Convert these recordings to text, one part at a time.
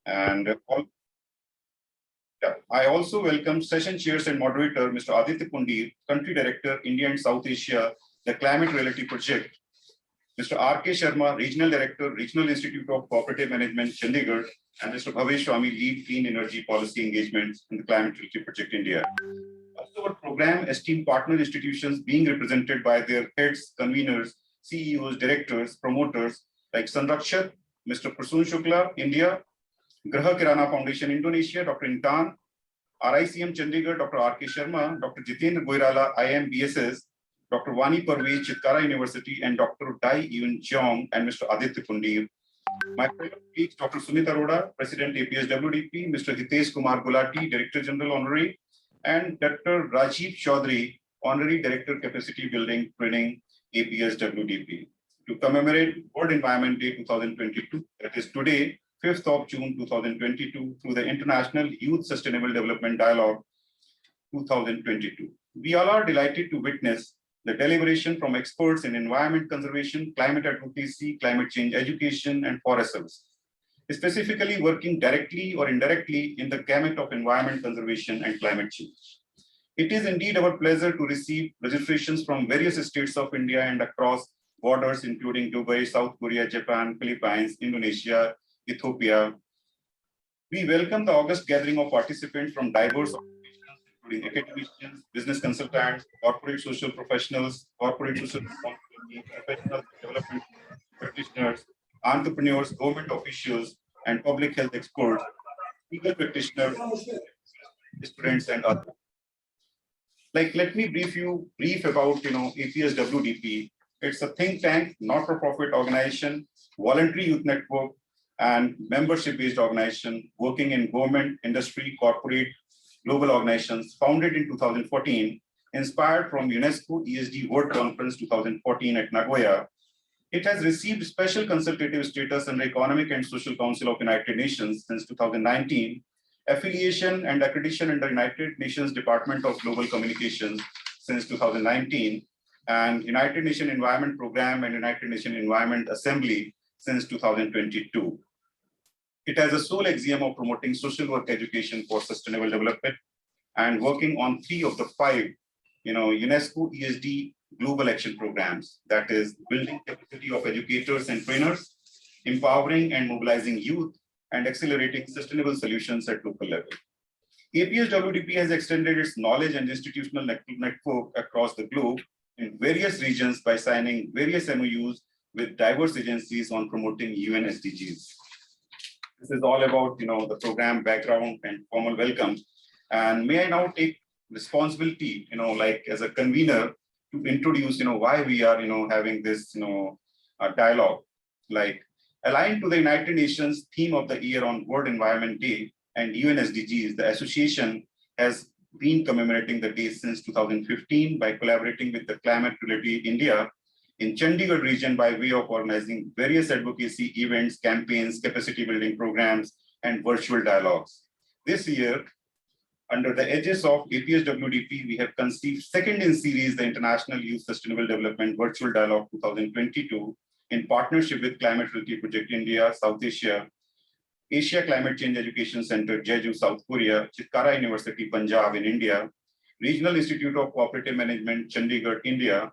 And I also welcome session chairs and moderator, Mr. Aditya Pundir, Country Director, India and South Asia, the Climate Reality Project, Mr. R.K. Sharma, Regional Director, Regional Institute of Cooperative Management, Chandigarh, and Mr. Bhavesh Swami, Lead Clean Energy Policy Engagements in the Climate Reality Project India. Also, our program esteemed partner institutions being represented by their heads, conveners, CEOs, directors, promoters like Sanrakshat, Mr. Prasoon Shukla, India, Graha Kirana Foundation, Indonesia, Dr. Intan, RICM Chandigarh, Dr. R.K. Sharma, Dr. Jitendra Goirala, IIM BSS, Dr. Vani Parvez, Chitkara University, and Dr. Dai Yun Cheong, and Mr. Aditya Pundir. My fellow colleagues, Dr. Sumit Arora, President APSWDP, Mr. Hitesh Kumar Gulati, Director General Honorary, and Dr. Rajiv Chaudhary, Honorary Director Capacity Building Training, APSWDP, to commemorate World Environment Day 2022, that is today, 5th of June 2022, through the International Youth Sustainable Development Dialogue 2022. We all are delighted to witness the deliberation from experts in environment conservation, climate advocacy, climate change education, and forest services, specifically working directly or indirectly in the gamut of environment conservation and climate change. It is indeed our pleasure to receive registrations from various states of India and across borders, including Dubai, South Korea, Japan, Philippines, Indonesia, Ethiopia. We welcome the august gathering of participants from diverse organizations, including academicians, business consultants, corporate social professionals, corporate social responsibility, professional development practitioners, entrepreneurs, government officials, and public health experts, legal practitioners, students, and others. Let me brief about APSWDP. It's a think tank, not-for-profit organization, voluntary youth network, and membership-based organization working in government, industry, corporate, global organizations, founded in 2014, inspired from UNESCO Iysdvd World Conference 2014 at Nagoya. It has received special consultative status under Economic and Social Council of United Nations since 2019, affiliation and accreditation under United Nations Department of Global Communications since 2019, and United Nations Environment Program and United Nations Environment Assembly since 2022. It has a sole axiom of promoting social work education for sustainable development and working on 3 of the 5 UNESCO Iysdvd global action programs, that is building capacity of educators and trainers, empowering and mobilizing youth, and accelerating sustainable solutions at local level. APSWDP has extended its knowledge and institutional network across the globe in various regions by signing various MOUs with diverse agencies on promoting UN SDGs. This is all about the program background and formal welcome. And may I now take responsibility, as a convener, to introduce why we are having this dialogue. Aligned to the United Nations theme of the year on World Environment Day and UN SDGs, the association has been commemorating the day since 2015 by collaborating with the Climate Reality India in Chandigarh region by way of organizing various advocacy events, campaigns, capacity building programs, and virtual dialogues. This year, under the edges of APSWDP, we have conceived second in series the International Youth Sustainable Development Virtual Dialogue 2022 in partnership with Climate Reality Project India, South Asia, Asia Climate Change Education Center, Jeju, South Korea, Chitkara University, Punjab in India, Regional Institute of Cooperative Management, Chandigarh, India,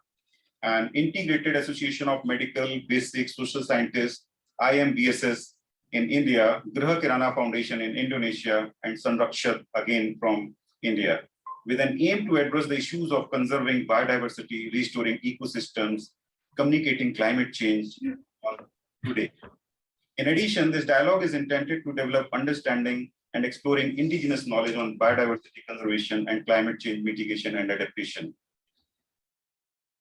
and Integrated Association of Medical, Basic, Social Scientists, IMBSS in India, Graha Kirana Foundation in Indonesia, and Sanrakshat again from India, with an aim to address the issues of conserving biodiversity, restoring ecosystems, communicating climate change today. In addition, this dialogue is intended to develop understanding and exploring indigenous knowledge on biodiversity conservation and climate change mitigation and adaptation.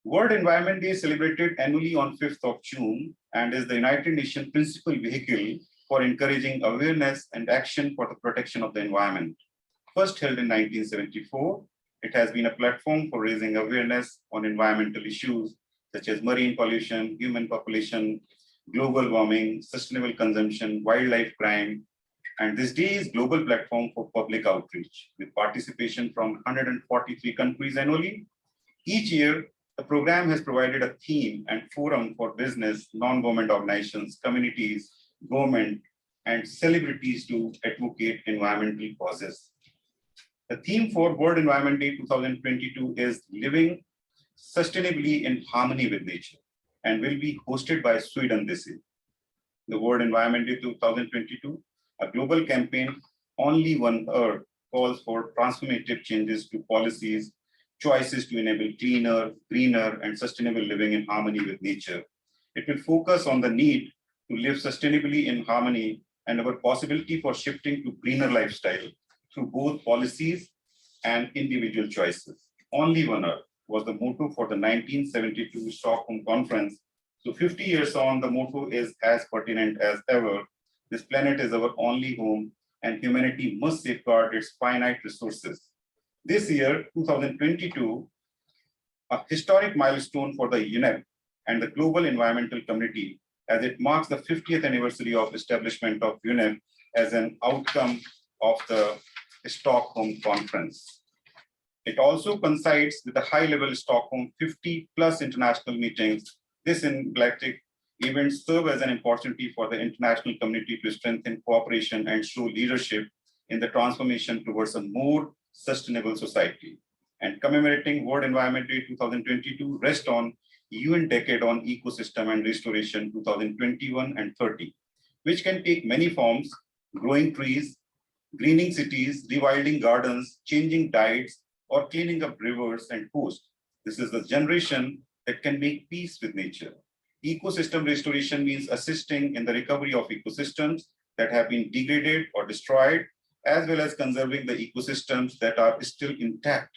World Environment Day is celebrated annually on 5th of June and is the United Nations principal vehicle for encouraging awareness and action for the protection of the environment. First held in 1974, it has been a platform for raising awareness on environmental issues such as marine pollution, human population, global warming, sustainable consumption, wildlife crime, and this day is global platform for public outreach with participation from 143 countries annually. Each year, the program has provided a theme and forum for business, non-government organizations, communities, government, and celebrities to advocate environmental causes. The theme for World Environment Day 2022 is Living Sustainably in Harmony with Nature and will be hosted by Sweden this year. The World Environment Day 2022, a global campaign, Only One Earth, calls for transformative changes to policies, choices to enable cleaner, greener, and sustainable living in harmony with nature. It will focus on the need to live sustainably in harmony and our possibility for shifting to greener lifestyle through both policies and individual choices. Only One Earth was the motto for the 1972 Stockholm Conference. So 50 years on, the motto is as pertinent as ever. This planet is our only home, and humanity must safeguard its finite resources. This year, 2022, a historic milestone for the UNEP and the global environmental community, as it marks the 50th anniversary of establishment of UNEP as an outcome of the Stockholm Conference. It also coincides with the high-level Stockholm 50+ international meetings. This intergalactic events serve as an opportunity for the international community to strengthen cooperation and show leadership in the transformation towards a more sustainable society. And commemorating World Environment Day 2022 rests on UN Decade on Ecosystem and Restoration 2021 and 30, which can take many forms: growing trees, greening cities, rewilding gardens, changing diets, or cleaning up rivers and coasts. This is the generation that can make peace with nature. Ecosystem restoration means assisting in the recovery of ecosystems that have been degraded or destroyed, as well as conserving the ecosystems that are still intact.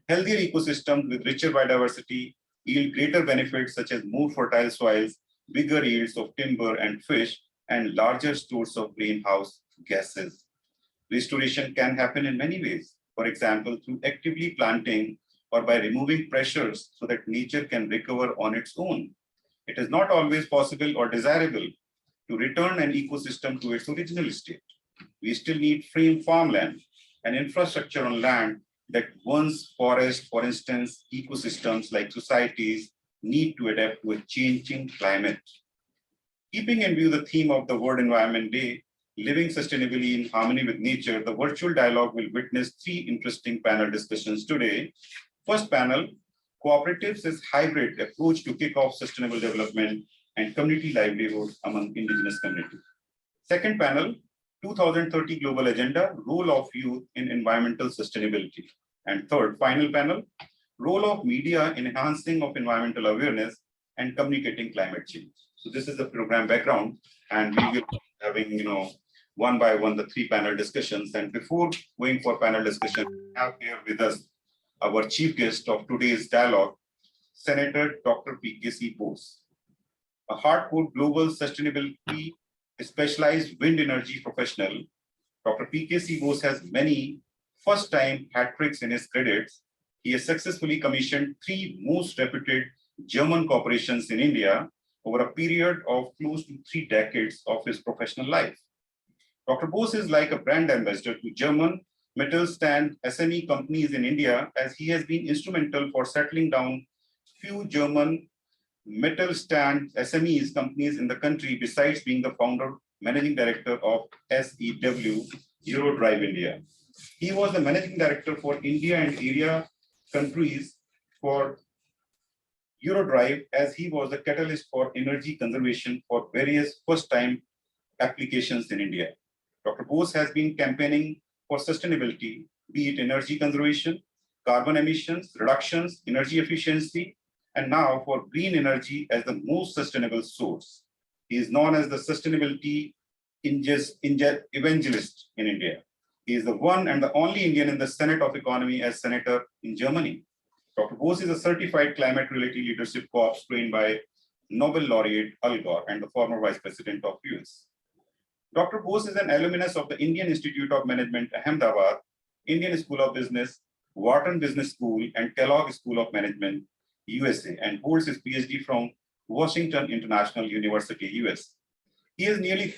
Healthier ecosystems with richer biodiversity yield greater benefits such as more fertile soils, bigger yields of timber and fish, and larger stores of greenhouse gases. Restoration can happen in many ways. For example, through actively planting or by removing pressures so that nature can recover on its own. It is not always possible or desirable to return an ecosystem to its original state. We still need free farmland and infrastructure on land that once forest, for instance, ecosystems like societies need to adapt to a changing climate. Keeping in view the theme of the World Environment Day, Living Sustainably in Harmony with Nature, the virtual dialogue will witness 3 interesting panel discussions today. First panel, Cooperatives as Hybrid Approach to Kick Off Sustainable Development and Community Livelihood Among Indigenous Communities. Second panel, 2030 Global Agenda, Role of Youth in Environmental Sustainability. And third, final panel, Role of Media in Enhancing of Environmental Awareness and Communicating Climate Change. So this is the program background, and we will be having, one by one, the 3 panel discussions. And before going for panel discussion, we have here with us our chief guest of today's dialogue, Senator Dr. P.K.C. Bose, a hardcore global sustainability specialized wind energy professional. Dr. P.K.C. Bose has many first-time hat tricks in his credits. He has successfully commissioned 3 most reputed German corporations in India over a period of close to 3 decades of his professional life. Dr. Bose is like a brand ambassador to German Mittelstand SME companies in India, as he has been instrumental for settling down few German Mittelstand SMEs companies in the country, besides being the founder, managing director of SEW Eurodrive India. He was the managing director for India and area countries for Eurodrive, as he was the catalyst for energy conservation for various first-time applications in India. Dr. Bose has been campaigning for sustainability, be it energy conservation, carbon emissions, reductions, energy efficiency, and now for green energy as the most sustainable source. He is known as the sustainability evangelist in India. He is the one and the only Indian in the Senate of Economy as senator in Germany. Dr. Bose is a certified climate-related leadership corps trained by Nobel laureate Al Gore and the former vice president of US. Dr. Bose is an alumnus of the Indian Institute of Management, Ahmedabad, Indian School of Business, Wharton Business School, and Kellogg School of Management, USA, and holds his PhD from Washington International University, US. He has nearly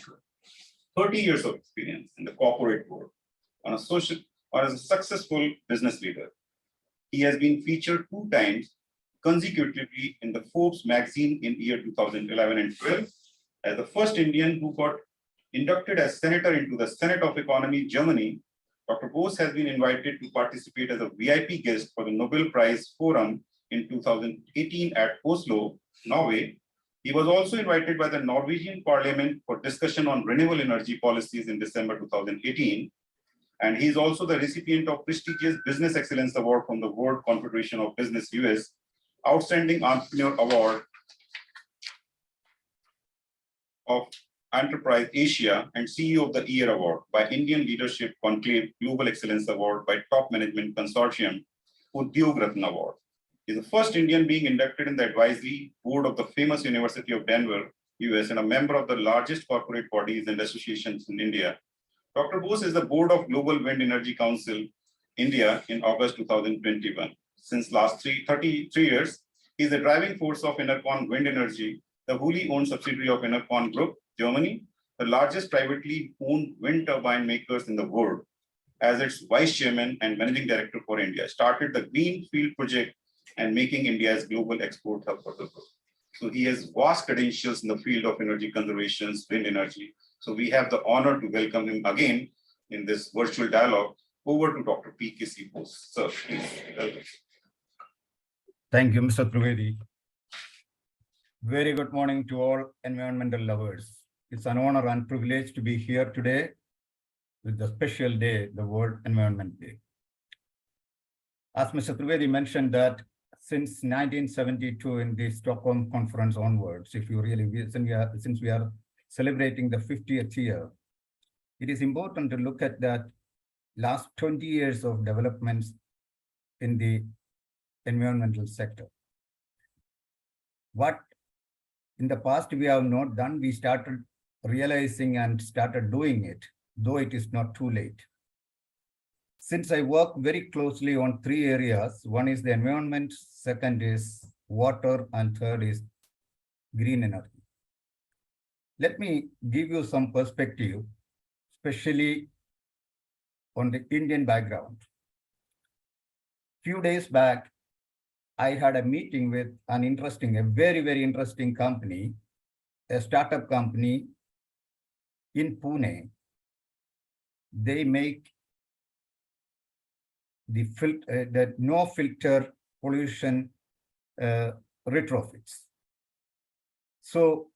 30 years of experience in the corporate world on a social or as a successful business leader. He has been featured 2 times consecutively in the Forbes magazine in year 2011 and 12 as the first Indian who got Inducted as senator into the Senate of Economy, Germany, Dr. Bose has been invited to participate as a VIP guest for the Nobel Prize Forum in 2018 at Oslo, Norway. He was also invited by the Norwegian Parliament for discussion on renewable energy policies in December 2018. And he is also the recipient of prestigious Business Excellence Award from the World Confederation of Business US, Outstanding Entrepreneur Award of Enterprise Asia, and CEO of the Year Award by Indian Leadership Conclave Global Excellence Award by Top Management Consortium, Udyog Ratna Award. He is the first Indian being inducted in the advisory board of the famous University of Denver, US, and a member of the largest corporate bodies and associations in India. Dr. Bose is the board of Global Wind Energy Council, India, in August 2021. Since last 33 years, he is the driving force of Enercon Wind Energy, the wholly owned subsidiary of Enercon Group, Germany, the largest privately owned wind turbine makers in the world. As its vice chairman and managing director for India, started the Greenfield project and making India's global export hub for the world. So he has vast credentials in the field of energy conservation, wind energy. So we have the honor to welcome him again in this virtual dialogue. Over to Dr. P.K.C. Bose. Sir, please. Thank you, Mr. Trivedi. Very good morning to all environmental lovers. It's an honor and privilege to be here today with the special day, the World Environment Day. As Mr. Trivedi mentioned that since 1972 in the Stockholm Conference onwards, if you really, since we are celebrating the 50th year, it is important to look at that last 20 years of developments in the environmental sector. What in the past we have not done, we started realizing and started doing it, though it is not too late. Since I work very closely on three areas, one is the environment, second is water, and third is green energy. Let me give you some perspective, especially on the Indian background. Few days back, I had a meeting with a very, very interesting company, a startup company in Pune. They make the no filter pollution retrofits. So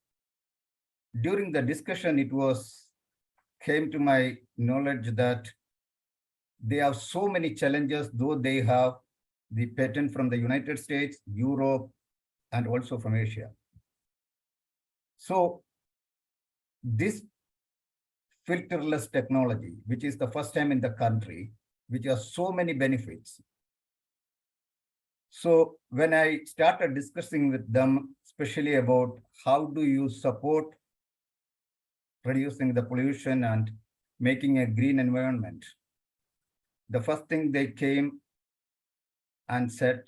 during the discussion, it came to my knowledge that they have so many challenges, though they have the patent from the United States, Europe, and also from Asia. So this filterless technology, which is the first time in the country, which has so many benefits. So when I started discussing with them, especially about how do you support reducing the pollution and making a green environment, the first thing they came and said,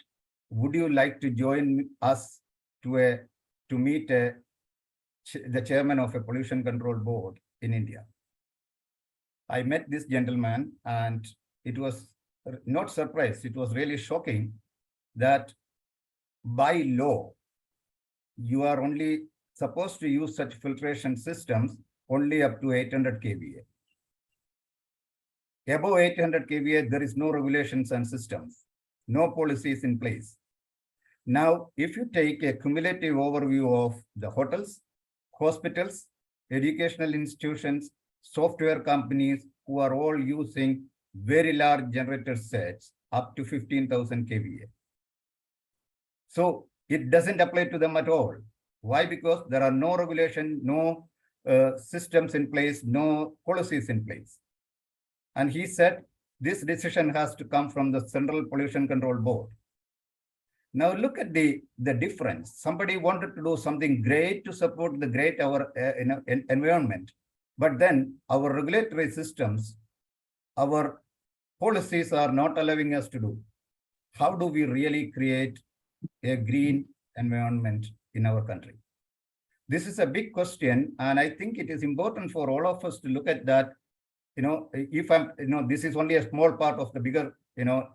would you like to join us to meet the chairman of a pollution control board in India? I met this gentleman and it was not surprised. It was really shocking that by law, you are only supposed to use such filtration systems only up to 800 kVA. Above 800 kVA, there is no regulations and systems, no policies in place. Now, if you take a cumulative overview of the hotels, hospitals, educational institutions, software companies who are all using very large generator sets up to 15,000 kVA. So it doesn't apply to them at all. Why? Because there are no regulation, no systems in place, no policies in place. And he said, this decision has to come from the Central Pollution Control Board. Now look at the difference. Somebody wanted to do something great to support the our environment, but then our regulatory systems, our policies are not allowing us to do. How do we really create a green environment in our country? This is a big question, and I think it is important for all of us to look at that. If I'm, this is only a small part of the bigger,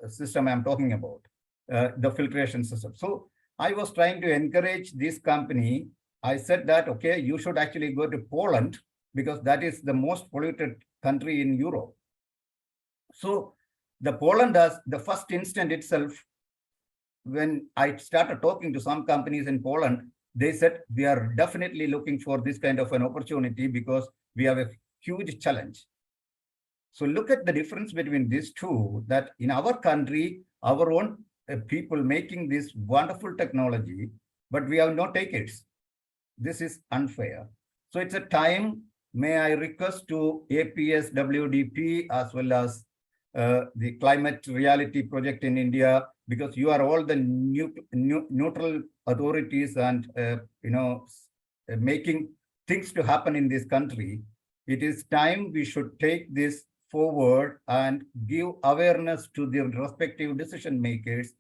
system I'm talking about, the filtration system. So I was trying to encourage this company. I said that, okay, you should actually go to Poland, because that is the most polluted country in Europe. So the Poland has the first instant itself, when I started talking to some companies in Poland, they said we are definitely looking for this kind of an opportunity because we have a huge challenge. So look at the difference between these two, that in our country, our own people making this wonderful technology, but we have no takers. This is unfair. So it's a time, may I request to APSWDP as well as the Climate Reality Project in India, because you are all the neutral authorities and making things to happen in this country. It is time we should take this forward and give awareness to the respective decision makers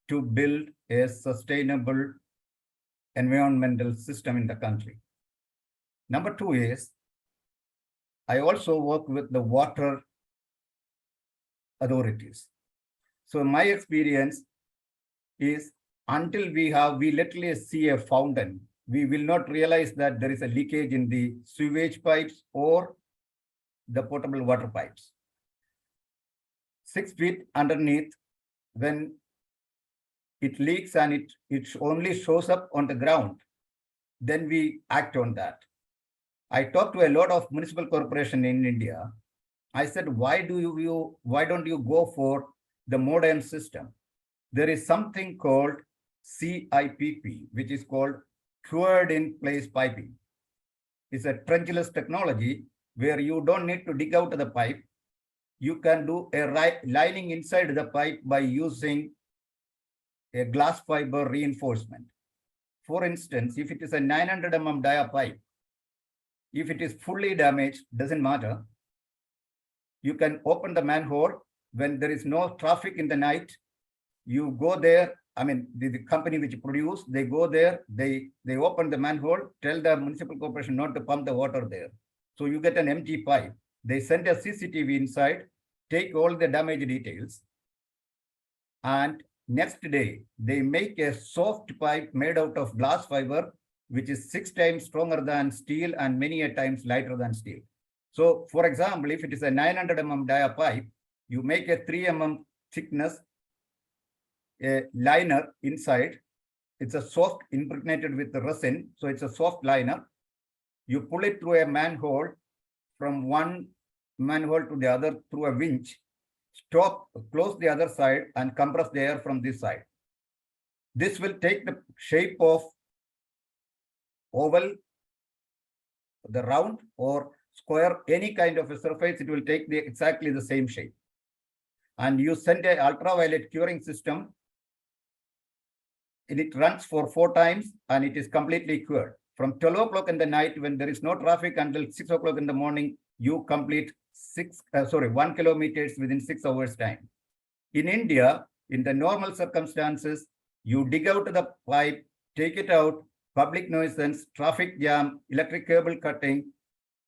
to build a sustainable environmental system in the country. Number two is, I also work with the water authorities. So my experience is, until we literally see a fountain, we will not realize that there is a leakage in the sewage pipes or the potable water pipes. 6 feet underneath, when it leaks and it only shows up on the ground, then we act on that. I talked to a lot of municipal corporations in India. I said, why don't you go for the modern system? There is something called CIPP, which is called cured in place piping. It's a trenchless technology where you don't need to dig out the pipe. You can do a lining inside the pipe by using a glass fiber reinforcement. For instance, if it is a 900 mm dia pipe, if it is fully damaged, doesn't matter. You can open the manhole when there is no traffic in the night. You go there. I mean, the company which produce, they go there, they open the manhole, tell the municipal corporation not to pump the water there. So you get an empty pipe. They send a CCTV inside, take all the damage details, and next day they make a soft pipe made out of glass fiber, which is 6 times stronger than steel and many a times lighter than steel. So for example, if it is a 900 mm dia pipe, you make a 3 mm thickness, a liner inside. It's a soft impregnated with the resin. So it's a soft liner. You pull it through a manhole, from one manhole to the other through a winch, stop, close the other side and compress the air from this side. This will take the shape of oval, the round or square, any kind of a surface, it will take exactly the same shape. And you send an ultraviolet curing system, and it runs for 4 times and it is completely cured. From 12 o'clock in the night, when there is no traffic, until 6 o'clock in the morning, you complete 1 kilometers within 6 hours time. In India, in the normal circumstances, you dig out the pipe, take it out, public nuisance, traffic jam, electric cable cutting,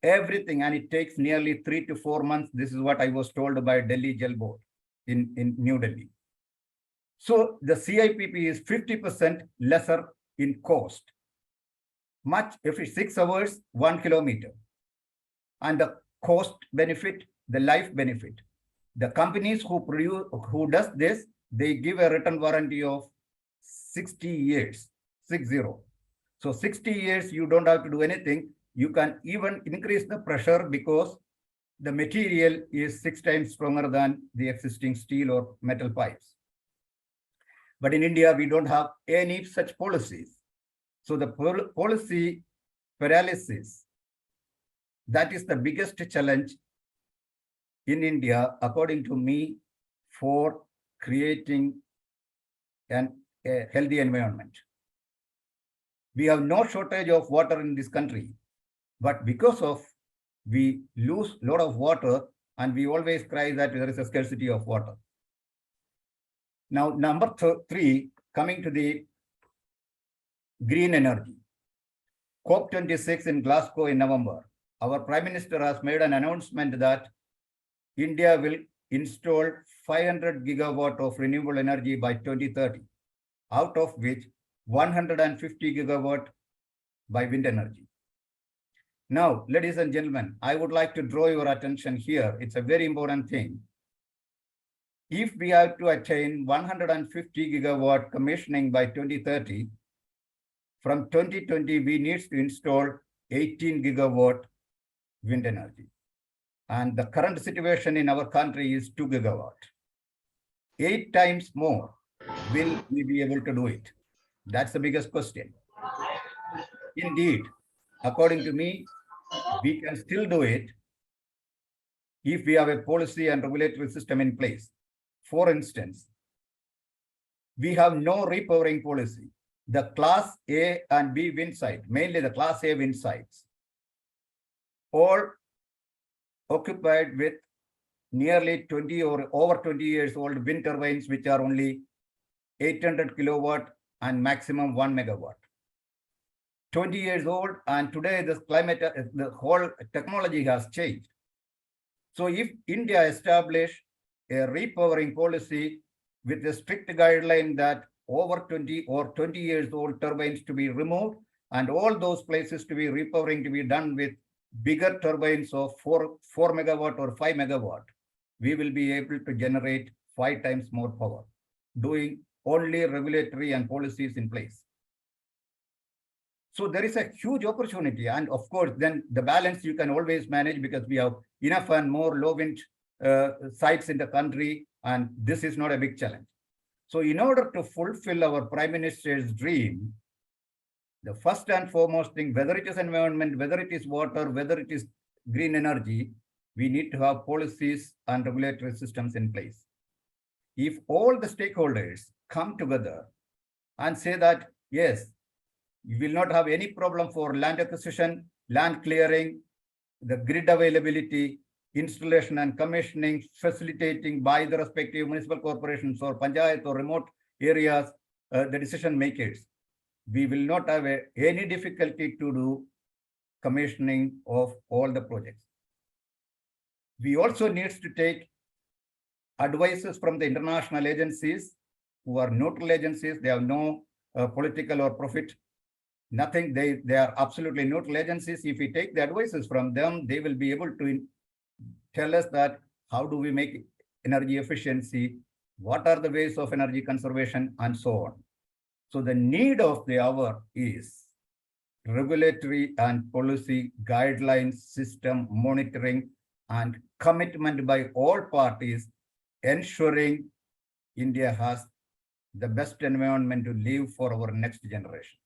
everything, and it takes nearly 3 to 4 months. This is what I was told by Delhi Jal Board in New Delhi. So the CIPP is 50% lesser in cost. Much, if it's 6 hours, 1 kilometer. And the cost benefit, the life benefit. The companies who does this, they give a written warranty of 60 years, 60. So 60 years, you don't have to do anything. You can even increase the pressure because the material is 6 times stronger than the existing steel or metal pipes. But in India, we don't have any such policies. So the policy paralysis, that is the biggest challenge in India, according to me, for creating a healthy environment. We have no shortage of water in this country, but because of we lose a lot of water and we always cry that there is a scarcity of water. Now, number 3, coming to the green energy. COP26 in Glasgow in November, our Prime Minister has made an announcement that India will install 500 gigawatt of renewable energy by 2030, out of which 150 gigawatt by wind energy. Now, ladies and gentlemen, I would like to draw your attention here. It's a very important thing. If we have to attain 150 gigawatt commissioning by 2030, from 2020, we need to install 18 gigawatt wind energy. And the current situation in our country is 2 gigawatt. 8 times more. Will we be able to do it? That's the biggest question. Indeed, according to me, we can still do it if we have a policy and regulatory system in place. For instance, we have no repowering policy. The class A and B wind site, mainly the class A wind sites, all occupied with nearly 20 or over 20 years old wind turbines, which are only 800 kilowatt and maximum 1 megawatt. 20 years old, and today the climate, the whole technology has changed. So if India establish a repowering policy with a strict guideline that over 20 or 20 years old turbines to be removed, and all those places to be repowering to be done with bigger turbines of 4 megawatt or 5 megawatt, we will be able to generate 5 times more power, doing only regulatory and policies in place. So there is a huge opportunity. And of course, then the balance you can always manage because we have enough and more low wind sites in the country, and this is not a big challenge. So in order to fulfill our Prime Minister's dream, the first and foremost thing, whether it is environment, whether it is water, whether it is green energy, we need to have policies and regulatory systems in place. If all the stakeholders come together and say that, yes, you will not have any problem for land acquisition, land clearing, the grid availability, installation and commissioning, facilitating by the respective municipal corporations or panchayat or remote areas, the decision makers, we will not have any difficulty to do commissioning of all the projects. We also need to take advices from the international agencies who are neutral agencies. They have no political or profit, nothing. They are absolutely neutral agencies. If we take the advices from them, they will be able to tell us that how do we make energy efficiency, what are the ways of energy conservation, and so on. So the need of the hour is regulatory and policy guidelines, system monitoring, and commitment by all parties, ensuring India has the best environment to live for our next generation.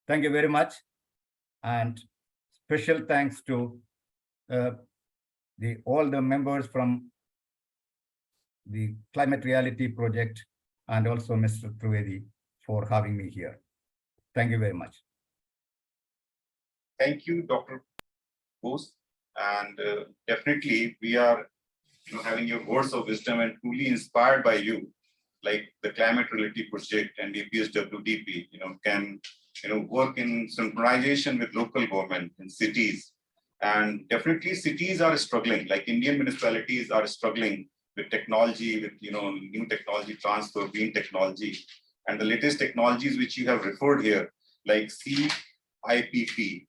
Thank you very much. And special thanks to all the members from the Climate Reality Project and also Mr. Trivedi for having me here. Thank you very much. Thank you, Dr. Bose. And definitely we are having your words of wisdom and truly inspired by you, like the Climate Reality Project and the Iysdvd, can work in synchronization with local government in cities. And definitely cities are struggling, like Indian municipalities are struggling with technology, with new technology transfer, green technology, and the latest technologies which you have referred here, like CIPP,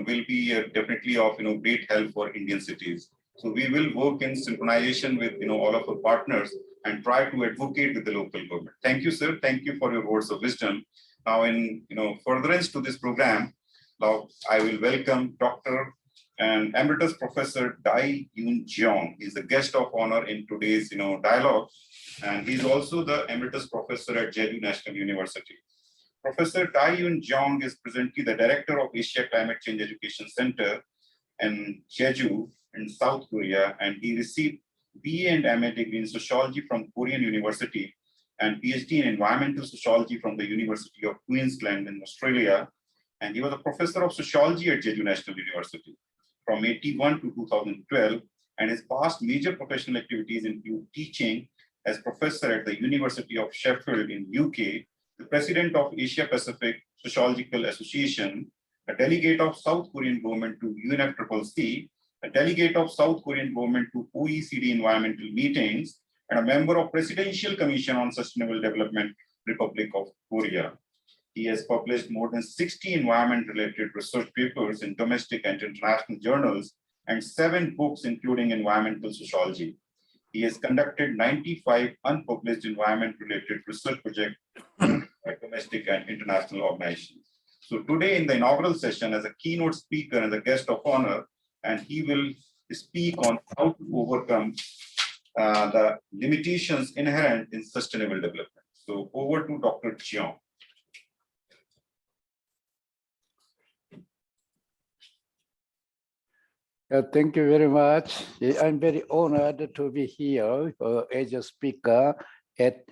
will be definitely of great help for Indian cities. So we will work in synchronization with all of our partners and try to advocate with the local government. Thank you, sir. Thank you for your words of wisdom. Now, in furtherance to this program, now I will welcome Dr. and Emeritus Professor Dai Yun Jeong. He's the guest of honor in today's dialogue, and he's also the Emeritus Professor at Jeju National University. Professor Dai Yun Jeong is presently the Director of Asia Climate Change Education Center in Jeju in South Korea, and he received BA and MA degree in Sociology from Korean University and PhD in Environmental Sociology from the University of Queensland in Australia. And he was a Professor of Sociology at Jeju National University from 1981 to 2012, and his past major professional activities include teaching as professor at the University of Sheffield in UK, the president of Asia Pacific Sociological Association, a delegate of South Korean government to UNFCCC, a delegate of South Korean government to OECD environmental meetings, and a member of Presidential Commission on Sustainable Development, Republic of Korea. He has published more than 60 environment-related research papers in domestic and international journals and 7 books, including environmental sociology. He has conducted 95 unpublished environment-related research projects at domestic and international organizations. So today in the inaugural session, as a keynote speaker and a guest of honor, and he will speak on how to overcome the limitations inherent in sustainable development. So over to Dr. Chiang. Thank you very much. I'm very honored to be here as a speaker at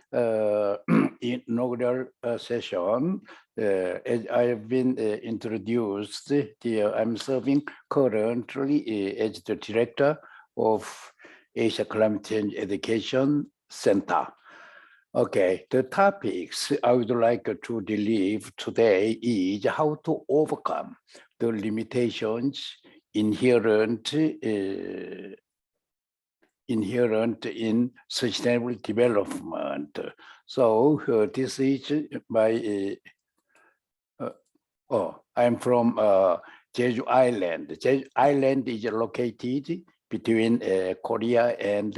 inaugural session. As I have been introduced, I'm serving currently as the director of Asia Climate Change Education Center. Okay, the topics I would like to deliver today is how to overcome the limitations inherent in sustainable development. So this is my, I'm from Jeju Island. Jeju Island is located between Korea and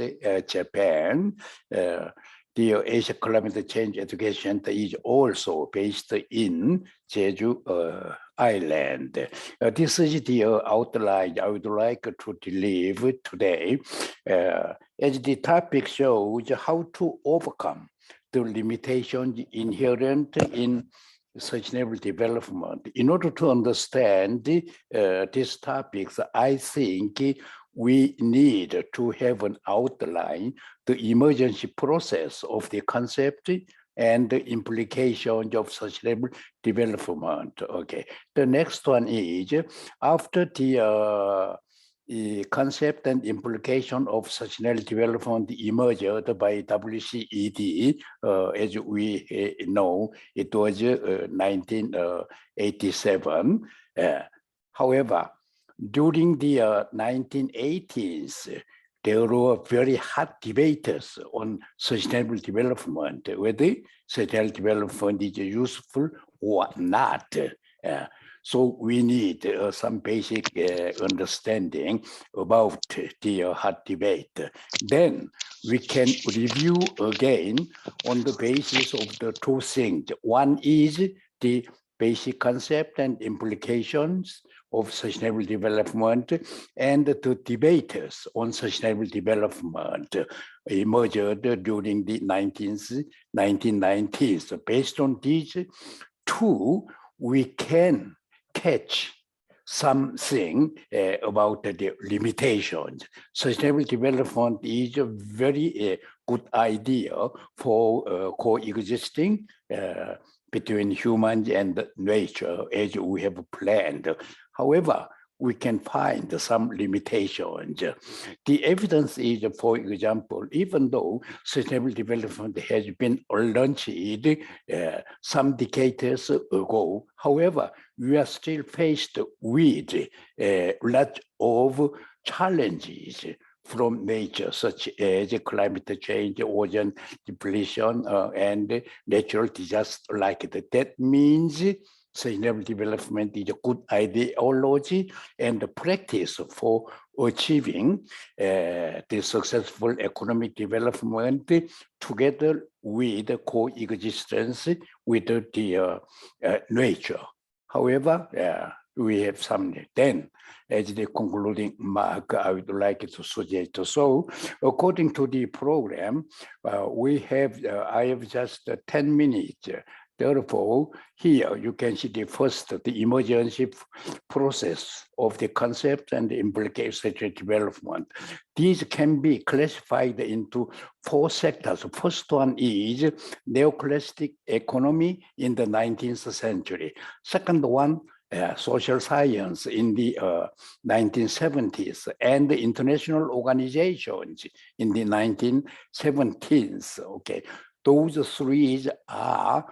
Japan. The Asia Climate Change Education Center is also based in Jeju Island. This is the outline I would like to deliver today. As the topic shows, how to overcome the limitations inherent in sustainable development. In order to understand these topics, I think we need to have an outline, the emergency process of the concept and the implications of sustainable development. Okay, the next one is after the concept and implication of sustainable development emerged by WCED, as we know, it was 1987. However, during the 1980s, there were very hot debates on sustainable development, whether sustainable development is useful or not. So we need some basic understanding about the hot debate. Then we can review again on the basis of the two things. One is the basic concept and implications of sustainable development, and the debaters on sustainable development emerged during the 1990s. Based on these two, we can catch something about the limitations. Sustainable development is a very good idea for coexisting between humans and nature as we have planned. However, we can find some limitations. The evidence is, for example, even though sustainable development has been launched some decades ago, however, we are still faced with a lot of challenges from nature, such as climate change, ozone depletion, and natural disasters like that. That means sustainable development is a good ideology and the practice for achieving the successful economic development together with coexistence with the nature. However, we have some. Then, as the concluding mark, I would like to suggest. So, according to the program, we have. I have just 10 minutes. Therefore, here you can see the first, the emergency process of the concept and the implications of development. These can be classified into 4 sectors. First one is neoclassical economy in the 19th century. Second one, social science in the 1970s, and the international organizations in the 1970s. Okay. Those 3 are,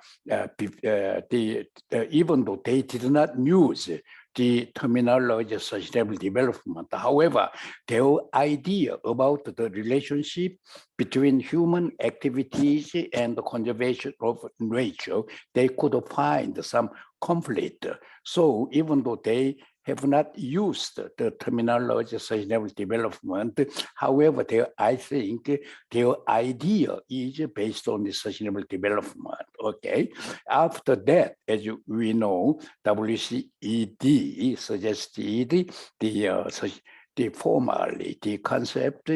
even though they did not use the terminology sustainable development. However, their idea about the relationship between human activities and the conservation of nature, they could find some conflict. So even though they have not used the terminology sustainable development, however, I think their idea is based on the sustainable development, okay? After that, as we know, WCED suggested the formally the concept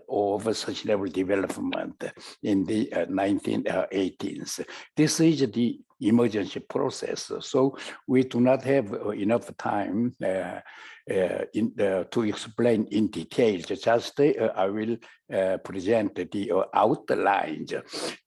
of sustainable development in the 1918s. This is the emergency process. So we do not have enough time to explain in detail. Just I will present the outlines.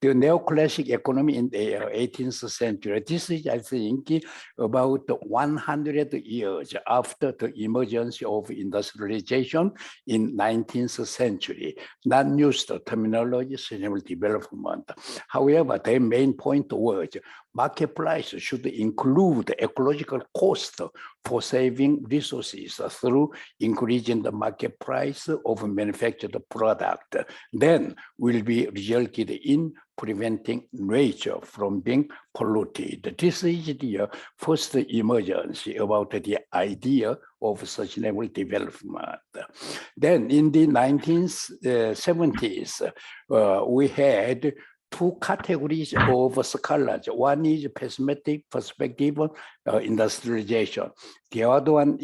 The neoclassic economy in the 18th century, this is, I think, about 100 years after the emergence of industrialization in 19th century. Non-used terminology, sustainable development. However, their main point was market price should include ecological cost for saving resources through increasing the market price of manufactured product. Then will be resulted in preventing nature from being polluted. This is the first emergence about the idea of sustainable development. Then in the 1970s, we had two categories of scholars. One is pessimistic perspective on industrialization. The other one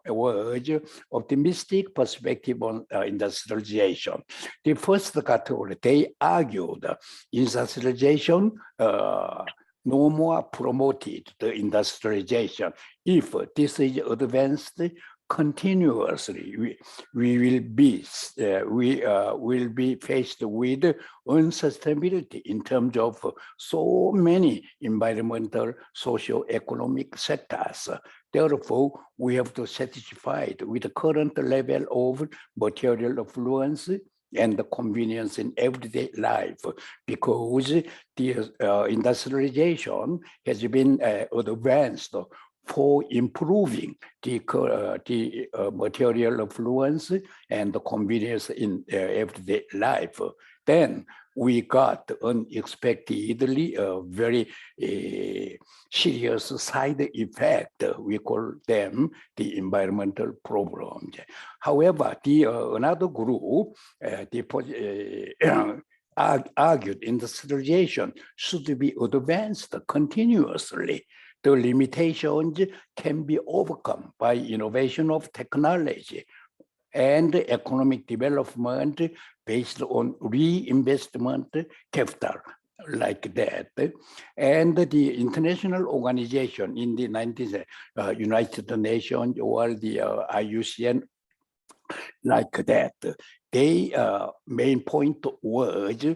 was optimistic perspective on industrialization. The first category, they argued industrialization no more promoted the industrialization. If this is advanced continuously, we will be faced with unsustainability in terms of so many environmental, socio-economic sectors. Therefore, we have to satisfy with the current level of material affluence and the convenience in everyday life, because the industrialization has been advanced for improving the material affluence and the convenience in everyday life. Then we got unexpectedly a very serious side effect. We call them the environmental problems. However, another group argued industrialization should be advanced continuously. The limitations can be overcome by innovation of technology and economic development based on reinvestment capital, like that. And the international organization in the 19th United Nations or the IUCN, like that, their main point was,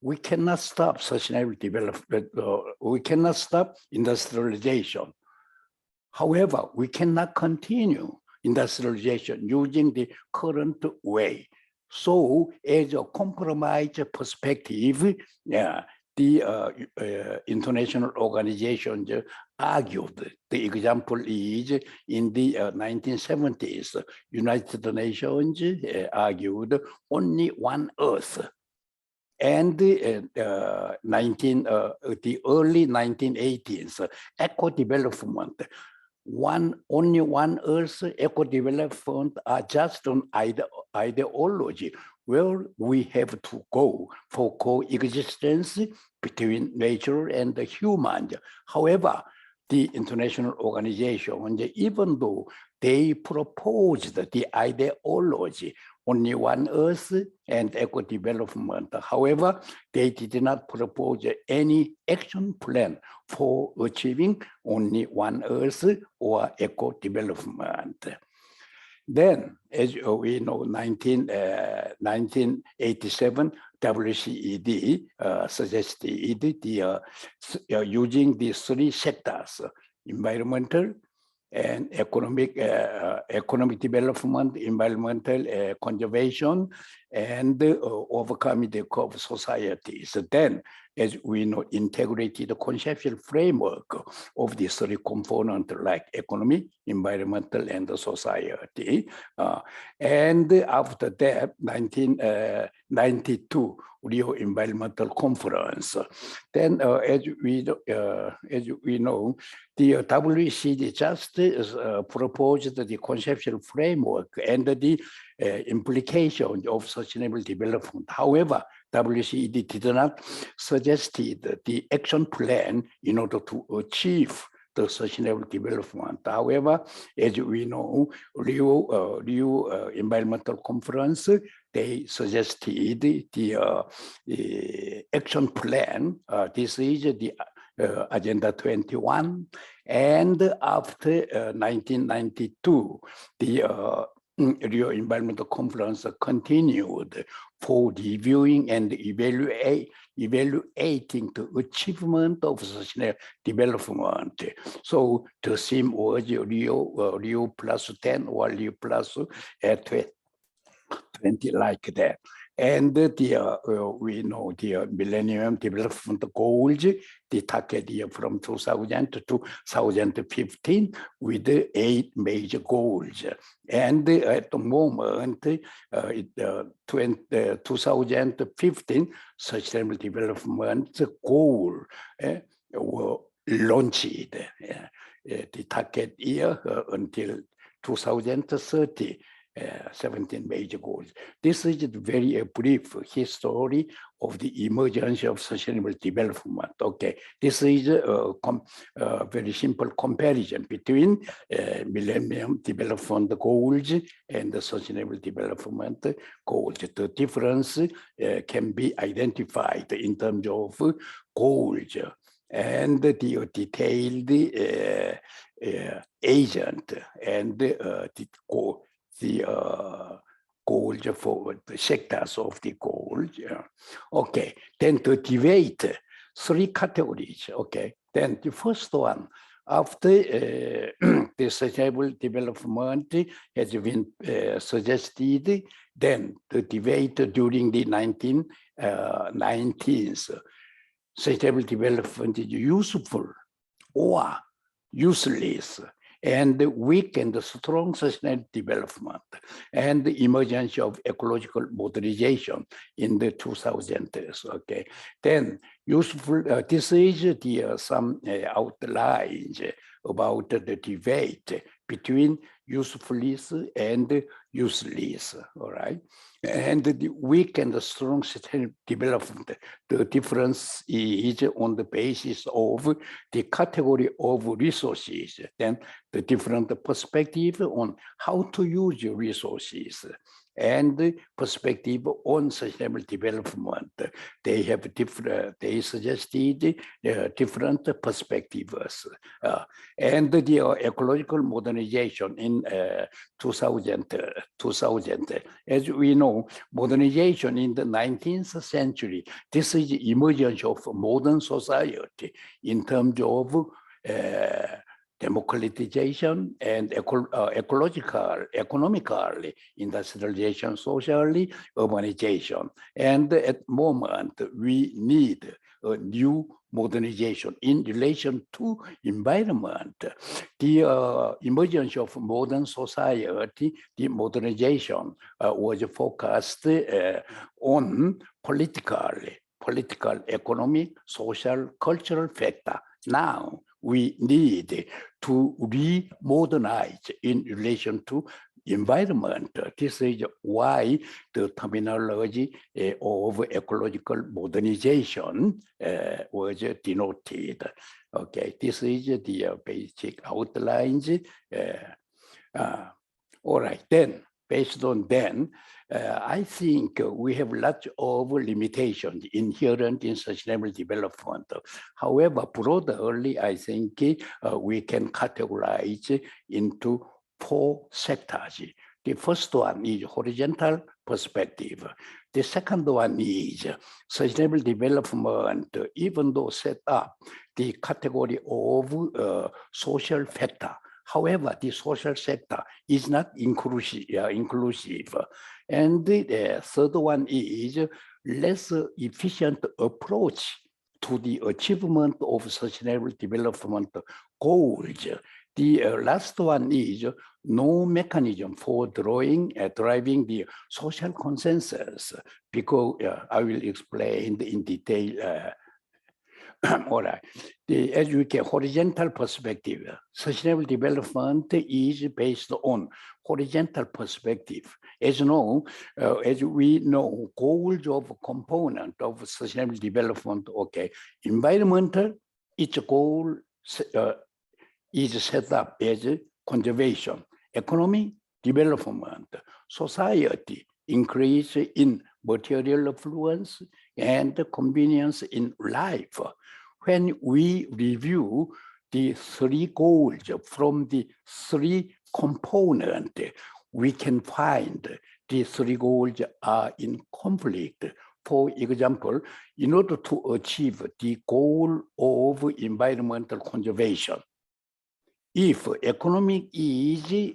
we cannot stop sustainable development, we cannot stop industrialization. However, we cannot continue industrialization using the current way. So as a compromise perspective, the international organizations argued. The example is in the 1970s, United Nations argued only one Earth. And the early 1980s, eco-development, only one Earth, eco-development are just an ideology where we have to go for coexistence between nature and the human. However, the international organization, even though they proposed the ideology, only one Earth and eco-development. However, they did not propose any action plan for achieving only one Earth or eco-development. Then, as we know, 1987, WCED suggested using these three sectors, environmental, and economic development, environmental conservation, and overcoming the curve societies. Then as we know, integrated conceptual framework of the three components like economy, environmental, and the society. And after that, 1992, Rio Environmental Conference. Then, as we know, the WCD just proposed the conceptual framework and the implication of sustainable development. However, WCD did not suggest the action plan in order to achieve the sustainable development. However, as we know, Rio Environmental Conference, they suggested the action plan. This is the Agenda 21. And after 1992, the Rio Environmental Conference continued for reviewing and evaluating the achievement of sustainable development. So the theme was Rio plus 10 or Rio plus 20, like that. And we know the Millennium Development Goals, the target year from 2000 to 2015 with the 8 major goals. And at the moment, 2015 Sustainable Development Goal were launched. The target year until 2030. 17 major goals. This is a very brief history of the emergence of sustainable development. Okay, this is a very simple comparison between Millennium Development Goals and the Sustainable Development Goals. The difference can be identified in terms of goals and the detailed agent and the goals for the sectors of the goals. Okay, then to debate 3 categories. Okay, then the first one, after the sustainable development has been suggested, then the debate during the 1990s, sustainable development is useful or useless, and weak and strong sustainable development, and the emergence of ecological modernization in the 2000s. Okay, then useful. This is the some outlines about the debate between usefulness and useless. All right. And the weak and the strong sustainable development, the difference is on the basis of the category of resources, then the different perspective on how to use your resources, and the perspective on sustainable development. They have different, they suggested different perspectives. And the ecological modernization in 2000, as we know, modernization in the 19th century, this is the emergence of modern society in terms of democratization and ecological, economical, industrialization, socially, urbanization. And at the moment, we need a new modernization in relation to environment. The emergence of modern society, the modernization was focused on political, economic, social, cultural factor. Now, we need to re-modernize in relation to environment. This is why the terminology of ecological modernization was denoted. Okay, this is the basic outlines. All right, then, based on then, I think we have lots of limitations inherent in sustainable development. However, broadly, I think we can categorize into 4 sectors. The first one is horizontal perspective. The second one is sustainable development, even though set up the category of social factor. However, the social sector is not inclusive. And the third one is less efficient approach to the achievement of sustainable development goals. The last one is no mechanism for driving the social consensus, because I will explain in detail. All right. As you can, horizontal perspective, sustainable development is based on horizontal perspective. As we know, goals of component of sustainable development. Okay, environmental, its goal is set up as conservation, economy, development, society, increase in material affluence and convenience in life. When we review the three goals from the three components, we can find the three goals are in conflict. For example, in order to achieve the goal of environmental conservation, if economic is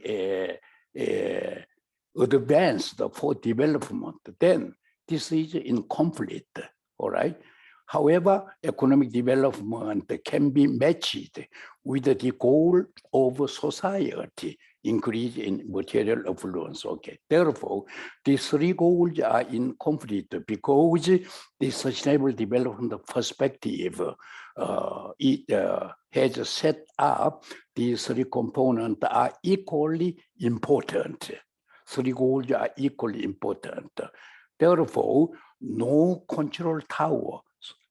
advanced for development, then this is in conflict, all right? However, economic development can be matched with the goal of society, increase in material affluence. Okay, therefore, these three goals are in conflict because the sustainable development perspective has set up these three components are equally important. Three goals are equally important. Therefore, no control tower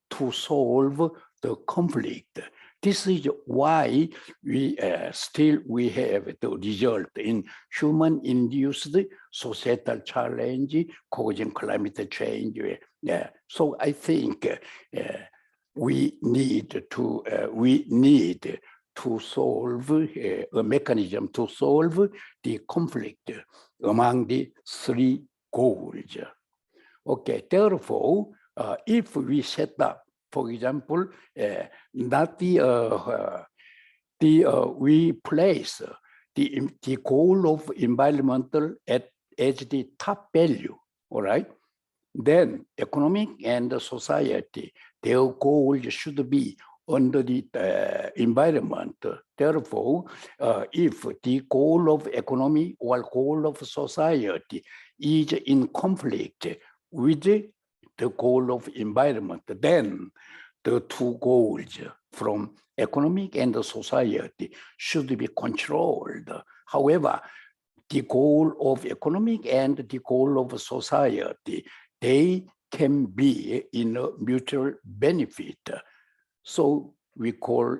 to solve the conflict. This is why we still have the result in human-induced societal challenge causing climate change. So I think we need to solve a mechanism to solve the conflict among the three goals. Okay, therefore, if we set up, for example, we place the goal of environmental as the top value, all right? Then economic and society, their goal should be under the environment. Therefore, if the goal of economy or goal of society is in conflict with the goal of environment, then the two goals from economic and society should be controlled. However, the goal of economic and the goal of society, they can be in a mutual benefit. So we call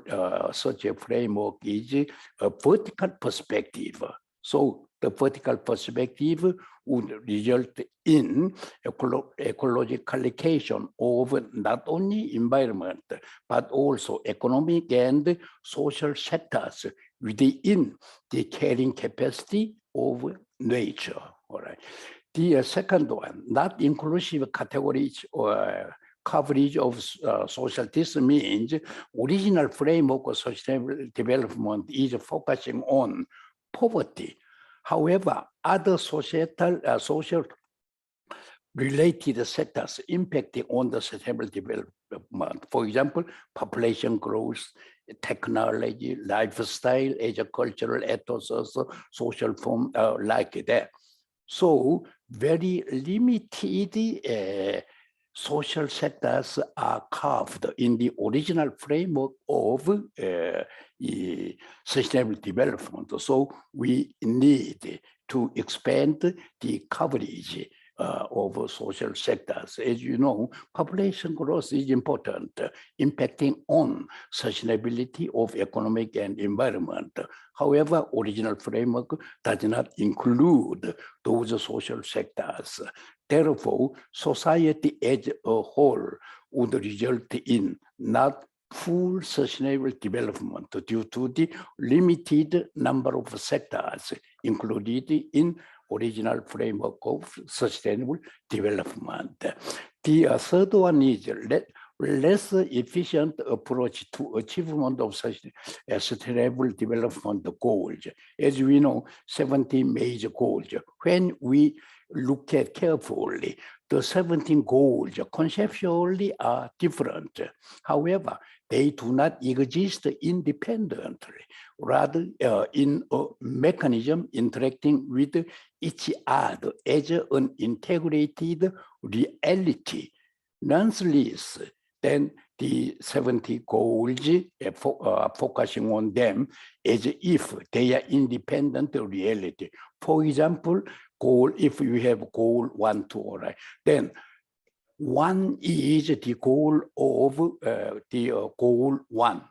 such a framework is a vertical perspective. So the vertical perspective would result in ecological allocation of not only environment, but also economic and social sectors within the carrying capacity of nature. All right. The second one, not inclusive categories or coverage of social. This means original framework of sustainable development is focusing on poverty. However, other societal, social related sectors impacting on the sustainable development. For example, population growth, technology, lifestyle, agricultural ethos, social form like that. So very limited social sectors are carved in the original framework of sustainable development. So we need to expand the coverage of social sectors. As you know, population growth is important, impacting on sustainability of economic and environment. However, original framework does not include those social sectors. Therefore, society as a whole would result in not full sustainable development due to the limited number of sectors included in original framework of sustainable development. The third one is less efficient approach to achievement of such sustainable development goals. As we know, 17 major goals. When we look at carefully, the 17 goals conceptually are different. However, they do not exist independently, rather in a mechanism interacting with each other as an integrated reality. Nonetheless, then the 70 goals focusing on them as if they are independent reality. For example, goal, if you have goal 1, 2, all right, then 1 is the goal of the goal 1.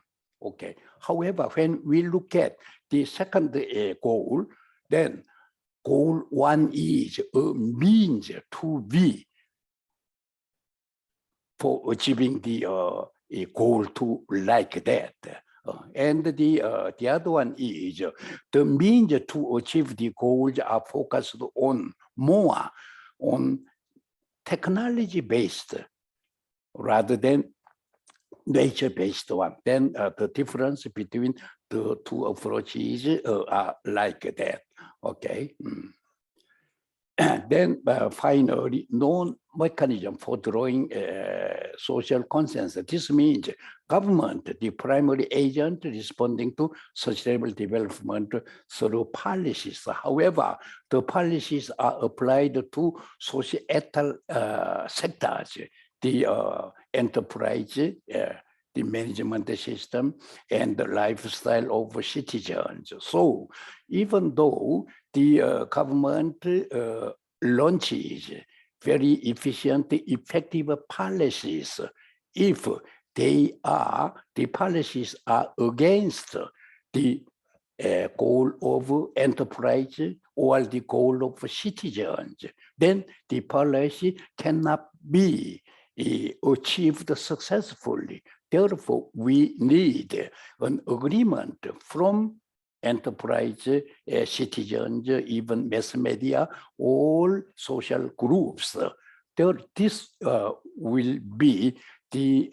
Okay. However, when we look at the second goal, then goal 1 is a means to be for achieving the goal 2 like that. And the other one is the means to achieve the goals are focused on more on technology-based rather than nature-based one. Then the difference between the two approaches are like that. Okay. And then finally, known mechanism for drawing social consensus. This means government, the primary agent responding to sustainable development through policies. However, the policies are applied to societal sectors, the enterprise, the management system, and the lifestyle of citizens. So even though the government launches very efficient, effective policies, if the policies are against the goal of enterprise or the goal of citizens, then the policy cannot be achieved successfully. Therefore, we need an agreement from enterprise, citizens, even mass media, all social groups. This will be the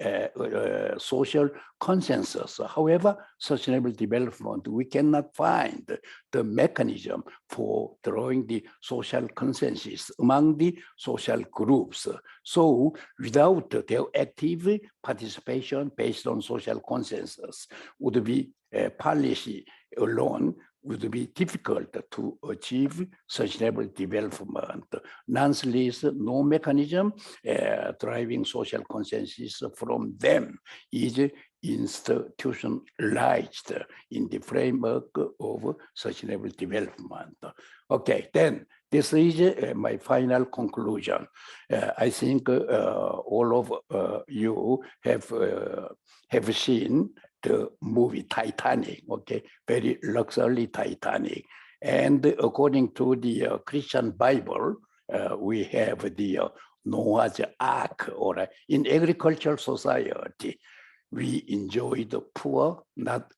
social consensus. However, sustainable development, we cannot find the mechanism for drawing the social consensus among the social groups. So without their active participation based on social consensus would be policy alone would be difficult to achieve sustainable development. Nonetheless, no mechanism driving social consensus from them is institutionalized in the framework of sustainable development. Okay, then this is my final conclusion. I think all of you have seen the movie Titanic, okay, very luxury Titanic. And according to the Christian Bible, we have the Noah's Ark, or in agricultural society, we enjoy the poor, not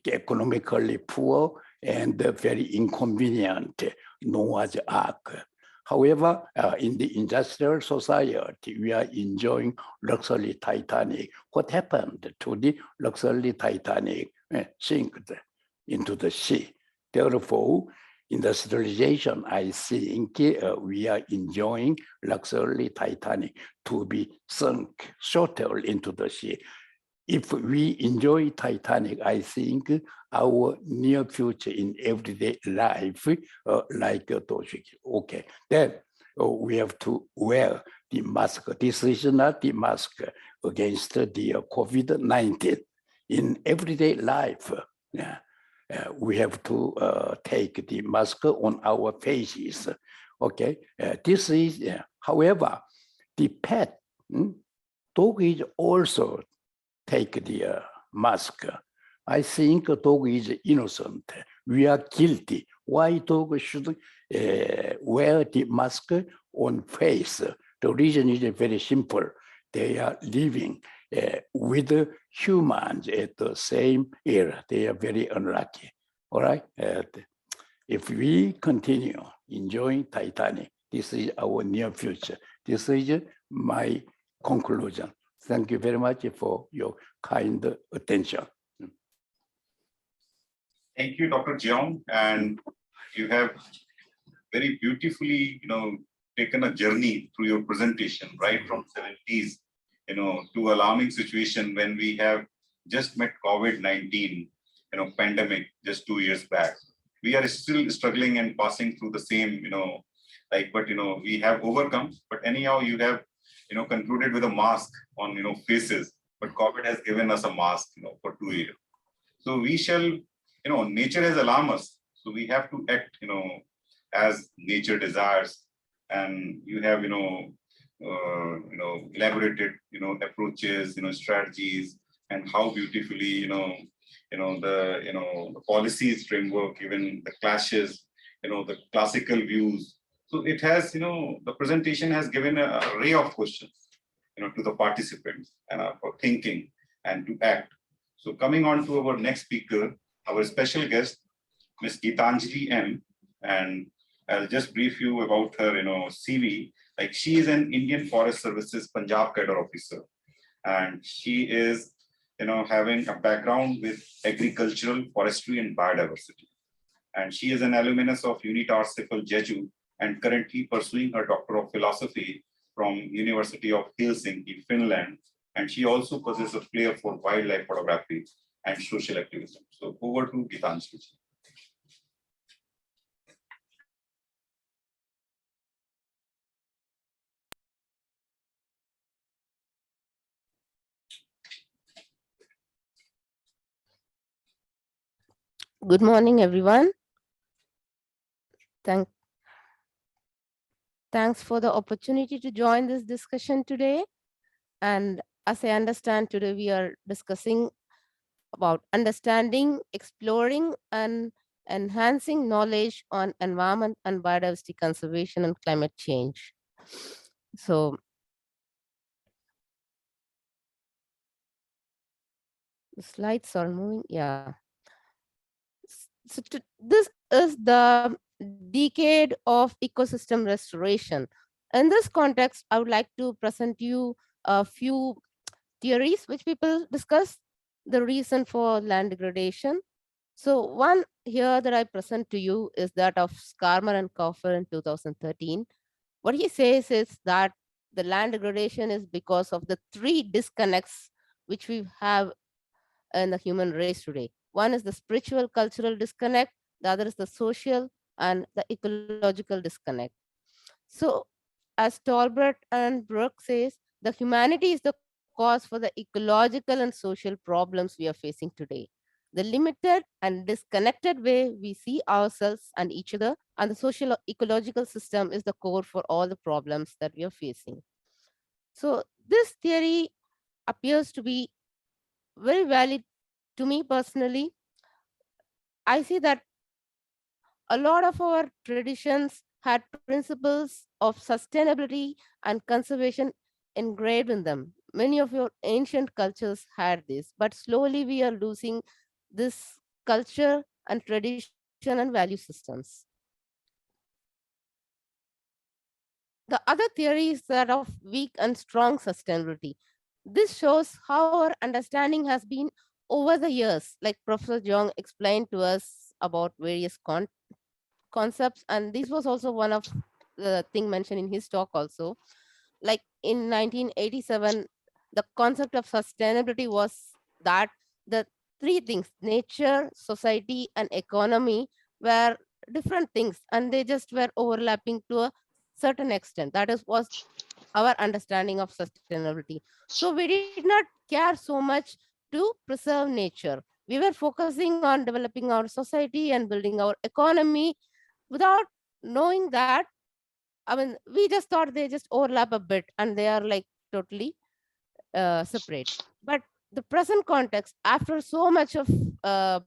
economically poor, and very inconvenient Noah's Ark. However, in the industrial society, we are enjoying luxury Titanic. What happened to the luxury Titanic? Sink into the sea. Therefore, industrialization, I think we are enjoying luxury Titanic to be sunk shorter into the sea. If we enjoy Titanic, I think our near future in everyday life, like Toshiki. Okay, then we have to wear the mask. This is not the mask against the COVID-19. In everyday life, we have to take the mask on our faces. Okay, this is, however, the pet dog is also take the mask. I think a dog is innocent. We are guilty. Why dog should wear the mask on face? The reason is very simple. They are living with humans at the same era. They are very unlucky. All right. If we continue enjoying Titanic, this is our near future. This is my conclusion. Thank you very much for your kind attention. Thank you, Dr. Jeong. And you have very beautifully, taken a journey through your presentation, right from 70s, to alarming situation when we have just met COVID-19, pandemic just 2 years back. We are still struggling and passing through the same, but we have overcome. But anyhow, you have, concluded with a mask on, faces. But COVID has given us a mask, for 2 years. So we shall, nature has alarmed us. So we have to act, as nature desires. And you have, elaborated, approaches, strategies, and how beautifully, the policies framework, even the clashes, the classical views. So it has, the presentation has given a array of questions, to the participants and for thinking and to act. So coming on to our next speaker, our special guest, Ms. Gitanjali M. And I'll just brief you about her, CV. Like, she is an Indian Forest Services Punjab cadre officer, and she is, having a background with agricultural, forestry, and biodiversity. And she is an alumnus of Unitar Sifal Jeju and currently pursuing her Doctor of Philosophy from University of Helsinki, Finland. And she also possesses a flair for wildlife photography and social activism. So over to Gitanjali. Good morning, everyone. Thanks for the opportunity to join this discussion today. And as I understand, today we are discussing about understanding, exploring, and enhancing knowledge on environment and biodiversity conservation and climate change. So the slides are moving. Yeah. So this is the decade of ecosystem restoration. In this context, I would like to present you a few theories which people discuss the reason for land degradation. So one here that I present to you is that of Skarmer and Kaufer in 2013. What he says is that the land degradation is because of the three disconnects which we have in the human race today. One is the spiritual cultural disconnect, the other is the social and the ecological disconnect. So as Tolbert and Brooke says, the humanity is the cause for the ecological and social problems we are facing today. The limited and disconnected way we see ourselves and each other and the social ecological system is the core for all the problems that we are facing. So this theory appears to be very valid to me personally. I see that a lot of our traditions had principles of sustainability and conservation engraved in them. Many of your ancient cultures had this, but slowly we are losing this culture and tradition and value systems. The other theory is that of weak and strong sustainability. This shows how our understanding has been over the years, like Professor Jong explained to us about various concepts, and this was also one of the thing mentioned in his talk also. Like in 1987, the concept of sustainability was that the three things, nature, society, and economy, were different things and they just were overlapping to a certain extent. That is was our understanding of sustainability. So we did not care so much to preserve nature. We were focusing on developing our society and building our economy without knowing that. I mean, we just thought they just overlap a bit and they are like totally separate. But the present context, after so much of uh,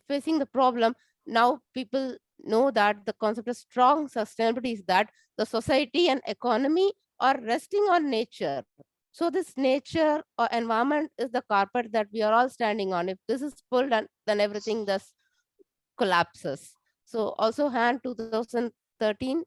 facing the problem, now people know that the concept of strong sustainability is that the society and economy are resting on nature. So this nature or environment is the carpet that we are all standing on. If this is pulled, and then everything thus collapses. So also Han 2013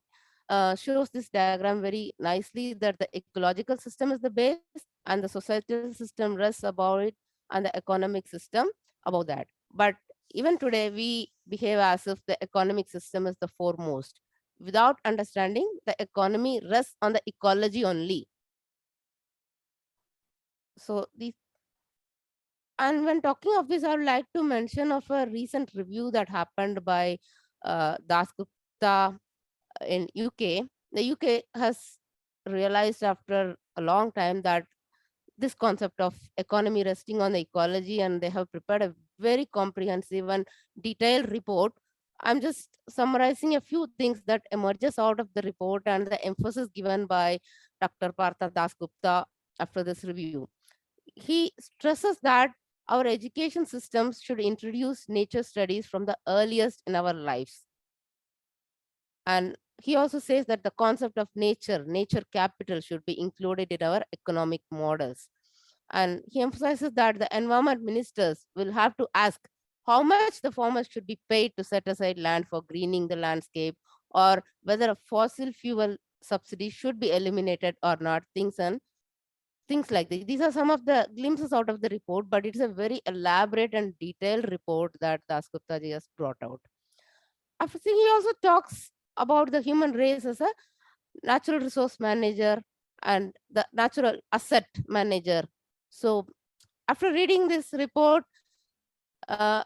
shows this diagram very nicely that the ecological system is the base and the societal system rests above it and the economic system above that. But even today, we behave as if the economic system is the foremost. without understanding the economy rests on the ecology only. So these, and when talking of this, I would like to mention of a recent review that happened by Das Gupta in UK. The UK has realized after a long time that this concept of economy resting on the ecology, and they have prepared a very comprehensive and detailed report. I'm just summarizing a few things that emerges out of the report and the emphasis given by Dr. Partha Dasgupta after this review. He stresses that our education systems should introduce nature studies from the earliest in our lives. And he also says that the concept of nature capital should be included in our economic models. And he emphasizes that the environment ministers will have to ask how much the farmers should be paid to set aside land for greening the landscape, or whether a fossil fuel subsidy should be eliminated or not, things like this. These are some of the glimpses out of the report, but it's a very elaborate and detailed report that Dasgupta ji has brought out. After he also talks about the human race as a natural resource manager and the natural asset manager. So after reading this report, uh,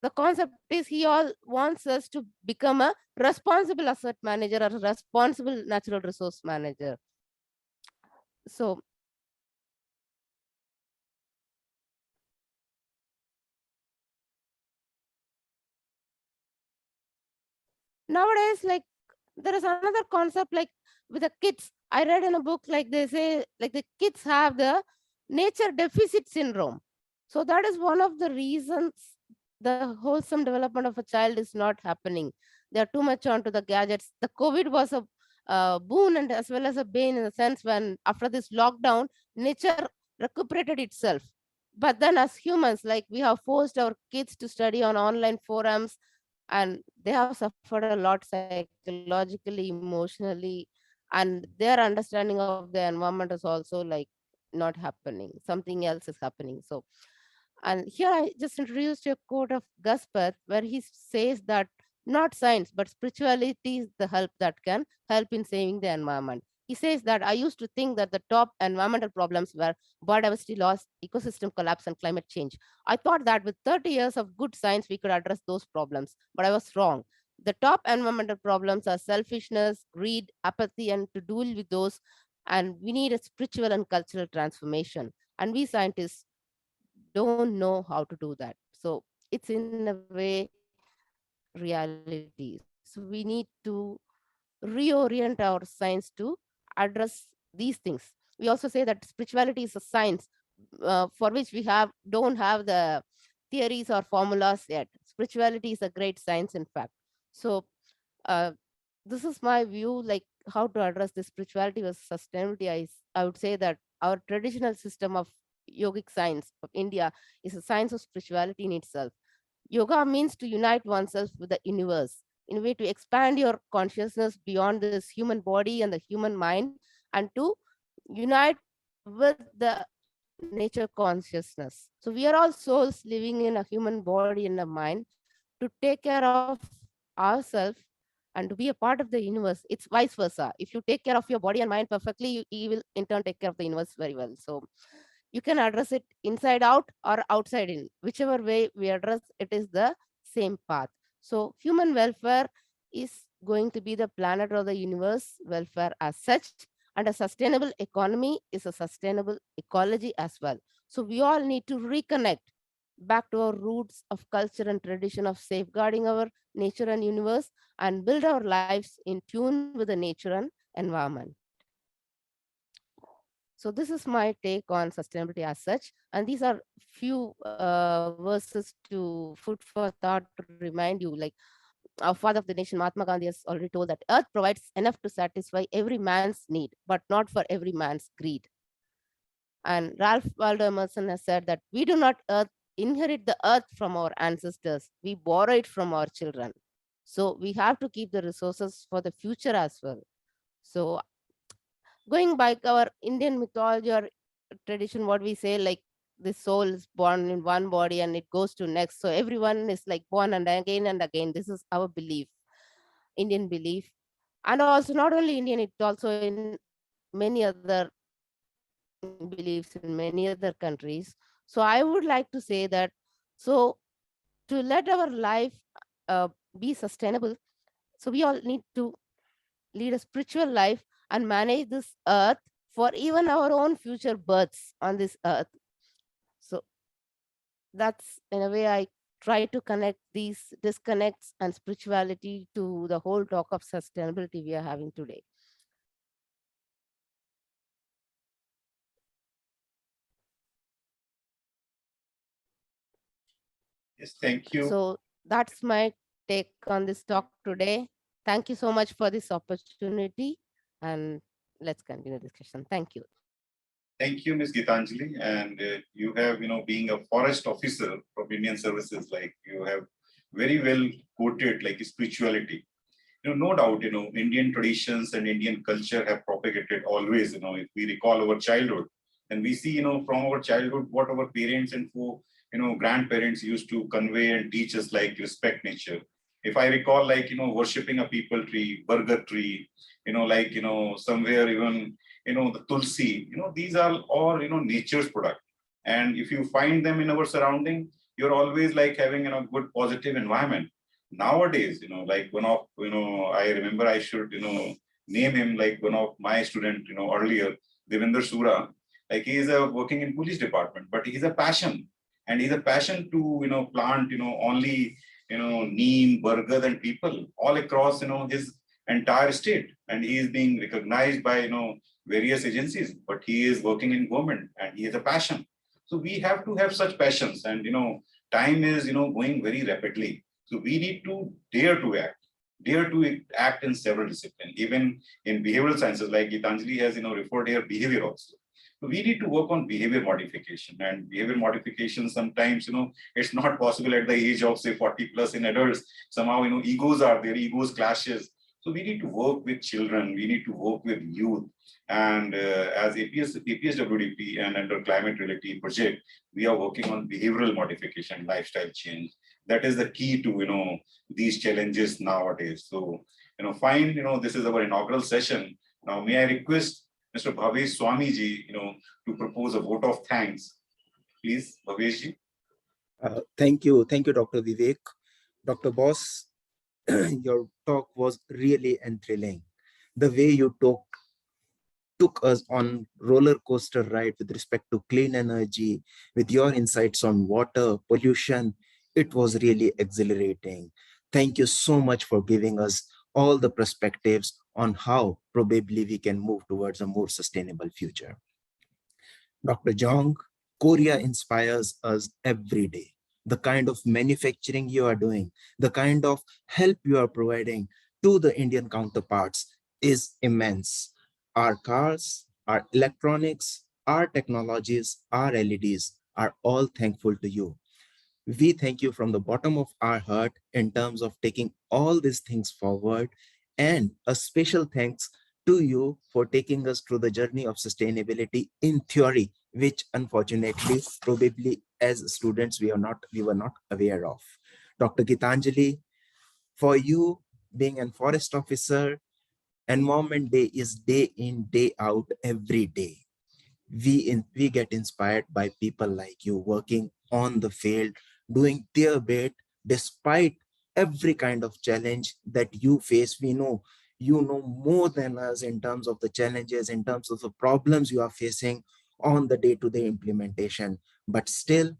the concept is he all wants us to become a responsible asset manager or a responsible natural resource manager. So nowadays, like, there is another concept, like with the kids. I read in a book, like they say, like the kids have the nature deficit syndrome. So that is one of the reasons the wholesome development of a child is not happening. They are too much onto the gadgets. The COVID was a boon and as well as a bane, in the sense when after this lockdown, nature recuperated itself. But then as humans, like, we have forced our kids to study on online forums, and they have suffered a lot psychologically, emotionally, and their understanding of the environment is also like not happening. Something else is happening. So, and here I just introduced a quote of Gaspard where he says that not science but spirituality is the help that can help in saving the environment. He says that I used to think that the top environmental problems were biodiversity loss, ecosystem collapse, and climate change. I thought that with 30 years of good science, we could address those problems, but I was wrong. The top environmental problems are selfishness, greed, apathy, and to deal with those, and we need a spiritual and cultural transformation. And we scientists don't know how to do that. So it's in a way reality. So we need to reorient our science to address these things. We also say that spirituality is a science for which we don't have the theories or formulas yet. Spirituality is a great science, in fact. So uh, this is my view, like how to address this spirituality versus sustainability. I would say that our traditional system of yogic science of India is a science of spirituality in itself. Yoga means to unite oneself with the universe in a way to expand your consciousness beyond this human body and the human mind, and to unite with the nature consciousness. So we are all souls living in a human body and a mind to take care of ourselves and to be a part of the universe. It's vice versa. If you take care of your body and mind perfectly, you will in turn take care of the universe very well. So you can address it inside out or outside in. Whichever way we address it is the same path. So human welfare is going to be the planet or the universe welfare as such, and a sustainable economy is a sustainable ecology as well. So we all need to reconnect back to our roots of culture and tradition of safeguarding our nature and universe, and build our lives in tune with the nature and environment. So this is my take on sustainability as such, and these are few verses to food for thought to remind you. Like, our father of the nation, Mahatma Gandhi, has already told that earth provides enough to satisfy every man's need, but not for every man's greed. And Ralph Waldo Emerson has said that we do not inherit the earth from our ancestors, we borrow it from our children. So we have to keep the resources for the future as well. So going by our Indian mythology or tradition, what we say, like the soul is born in one body and it goes to next. So everyone is like born and again and again. This is our belief, Indian belief. And also not only Indian, it also in many other beliefs in many other countries. So I would like to say that, so to let our life uh, be sustainable, so we all need to lead a spiritual life and manage this earth for even our own future births on this earth. So that's in a way I try to connect these disconnects and spirituality to the whole talk of sustainability we are having today. Yes, thank you. So that's my take on this talk today. Thank you so much for this opportunity, and let's continue discussion. Thank you. Thank you, Ms. Gitanjali. And you have, being a forest officer from Indian Services, like you have very well quoted like spirituality. No doubt, Indian traditions and Indian culture have propagated always, if we recall our childhood and we see, from our childhood, what our parents and grandparents used to convey and teach us, like respect nature. If I recall, like, worshipping a people tree, burger tree, like, somewhere even, the tulsi, these are all, nature's product. And if you find them in our surrounding, you're always like having, good positive environment. Nowadays, like one of, I remember I should, name him like one of my student, earlier, Devinder Sura, like he is working in police department, but he's a passion, and he's a passion to, plant, only, neem, burger and people all across, his entire state. And he is being recognized by, various agencies, but he is working in government and he has a passion. So we have to have such passions, and, time is, going very rapidly. So we need to dare to act in several disciplines, even in behavioral sciences, like Gitanjali has, referred here behavior also. So we need to work on behavior modification, and behavior modification sometimes, it's not possible at the age of say 40 plus in adults. Somehow, egos are there, egos clashes. So we need to work with children, we need to work with youth. And as APSWDP and under climate reality project, we are working on behavioral modification, lifestyle change. That is the key to, these challenges nowadays. So, fine, this is our inaugural session. Now, may I request Mr. Bhavesh Swamiji, to propose a vote of thanks. Please, Bhaveshji. Thank you, Dr. Vivek. Dr. Boss, your talk was really enthralling. The way you took us on roller coaster ride with respect to clean energy, with your insights on water, pollution, it was really exhilarating. Thank you so much for giving us all the perspectives on how probably we can move towards a more sustainable future. Dr. Jong, Korea inspires us every day. The kind of manufacturing you are doing, the kind of help you are providing to the Indian counterparts is immense. Our cars, our electronics, our technologies, our LEDs are all thankful to you. We thank you from the bottom of our heart in terms of taking all these things forward, and a special thanks to you for taking us through the journey of sustainability in theory, which unfortunately probably as students we were not aware of. Dr. Gitanjali, for you being a forest officer, Environment Day is day in, day out, every day. We get inspired by people like you working on the field, doing their bit despite every kind of challenge that you face. We know you know more than us in terms of the challenges, in terms of the problems you are facing on the day-to-day implementation, but still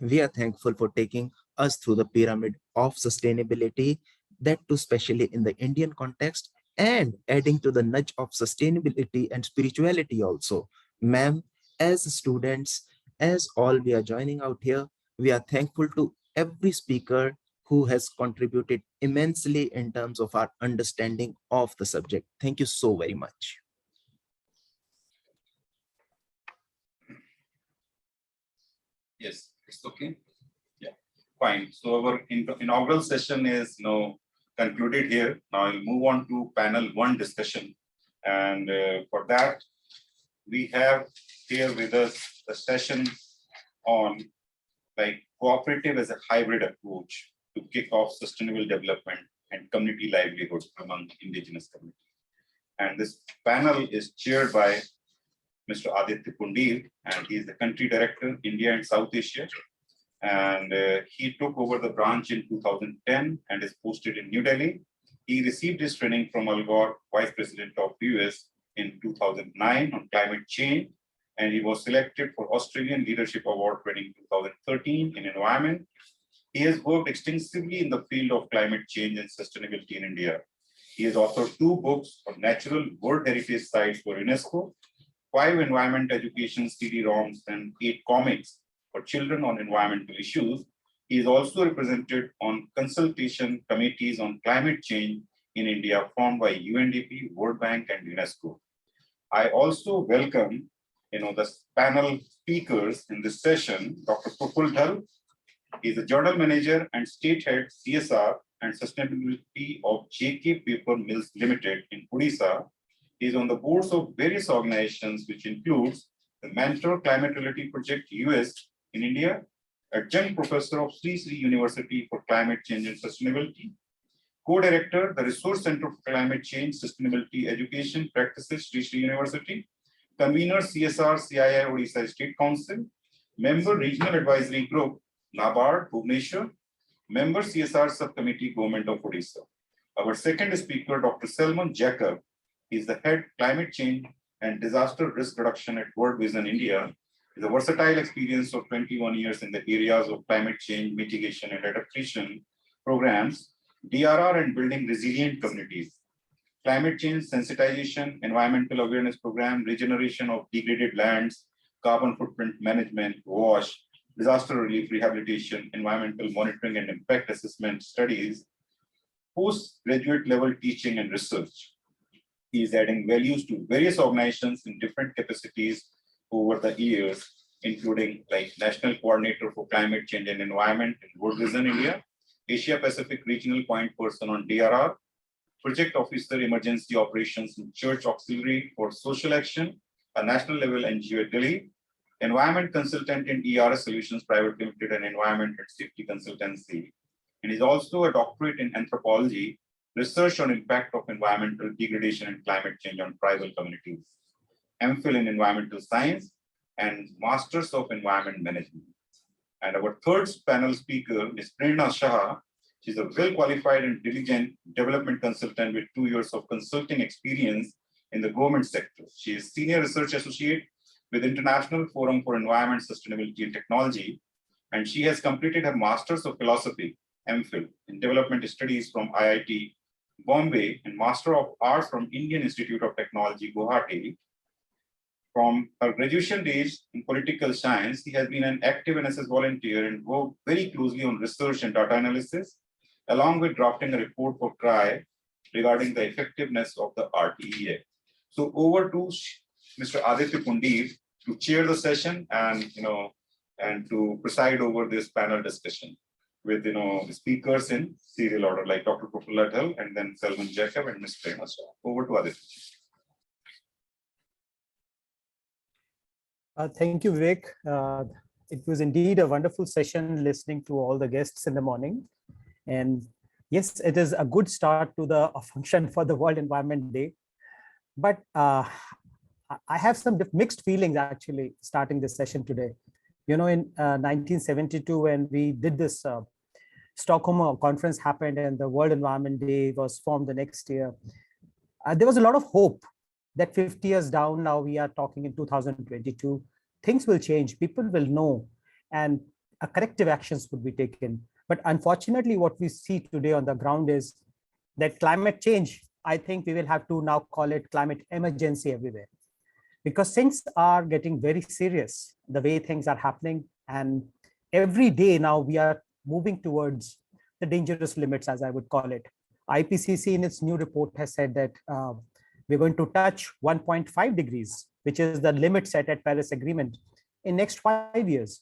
we are thankful for taking us through the pyramid of sustainability, that too especially in the Indian context, and adding to the nudge of sustainability and spirituality also. Ma'am, as students, as all we are joining out here, we are thankful to every speaker who has contributed immensely in terms of our understanding of the subject. Thank you so very much. Yes, it's okay. Yeah, fine. So our inaugural session is concluded here. Now I'll move on to panel one discussion. And for that, we have here with us a session on like cooperative as a hybrid approach to kick off sustainable development and community livelihood among indigenous communities. And this panel is chaired by Mr. Iysdvd Pundir, and he is the country director, India and South Asia. And he took over the branch in 2010 and is posted in New Delhi. He received his training from Al Gore, Vice President of US, in 2009 on climate change, and he was selected for Australian Leadership Award training 2013 in environment. He has worked extensively in the field of climate change and sustainability in India. He has authored 2 books on natural World Heritage Sites for UNESCO, 5 environment education CD-ROMs, and 8 comics for children on environmental issues. He is also represented on consultation committees on climate change in India formed by UNDP, World Bank, and UNESCO. I also welcome the panel speakers in this session, Dr. Praful Dhal. He is the General Manager and State Head CSR and Sustainability of JK Paper Mills Limited in Odisha. He is on the boards of various organizations, which includes the Mentor Climate Reality Project US in India, Adjunct Professor of Sri Sri University for Climate Change and Sustainability, Co-Director, the Resource Center for Climate Change, Sustainability, Education Practices, Sri Sri University, Convener CSR CII Odisha State Council, Member Regional Advisory Group, NABARD, Bhubaneswar, Member CSR Subcommittee, Government of Odisha. Our second speaker, Dr. Salman Jacob, is the Head Climate Change and Disaster Risk Reduction at World Vision India. Is a versatile experience of 21 years in the areas of climate change, mitigation and adaptation programs, DRR and building resilient communities, climate change sensitization, environmental awareness program, regeneration of degraded lands, carbon footprint management, WASH, disaster relief rehabilitation, environmental monitoring and impact assessment studies, postgraduate level teaching and research. He is adding values to various organizations in different capacities over the years, including like National Coordinator for Climate Change and Environment in World Vision India, Asia Pacific Regional Point Person on DRR, Project Officer Emergency Operations in Church Auxiliary for Social Action, a national level NGO at Delhi, Environment Consultant in ERS Solutions Private Limited and Environment and Safety Consultancy. And is also a doctorate in anthropology, research on impact of environmental degradation and climate change on tribal communities, MPhil in environmental science, and Masters of Environment Management. And our third panel speaker is Prerna Shah. She's a well-qualified and diligent development consultant with 2 years of consulting experience in the government sector. She is Senior Research Associate with International Forum for Environment, Sustainability and Technology, and she has completed her Masters of Philosophy, MPhil, in Development Studies from IIT Bombay and Master of Arts from Indian Institute of Technology, Guwahati. From her graduation days in political science, he has been an active NSS volunteer and worked very closely on research and data analysis, along with drafting a report for CRI regarding the effectiveness of the RTEA. So over to Mr. Iysdvd Pundir to chair the session and to preside over this panel discussion with speakers in serial order like Dr. Praful Dhal and then Salman Jacob and Ms. Prerna Shah. Over to Iysdvd. Thank you, Vivek. It was indeed a wonderful session listening to all the guests in the morning. And yes, it is a good start to the function for the World Environment Day. But I have some mixed feelings actually starting this session today. In 1972, when we did this Stockholm conference happened and the World Environment Day was formed the next year, there was a lot of hope that 50 years down, now we are talking in 2022, things will change, people will know, and corrective actions would be taken. But unfortunately, what we see today on the ground is that climate change, I think we will have to now call it climate emergency everywhere, because things are getting very serious, the way things are happening. And every day now we are moving towards the dangerous limits, as I would call it. IPCC in its new report has said that we're going to touch 1.5 degrees, which is the limit set at Paris Agreement in next 5 years,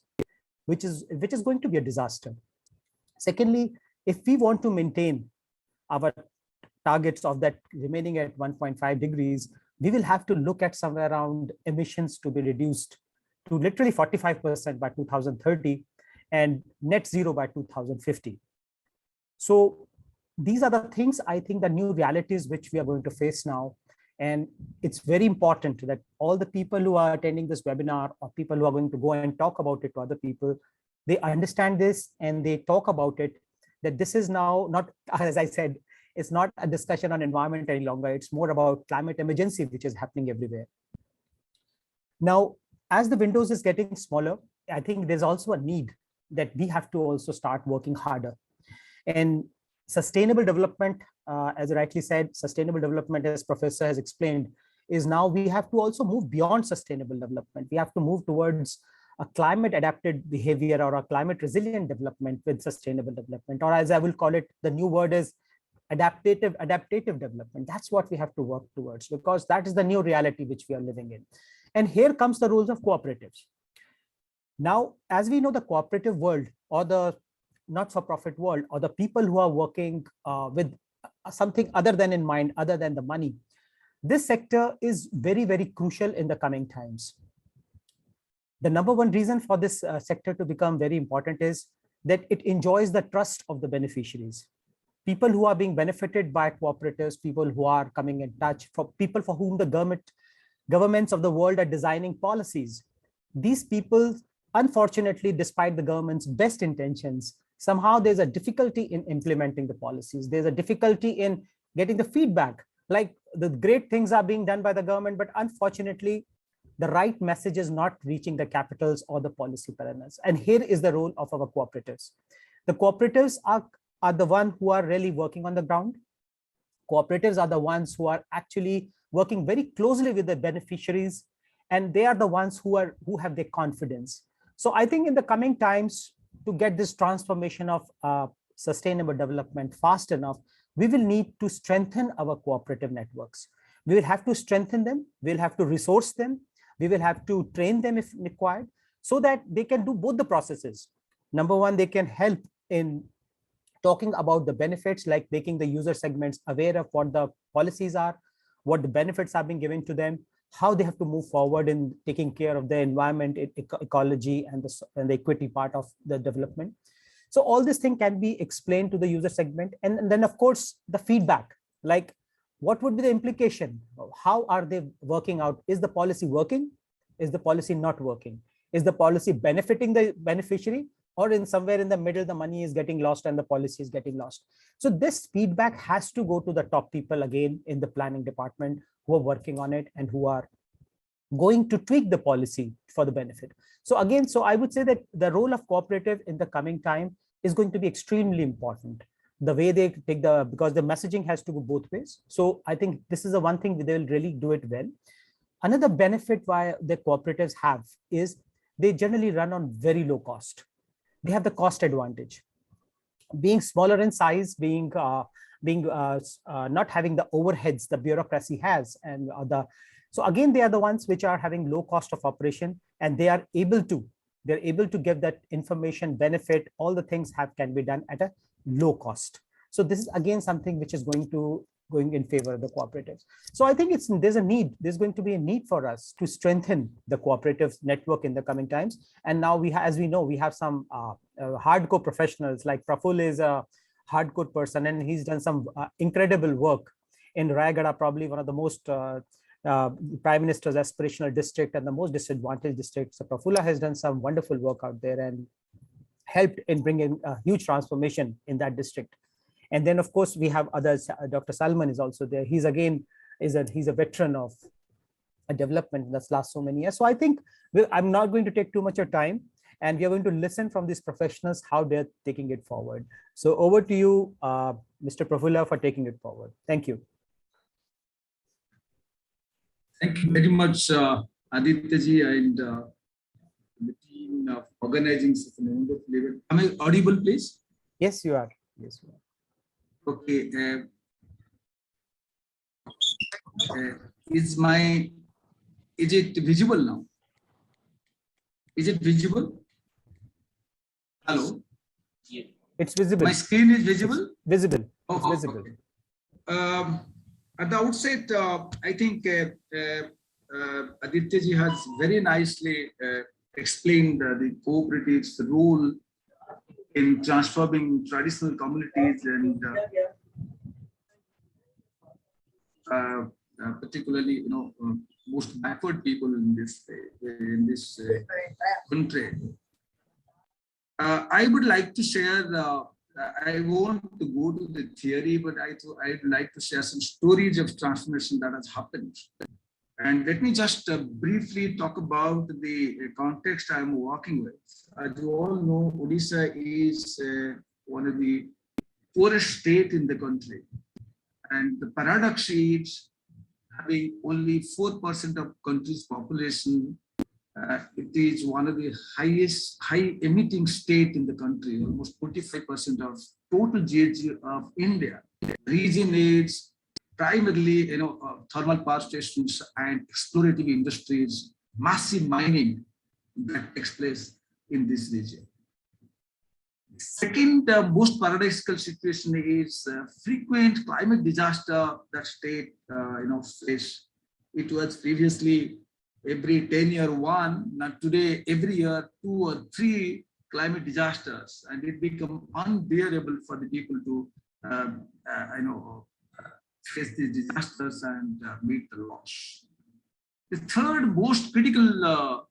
which is going to be a disaster. Secondly, if we want to maintain our targets of that remaining at 1.5 degrees, we will have to look at somewhere around emissions to be reduced to literally 45% by 2030 and net zero by 2050. So these are the things, I think, the new realities which we are going to face now. And it's very important that all the people who are attending this webinar or people who are going to go and talk about it to other people, they understand this and they talk about it, that this is now not, as I said, it's not a discussion on environment any longer. It's more about climate emergency, which is happening everywhere. Now, as the windows is getting smaller, I think there's also a need that we have to also start working harder. And sustainable development, as I rightly said, sustainable development, as Professor has explained, is now we have to also move beyond sustainable development. We have to move towards a climate adapted behavior or a climate resilient development with sustainable development, or as I will call it, the new word is adaptive development. That's what we have to work towards, because that is the new reality which we are living in. And here comes the roles of cooperatives. Now, as we know, the cooperative world or the not-for-profit world, or the people who are working with something other than in mind, other than the money, this sector is very, very crucial in the coming times. The number one reason for this sector to become very important is that it enjoys the trust of the beneficiaries. People who are being benefited by cooperatives, people who are coming in touch, for people for whom the governments of the world are designing policies. These people, unfortunately, despite the government's best intentions, somehow there's a difficulty in implementing the policies. There's a difficulty in getting the feedback. Like, the great things are being done by the government, but unfortunately, the right message is not reaching the capitals or the policy planners. And here is the role of our cooperatives. The cooperatives are the ones who are really working on the ground. Cooperatives are the ones who are actually working very closely with the beneficiaries, and they are the ones who have their confidence. So I think in the coming times, to get this transformation of sustainable development fast enough, we will need to strengthen our cooperative networks. We will have to strengthen them. We'll have to resource them. We will have to train them if required, so that they can do both the processes. Number one, they can help in talking about the benefits, like making the user segments aware of what the policies are, what the benefits are being given to them, how they have to move forward in taking care of the environment, ecology, and the equity part of the development. So all this thing can be explained to the user segment. And then, of course, the feedback, like what would be the implication? How are they working out? Is the policy working? Is the policy not working? Is the policy benefiting the beneficiary? Or in somewhere in the middle, the money is getting lost and the policy is getting lost. So this feedback has to go to the top people again in the planning department who are working on it and who are going to tweak the policy for the benefit. So again, so I would say that the role of cooperative in the coming time is going to be extremely important. The way they take because the messaging has to go both ways. So I think this is the one thing they will really do it well. Another benefit why the cooperatives have is they generally run on very low cost. They have the cost advantage. Being smaller in size, not having the overheads the bureaucracy has, and so again, they are the ones which are having low cost of operation, and they're able to give that information, benefit, all the things can be done at a low cost. So this is again something which is going in favor of the cooperatives. So I think there's going to be a need for us to strengthen the cooperative network in the coming times. And now as we know, we have some hardcore professionals, like Praful is a hardcore person, and he's done some incredible work in Rayagada, probably one of the most Prime Minister's aspirational district and the most disadvantaged district. So Prafula has done some wonderful work out there and helped in bringing a huge transformation in that district. And then, of course, we have others. Dr. Salman is also there. He's a veteran of a development that's last so many years. So I think I'm not going to take too much of time, and we are going to listen from these professionals how they're taking it forward. So over to you, Mr. Prafula, for taking it forward. Thank you. Thank you very much, Aditya-ji, and the team of organizing such a wonderful event. Am I audible, please? Yes, you are. Yes, you are. Okay. Is it visible now? Is it visible? Hello? It's visible. My screen is visible? Visible. Oh, it's visible. Okay. At the outset, I think Aditya-ji has very nicely explained the cooperatives' role in transforming traditional communities and particularly most backward people in this country. I would like to share. I won't go to the theory, but I'd like to share some stories of transformation that has happened. And let me just briefly talk about the context I'm working with. As you all know, Odisha is one of the poorest state in the country. And the paradox is having only 4% of country's population. It is one of the high emitting state in the country, almost 45% of total GHG of India. The region is primarily, thermal power stations and explorative industries, massive mining that takes place in this region. Second most paradoxical situation is frequent climate disaster that state face. It was previously every 10-year one, now today every year 2 or 3 climate disasters, and it become unbearable for the people to face these disasters and meet the loss. The third most critical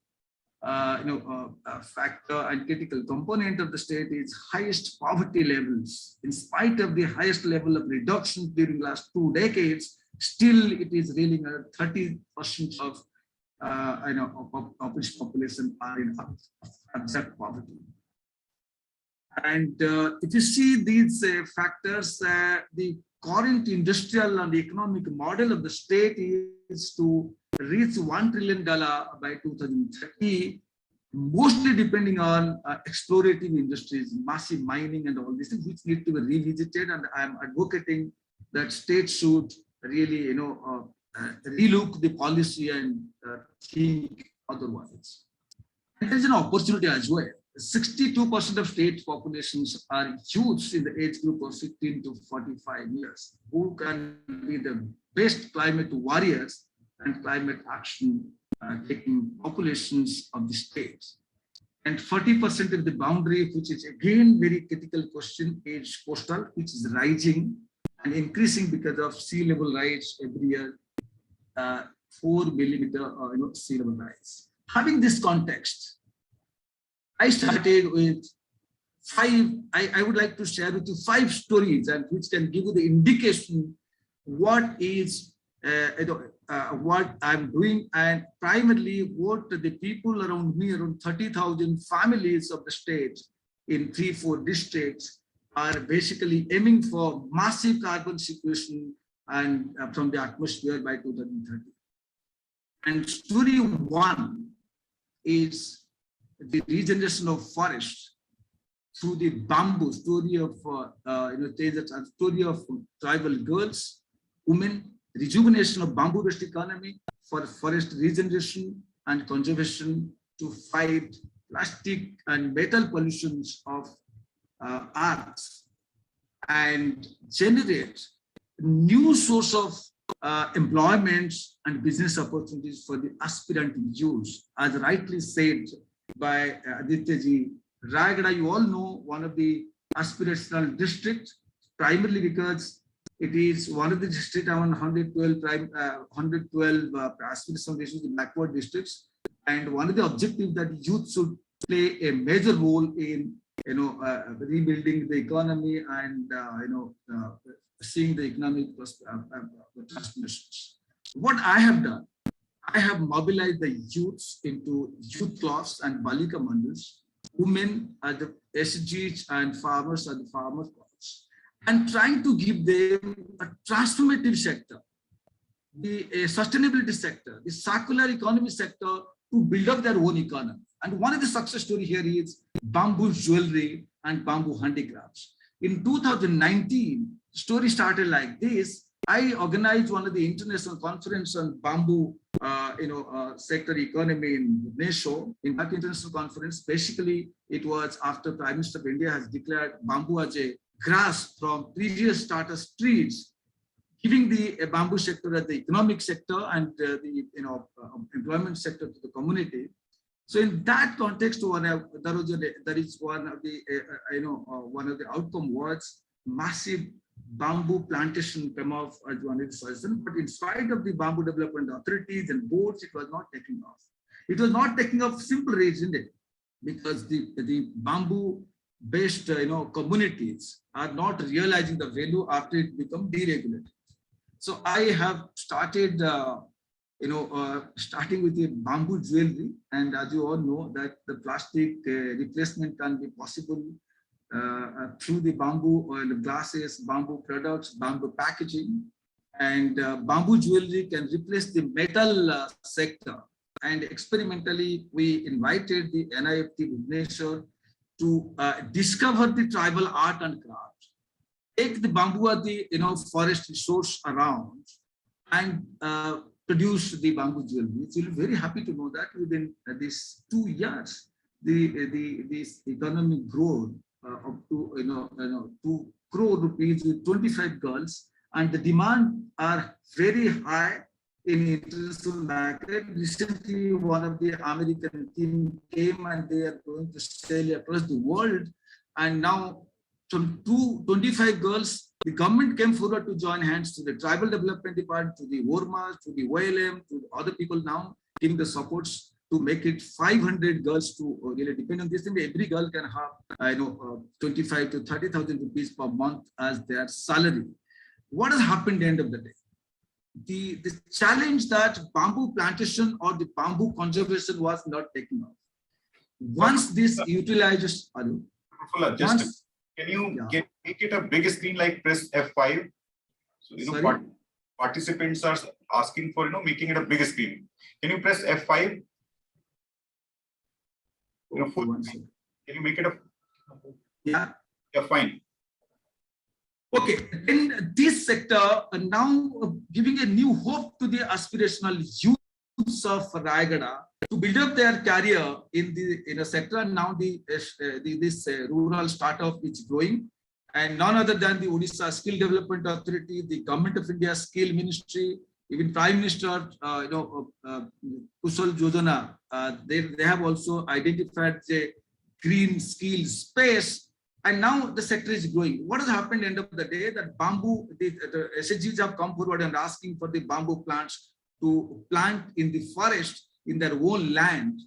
factor and critical component of the state is highest poverty levels. In spite of the highest level of reduction during last 2 decades, still it is reeling at 30% of population are in abject poverty. And if you see these factors, the current industrial and economic model of the state is to reach $1 trillion by 2030, mostly depending on explorative industries, massive mining and all these things, which need to be revisited. And I'm advocating that states should really, relook the policy and think otherwise. And there's an opportunity as well. 62% of state populations are youths in the age group of 15 to 45 years, who can be the best climate warriors and climate action taking populations of the states. And 40% of the boundary, which is again very critical question, is coastal, which is rising and increasing because of sea level rise every year, 4 millimeter sea level rise. Having this context, I started with 5, I would like to share with you 5 stories and which can give you the indication what is what I'm doing, and primarily what the people around me, around 30,000 families of the state in 3-4 districts, are basically aiming for massive carbon sequestration and from the atmosphere by 2030. And story 1 is the regeneration of forests through the bamboo story of story of tribal girls, women, rejuvenation of bamboo-based economy for forest regeneration and conservation to fight plastic and metal pollutions of earth and generate new source of employment and business opportunities for the aspirant youth, as rightly said by Iysdvd. Rayagada, you all know, one of the aspirational districts, primarily because it is one of the districts around 112 aspirational districts, the backward districts, and one of the objectives that youth should play a major role in rebuilding the economy and seeing the economic transformations. What I have done, I have mobilized the youths into youth clubs and balika mandals, women are the SGs and farmers are the farmer clubs, and trying to give them a transformative sector, the sustainability sector, the circular economy sector, to build up their own economy. And one of the success story here is bamboo jewelry and bamboo handicrafts. In 2019, story started like this. I organized one of the international conference on bamboo sector economy in Bhubaneswar. In that international conference, basically it was after Prime Minister of India has declared bamboo as a grass from previous status trees, giving the bamboo sector as the economic sector and the employment sector to the community. So in that context, one of the outcome was massive bamboo plantation come off as one suggestion, but in spite of the bamboo development authorities and boards, it was not taking off. It was not taking off simple reason because the bamboo based communities are not realizing the value after it become deregulated. So I have started starting with the bamboo jewelry, and as you all know that the plastic replacement can be possible through the bamboo glasses, bamboo products, bamboo packaging, and bamboo jewelry can replace the metal sector. And experimentally, we invited the NIFT Bhubaneswar to discover the tribal art and craft, take the bamboo of the forest resource around, and produce the bamboo jewelry. So we're very happy to know that within these 2 years, this economic growth up to 2 crore rupees with 25 girls, and the demand are very high in international market. Recently, one of the American team came and they are going to sell across the world. And now from 25 girls, the government came forward to join hands to the tribal development department, to the WORMA, to the OLM, to other people now giving the supports to make it 500 girls to really depend on this thing. Every girl can have 25 to 30,000 rupees per month as their salary. What has happened at the end of the day? The challenge that bamboo plantation or the bamboo conservation was not taken off. Once this utilizes, can you make it a big screen, like press F5? So participants are asking for making it a big screen. Can you press F5? Can you make it a? Yeah. Yeah, fine. Okay, in this sector, now giving a new hope to the aspirational youths of Raigada to build up their career in the sector. And now this rural startup is growing, and none other than the Odisha Skill Development Authority, the Government of India Skill Ministry, even Prime Minister Kusal Yojana, they have also identified the green skill space. And now the sector is growing. What has happened at the end of the day, that bamboo, the SHGs have come forward and asking for the bamboo plants to plant in the forest in their own land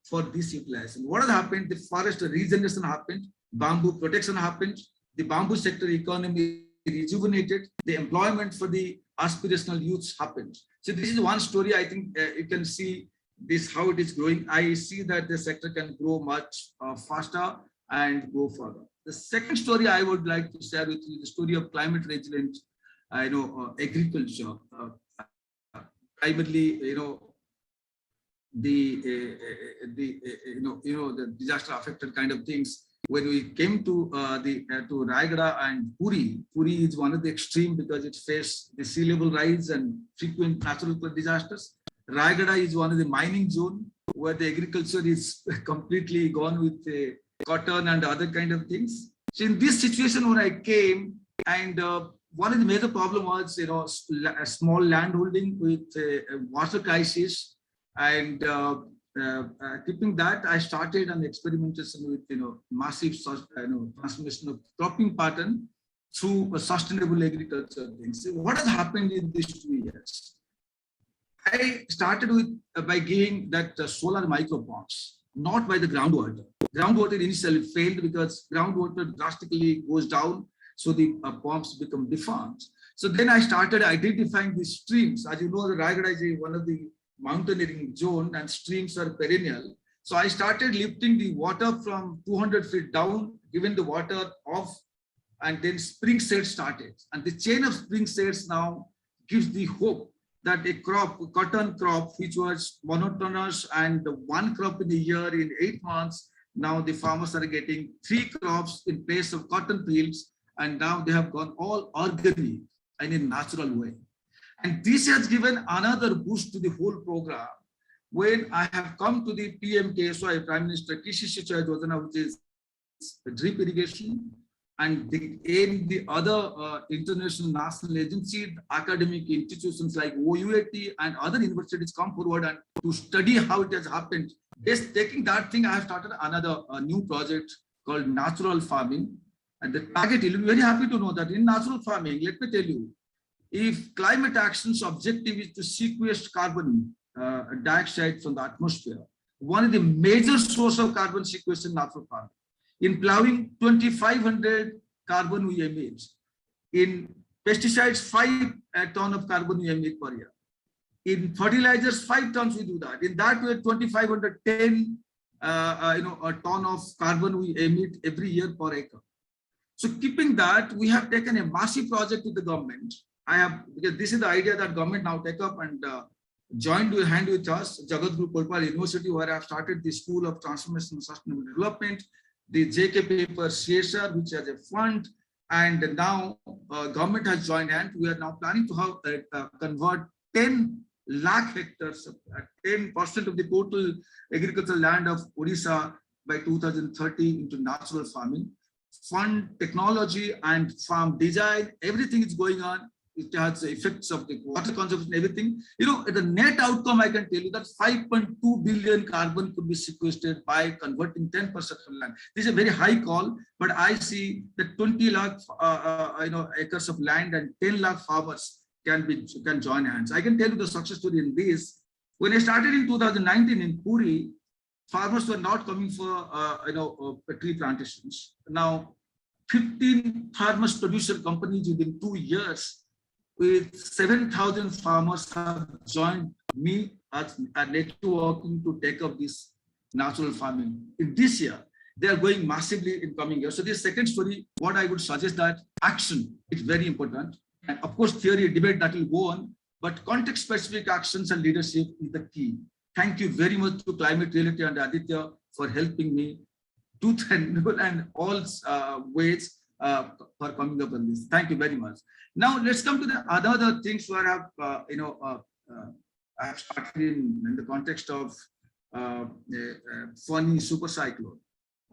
for this utilization. What has happened? The forest regeneration happened, bamboo protection happened, the bamboo sector economy rejuvenated, the employment for the aspirational youths happened. So this is one story. I think you can see this, how it is growing. I see that the sector can grow much faster and go further. The second story I would like to share with you, the story of climate resilient, agriculture. Primarily, the disaster affected kind of things. When we came to to Raigada and Puri is one of the extreme because it faced the sea level rise and frequent natural disasters. Raigada is one of the mining zone where the agriculture is completely gone with cotton and other kind of things. So in this situation, when I came, and one of the major problem was a small land holding with a water crisis, and keeping that, I started an experimentation with massive transformation of cropping pattern through a sustainable agriculture things. So what has happened in these 2 years? I started with by giving that solar micro pumps, not by the groundwater. Groundwater initially failed because groundwater drastically goes down, so the pumps become deformed. So then I started identifying the streams. As you know, the Raigada is one of the mountaineering zone and streams are perennial. So I started lifting the water from 200 feet down, giving the water off, and then spring shades started. And the chain of spring shades now gives the hope that a crop, cotton crop, which was monotonous and one crop in a year in 8 months, now the farmers are getting 3 crops in place of cotton fields, and now they have gone all organic and in natural way. And this has given another boost to the whole program. When I have come to the PMKSY, Prime Minister Krishi Sinchai Yojana, which is drip irrigation, and the other international national agencies, academic institutions like OUAT and other universities come forward and to study how it has happened. Just taking that thing, I have started another new project called natural farming. And the target, you'll be very happy to know that in natural farming, let me tell you, if climate action's objective is to sequester carbon dioxide from the atmosphere, one of the major source of carbon sequestration in natural farming. In plowing, 2,500 carbon we emit. In pesticides, 5 ton of carbon we emit per year. In fertilizers, 5 tons we do that. In that way, 2,510 a ton of carbon we emit every year per acre. So keeping that, we have taken a massive project with the government. Because this is the idea that government now take up and joined hand with us, Jagadguru Kolpal University, where I have started the School of Transformation and Sustainable Development, the JK paper CSR, which has a fund, and now government has joined hand. We are now planning to have convert 10 lakh hectares, 10% of the total agricultural land of Odisha by 2030 into natural farming. Fund, technology, and farm design, everything is going on. It has the effects of the water conservation, everything. You know, the net outcome, I can tell you that 5.2 billion carbon could be sequestered by converting 10% of land. This is a very high call, but I see that 20 lakh acres of land and 10 lakh farmers can join hands. I can tell you the success story in this. When I started in 2019 in Puri, farmers were not coming for tree plantations. Now, 15 farmers producer companies within 2 years with 7,000 farmers have joined me as networking to take up this natural farming. In this year, they are going massively in coming years. So this second story, what I would suggest that action is very important. And of course, theory debate that will go on, but context specific actions and leadership is the key. Thank you very much to Climate Reality and Aditya for helping me tooth and all ways for coming up on this. Thank you very much. Now let's come to the other things where I have started in the context of Fani super cyclone.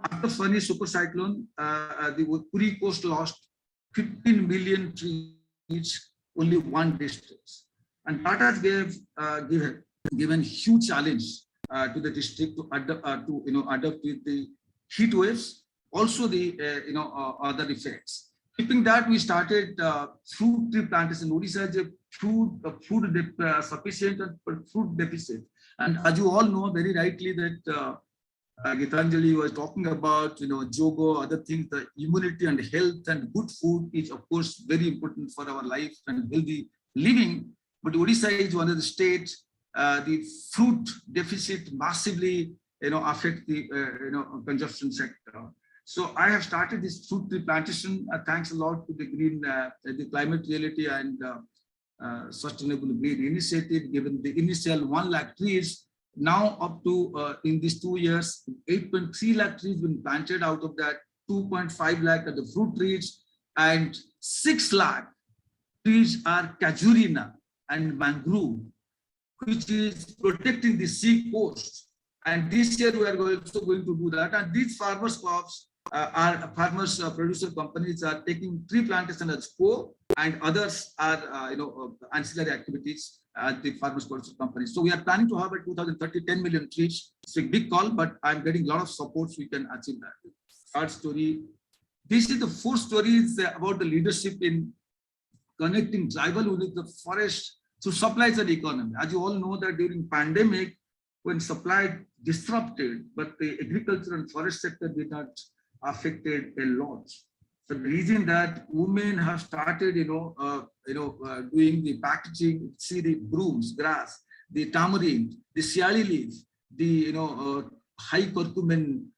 After Fani super cyclone, the Puri coast lost 15 million trees, only one district, and that has given huge challenge to the district to adapt with the heat waves, also the other effects. Keeping that, we started fruit tree plantation. Odisha is a food sufficient and fruit deficit. And as you all know very rightly that Gitanjali was talking about, yoga, other things, the immunity and health and good food is of course very important for our life and healthy living. But Odisha is one of the states, the fruit deficit massively, affect the, consumption sector. So I have started this fruit tree plantation. Thanks a lot to the the Climate Reality and Sustainable Green Initiative, given the initial 1 lakh trees. Now up to in these 2 years, 8.3 lakh trees been planted. Out of that, 2.5 lakh are the fruit trees, and 6 lakh trees are casuarina and mangrove, which is protecting the sea coast. And this year we are also going to do that. And these farmers crops producer companies are taking tree plantation as core, and others are ancillary activities at the farmers producer companies. So we are planning to have by 2030 10 million trees. It's a big call, but I'm getting a lot of support so we can achieve that. Third story. This is the fourth story is about the leadership in connecting tribal with the forest to supplies and economy. As you all know that during pandemic, when supply disrupted, but the agriculture and forest sector did not affected a lot. So the reason that women have started, doing the packaging, see the brooms, grass, the tamarind, the siali leaf, the high curcumin,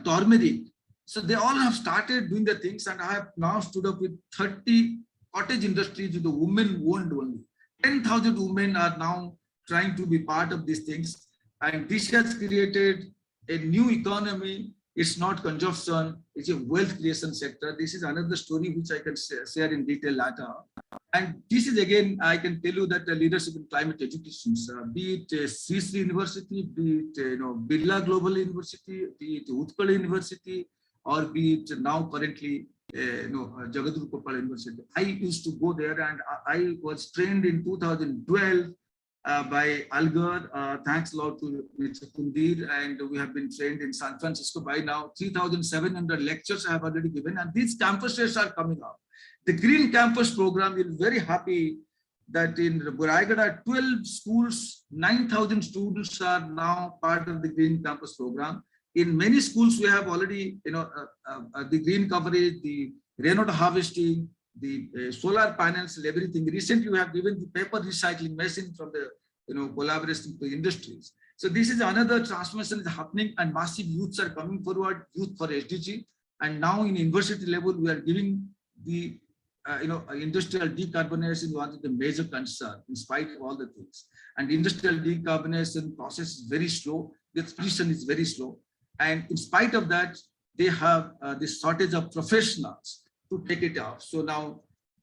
turmeric. So they all have started doing the things, and I have now stood up with 30 cottage industries with the women owned only. 10,000 women are now trying to be part of these things, and this has created a new economy. It's not consumption, it's a wealth creation sector. This is another story which I can share in detail later. And this is again, I can tell you that the leadership in climate education, be it Sri University, be it Birla Global University, be it Utkal University, or be it now currently Jagadguru Kolpal University. I used to go there, and I was trained in 2012 by Algar. Thanks a lot to Mr. Kundir, and we have been trained in San Francisco by now. 3,700 lectures I have already given, and these campuses are coming up. The Green Campus program, we're very happy that in Raigada, 12 schools, 9,000 students are now part of the Green Campus program. In many schools, we have already, the green coverage, the rainwater harvesting, the solar panels and everything. Recently, we have given the paper recycling machine from the, collaboration to industries. So this is another transformation is happening, and massive youths are coming forward, youth for SDG. And now in university level, we are giving the industrial decarbonization one of the major concern in spite of all the things. And industrial decarbonization process is very slow. The execution is very slow. And in spite of that, they have this shortage of professionals to take it off. So now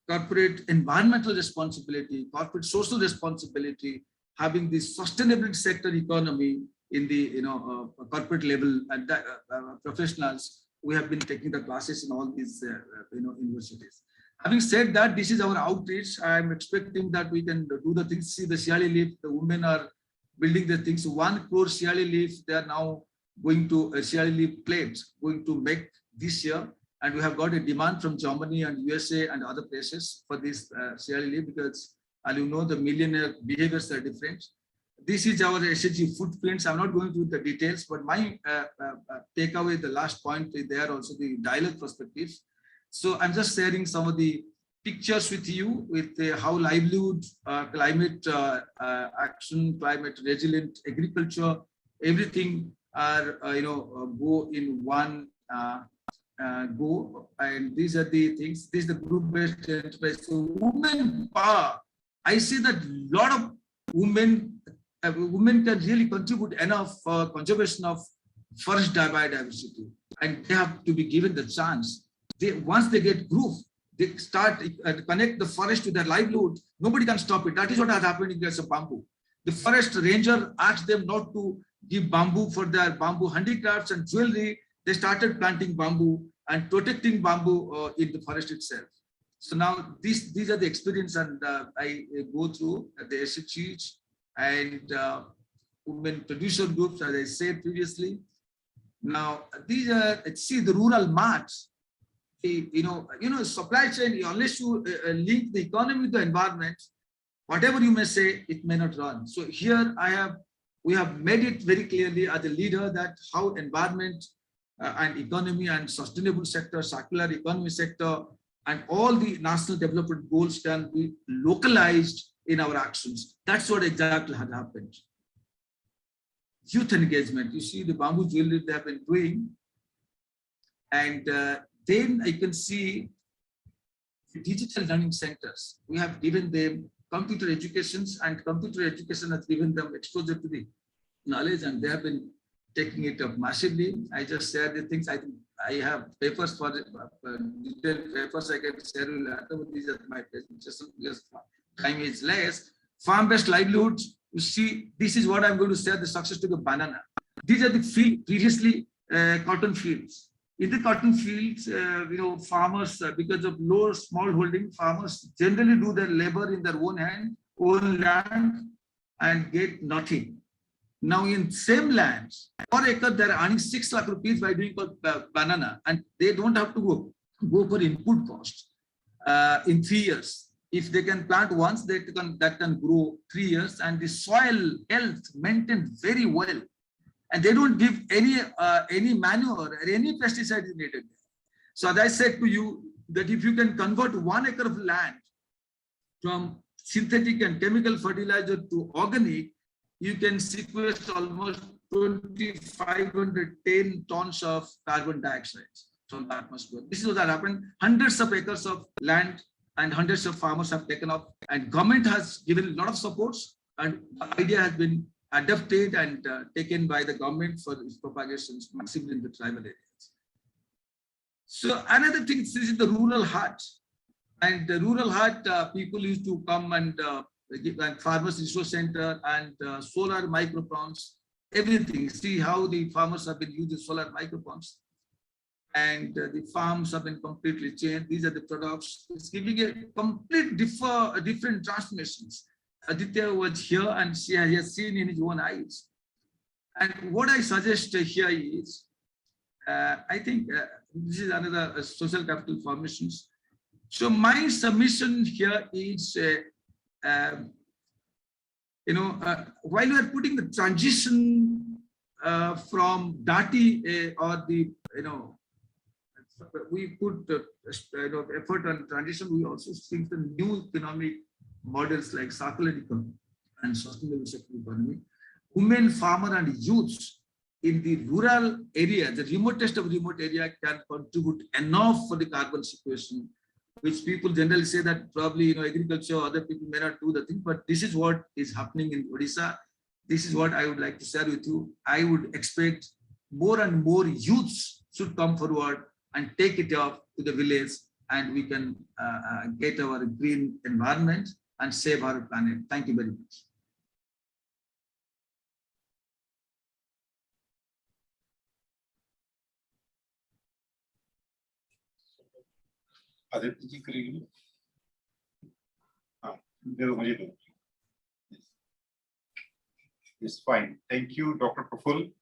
corporate environmental responsibility, corporate social responsibility, having this sustainability sector economy in the corporate level and professionals, we have been taking the classes in all these universities. Having said that, this is our outreach. I am expecting that we can do the things. See the Siali leaf, the women are building the things. 1 crore Siali leaves, they are now going to Siali leaf plates, going to make this year. And we have got a demand from Germany and USA and other places for this Siali leaf because, as you know, the millionaire behaviors are different. This is our SDG footprints. I'm not going to the details, but my takeaway, the last point is there also the dialogue perspectives. So I'm just sharing some of the pictures with you with how livelihood, climate action, climate resilient agriculture, everything are go in one go. And these are the things. This is the group-based enterprise. So women power. I see that a lot of women can really contribute enough for conservation of forest biodiversity, and they have to be given the chance. Once they get groove, they start connect the forest to their livelihood. Nobody can stop it. That is what has happened in case of bamboo. The forest ranger asked them not to give bamboo for their bamboo handicrafts and jewelry. They started planting bamboo and protecting bamboo in the forest itself. So now these are the experience, and I go through the SHGs and women producer groups, as I said previously. Now these are, see the rural marts. Supply chain, unless you link the economy with the environment, whatever you may say, it may not run. So here we have made it very clearly as a leader that how environment and economy and sustainable sector, circular economy sector, and all the national development goals can be localized in our actions. That's what exactly had happened. Youth engagement, you see the bamboo jewelry they have been doing, and then I can see the digital learning centers. We have given them computer educations, and computer education has given them exposure to the knowledge, and they have been taking it up massively. I just share the things. I think I have papers for detailed papers I can share with later, but these are my presentation because time is less. Farm-based livelihoods, you see, this is what I'm going to share, the success to the banana. These are the field, previously cotton fields. In the cotton fields, farmers, because of low small holding, farmers generally do their labor in their own hand, own land, and get nothing. Now in same lands, per acre, they're earning 6 lakh rupees by doing banana, and they don't have to go for input cost in 3 years. If they can plant once, that can grow 3 years, and the soil health maintained very well. And they don't give any manure or any pesticide is needed. So as I said to you, that if you can convert 1 acre of land from synthetic and chemical fertilizer to organic, you can sequester almost 2,510 tons of carbon dioxide from the atmosphere. This is what happened. Hundreds of acres of land and hundreds of farmers have taken up, and government has given a lot of supports, and the idea has been adopted and taken by the government for its propagations massively in the tribal areas. So another thing, this is the rural hut. And the rural hut, people used to come and farmers resource center and solar micro pumps, everything. See how the farmers have been using solar micro pumps, and the farms have been completely changed. These are the products. It's giving a complete different transformations. Aditya was here and he has seen in his own eyes. And what I suggest here is, I think this is another social capital formations. So my submission here is, while we are putting the transition from DATI or the, we put effort on transition, we also think the new economic models like circular economy and sustainable circular economy. Women, farmer and youths in the rural area, the remotest of remote area, can contribute enough for the carbon sequestration, which people generally say that probably agriculture or other people may not do the thing, but this is what is happening in Odisha. This is what I would like to share with you. I would expect more and more youths should come forward and take it off to the village, and we can get our green environment and save our planet. Thank you very much. Aditya ji करेंगे। हाँ, दे दो मुझे दो। Yes, fine. Thank you, Dr. Praful.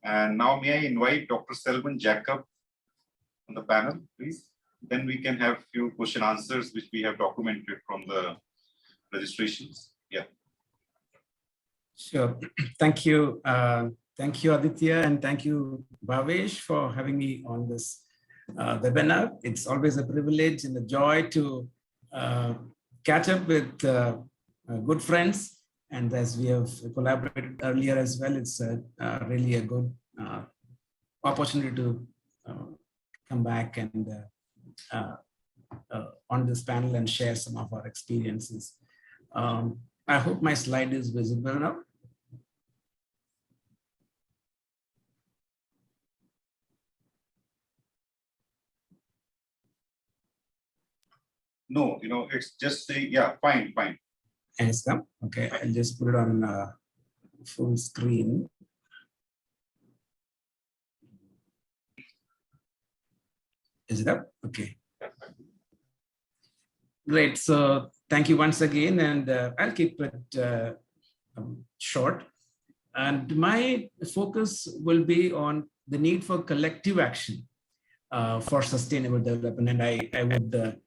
And now may I invite Dr. Selvan Jacob on the panel, please. Then we can have few question answers which we have documented from the registrations. Yeah. Sure. Thank you. Thank you, Aditya, and thank you, Bhavesh, for having me on this webinar. It's always a privilege and a joy to catch up with good friends. And as we have collaborated earlier as well, it's really a good opportunity to come back and on this panel and share some of our experiences. I hope my slide is visible now. No, it's just say, yeah, fine. And it's come. Okay, I'll just put it on full screen. Is it up? Okay. Great. So thank you once again, and I'll keep it short. And my focus will be on the need for collective action for sustainable development. And I would,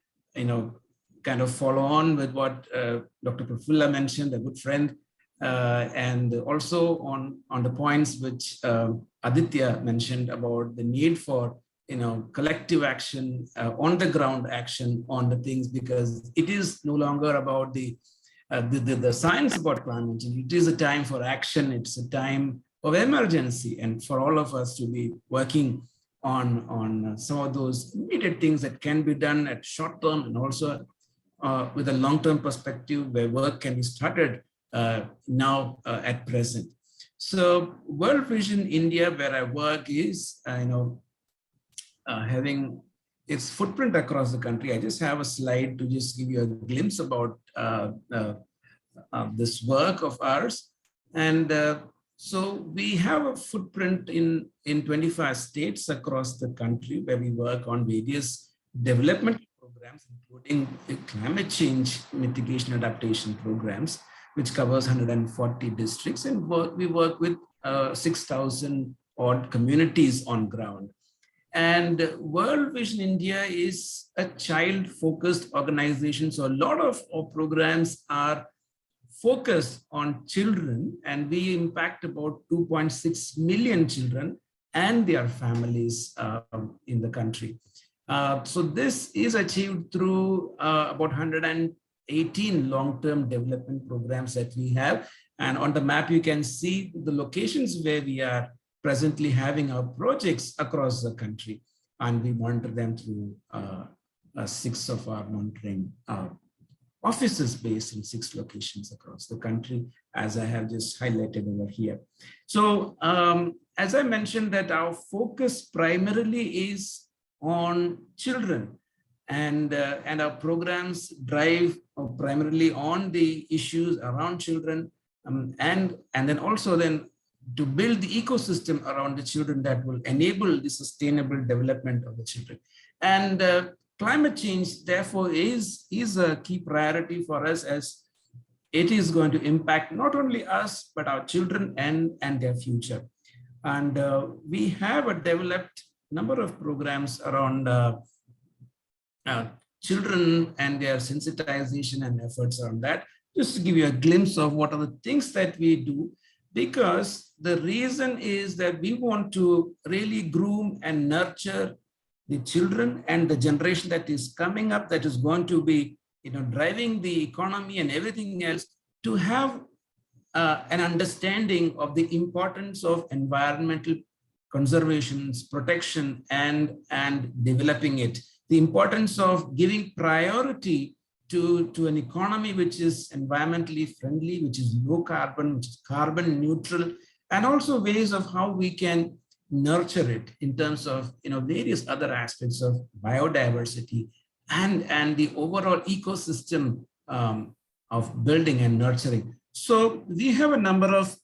kind of follow on with what Dr. Prafulla mentioned, a good friend, and also on the points which Aditya mentioned about the need for collective action, on the ground action on the things, because it is no longer about the science about climate change. It is a time for action. It's a time of emergency, and for all of us to be working on some of those immediate things that can be done at short term, and also with a long-term perspective where work can be started now at present. So World Vision India, where I work, is having its footprint across the country. I just have a slide to just give you a glimpse about this work of ours. And so we have a footprint in 25 states across the country where we work on various development programs, including climate change mitigation adaptation programs, which covers 140 districts. And we work with 6,000 odd communities on ground. And World Vision India is a child-focused organization. So a lot of our programs are focused on children, and we impact about 2.6 million children and their families in the country. So this is achieved through about 118 long-term development programs that we have. And on the map, you can see the locations where we are presently having our projects across the country, and we monitor them through 6 of our monitoring offices based in 6 locations across the country, as I have just highlighted over here. So as I mentioned, that our focus primarily is on children, and our programs drive primarily on the issues around children, and then also then to build the ecosystem around the children that will enable the sustainable development of the children. And climate change, therefore, is a key priority for us, as it is going to impact not only us, but our children and their future. And we have developed a number of programs around children and their sensitization and efforts on that, just to give you a glimpse of what are the things that we do, because the reason is that we want to really groom and nurture the children and the generation that is coming up, that is going to be, driving the economy and everything else, to have an understanding of the importance of environmental conservation, protection, and developing it. The importance of giving priority to an economy which is environmentally friendly, which is low carbon, which is carbon neutral, and also ways of how we can nurture it in terms of various other aspects of biodiversity and the overall ecosystem of building and nurturing. So we have a number of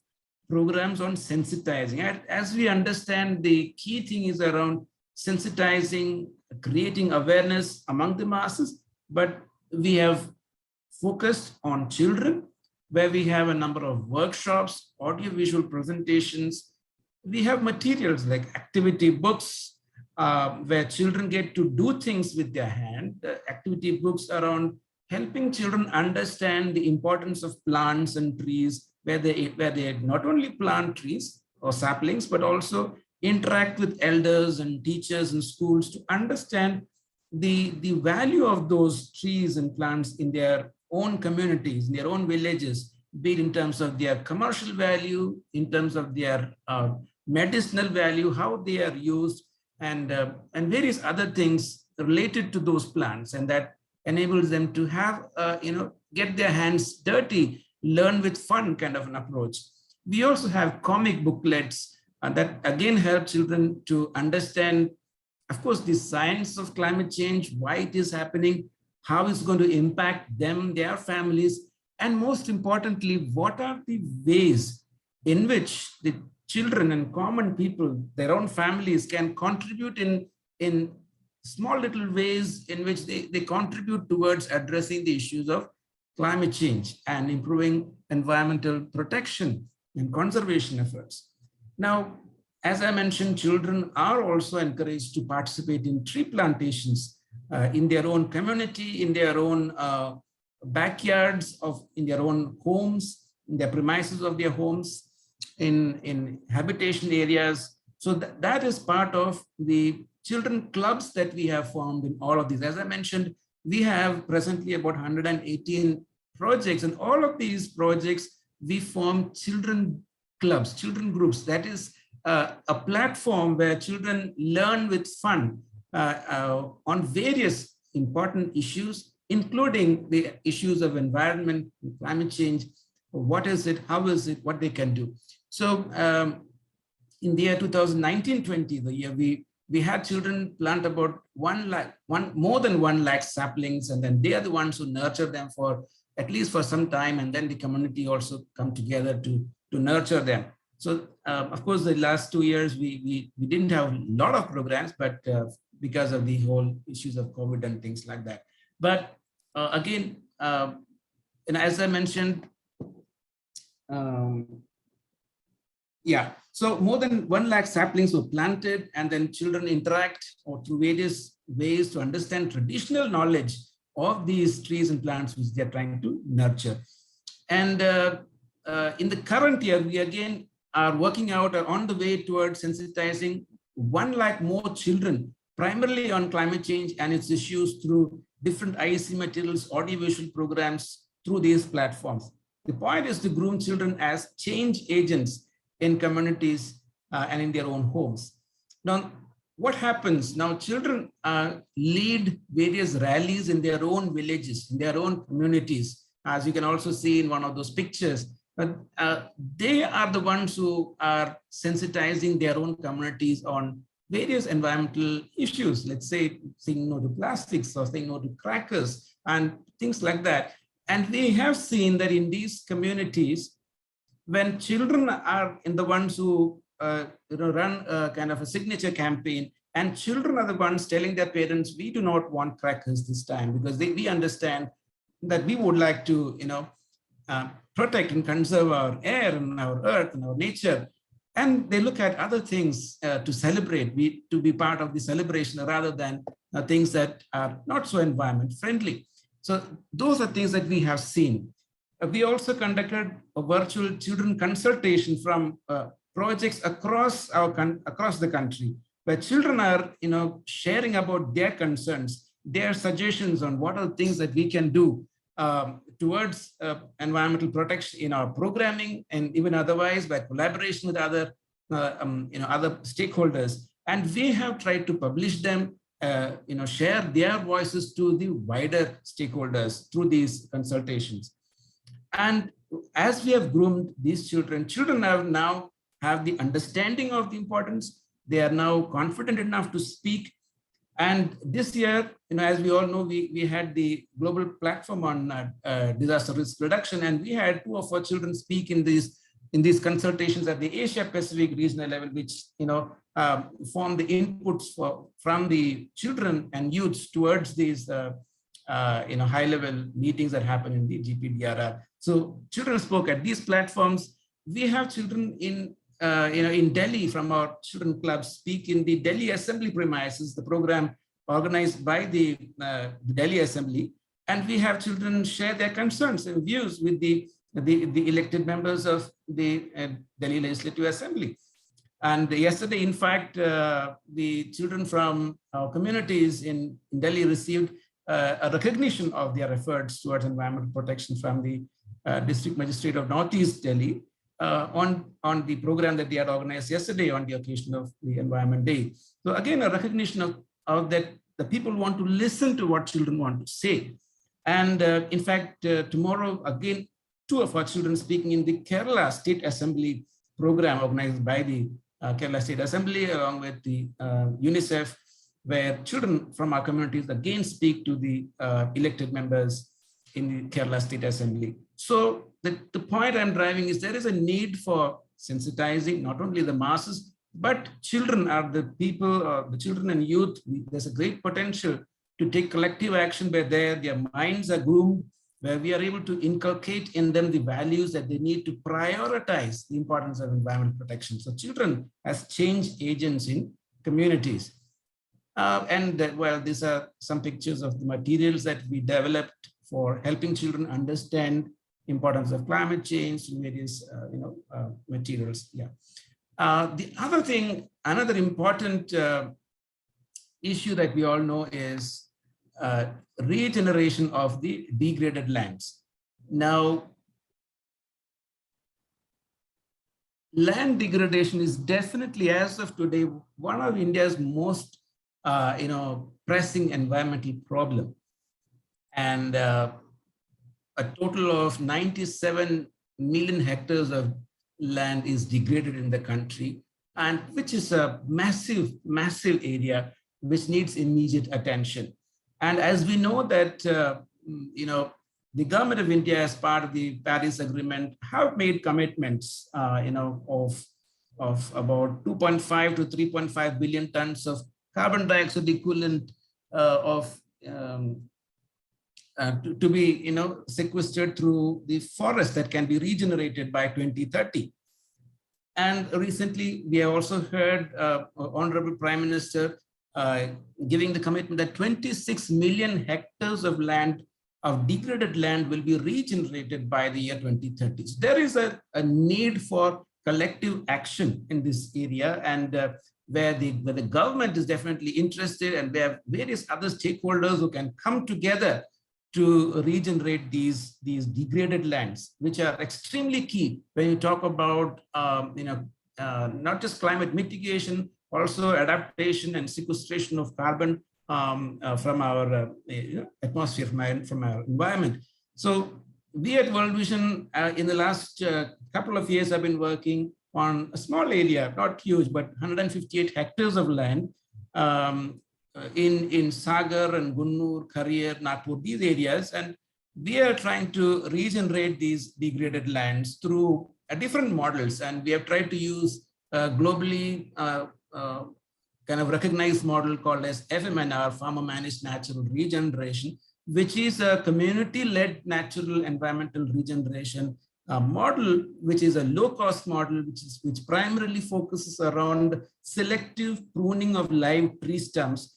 programs on sensitizing. As we understand, the key thing is around sensitizing, creating awareness among the masses, but we have focused on children, where we have a number of workshops, audiovisual presentations. We have materials like activity books, where children get to do things with their hand, activity books around helping children understand the importance of plants and trees, where they not only plant trees or saplings, but also interact with elders and teachers in schools to understand the value of those trees and plants in their own communities, in their own villages, be it in terms of their commercial value, in terms of their medicinal value, how they are used, and various other things related to those plants, and that enables them to have, get their hands dirty, learn with fun kind of an approach. We also have comic booklets that again help children to understand, of course, the science of climate change, why it is happening, how it's going to impact them, their families, and most importantly, what are the ways in which the children and common people, their own families, can contribute in small little ways in which they contribute towards addressing the issues of climate change and improving environmental protection and conservation efforts. Now, as I mentioned, children are also encouraged to participate in tree plantations in their own community, in their own backyards, in their own homes, in their premises of their homes, in habitation areas. So that is part of the children clubs that we have formed in all of these. As I mentioned, we have presently about 118 projects, and all of these projects, we form children clubs, children groups. That is a platform where children learn with fun on various important issues, including the issues of environment, climate change. What is it? How is it? What they can do? So in the year 2019-20, the year we had children plant about more than 1 lakh saplings, and then they are the ones who nurture them for at least for some time, and then the community also come together to nurture them. So of course, the last 2 years we didn't have a lot of programs, but because of the whole issues of COVID and things like that. But again, and as I mentioned, so more than 1 lakh saplings were planted, and then children interact or through various ways to understand traditional knowledge of these trees and plants which they're trying to nurture. And in the current year, we again are working out on the way towards sensitizing 1 lakh more children, primarily on climate change and its issues, through different IEC materials, audiovisual programs, through these platforms. The point is to groom children as change agents in communities and in their own homes. Now, what happens now? Children lead various rallies in their own villages, in their own communities, as you can also see in one of those pictures. But they are the ones who are sensitizing their own communities on various environmental issues. Let's say saying no to plastics, or saying no to crackers and things like that. And we have seen that in these communities, when children are in the ones who run a kind of a signature campaign, and children are the ones telling their parents, we do not want crackers this time, because we understand that we would like to protect and conserve our air and our earth and our nature. And they look at other things to celebrate, to be part of the celebration rather than things that are not so environment friendly. So those are things that we have seen. We also conducted a virtual children consultation from projects across the country, where children are sharing about their concerns, their suggestions on what are things that we can do towards environmental protection in our programming and even otherwise by collaboration with other other stakeholders. And we have tried to publish them, share their voices to the wider stakeholders through these consultations. And as we have groomed these children now have the understanding of the importance. They are now confident enough to speak. And this year, as we all know, we had the global platform on disaster risk reduction, and we had 2 of our children speak in these consultations at the Asia Pacific regional level, which form the inputs from the children and youths towards these high-level meetings that happen in the GPDRR. So children spoke at these platforms. We have children in Delhi from our children club speak in the Delhi Assembly premises, the program organized by the Delhi Assembly. And we have children share their concerns and views with the elected members of the Delhi Legislative Assembly. And yesterday, in fact, the children from our communities in Delhi received a recognition of their efforts towards environmental protection from the District Magistrate of Northeast Delhi on the program that they had organized yesterday on the occasion of the Environment Day. So again, a recognition of that the people want to listen to what children want to say. And in fact, tomorrow, again, 2 of our children speaking in the Kerala State Assembly program organized by the Kerala State Assembly along with the UNICEF, where children from our communities again speak to the elected members in the Kerala State Assembly. So the point I'm driving is there is a need for sensitizing not only the masses, but children are the people, the children and youth. There's a great potential to take collective action where their minds are groomed, where we are able to inculcate in them the values that they need to prioritize the importance of environmental protection. So children as change agents in communities. Well, these are some pictures of the materials that we developed for helping children understand importance of climate change, various materials. Yeah. The other thing, another important issue that we all know is regeneration of the degraded lands. Now, land degradation is definitely, as of today, one of India's most pressing environmental problem. And a total of 97 million hectares of land is degraded in the country, and which is a massive, massive area which needs immediate attention. And as we know that, the government of India, as part of the Paris Agreement, have made commitments, of about 2.5 to 3.5 billion tons of carbon dioxide equivalent to be sequestered through the forest that can be regenerated by 2030. And recently, we have also heard Honorable Prime Minister giving the commitment that 26 million hectares of land, of degraded land, will be regenerated by the year 2030. So there is a need for collective action in this area, and where the government is definitely interested, and there are various other stakeholders who can come together to regenerate these degraded lands, which are extremely key when you talk about not just climate mitigation, also adaptation and sequestration of carbon from our atmosphere, from our environment. So we at World Vision in the last couple of years have been working on a small area, not huge, but 158 hectares of land in Sagar and Gunnur, Karrier, Nagpur, these areas. And we are trying to regenerate these degraded lands through different models. And we have tried to use globally kind of recognized model called as FMNR, Farmer Managed Natural Regeneration, which is a community-led natural environmental regeneration model, which is a low-cost model, which primarily focuses around selective pruning of live tree stumps,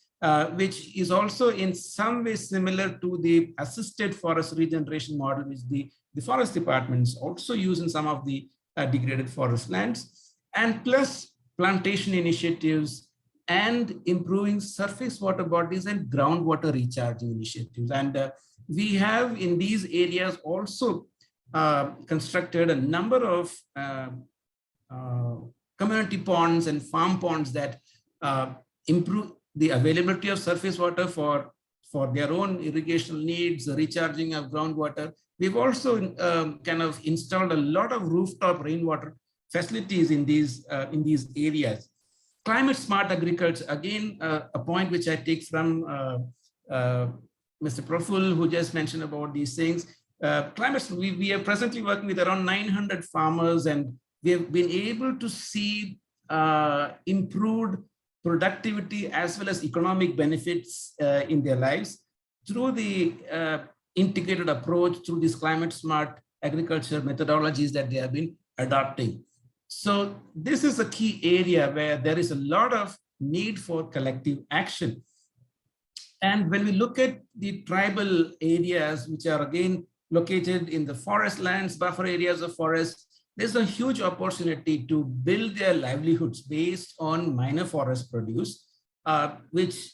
which is also in some way similar to the assisted forest regeneration model, which the forest departments also use in some of the degraded forest lands, and plus plantation initiatives and improving surface water bodies and groundwater recharging initiatives. And we have in these areas also constructed a number of community ponds and farm ponds that improve the availability of surface water for their own irrigational needs, the recharging of groundwater. We've also kind of installed a lot of rooftop rainwater facilities in these areas. Climate smart agriculture, again, a point which I take from Mr. Praful, who just mentioned about these things. We are presently working with around 900 farmers, and we have been able to see improved productivity as well as economic benefits in their lives through the integrated approach, through these climate smart agriculture methodologies that they have been adopting. So this is a key area where there is a lot of need for collective action. And when we look at the tribal areas, which are again located in the forest lands, buffer areas of forest, there's a huge opportunity to build their livelihoods based on minor forest produce, which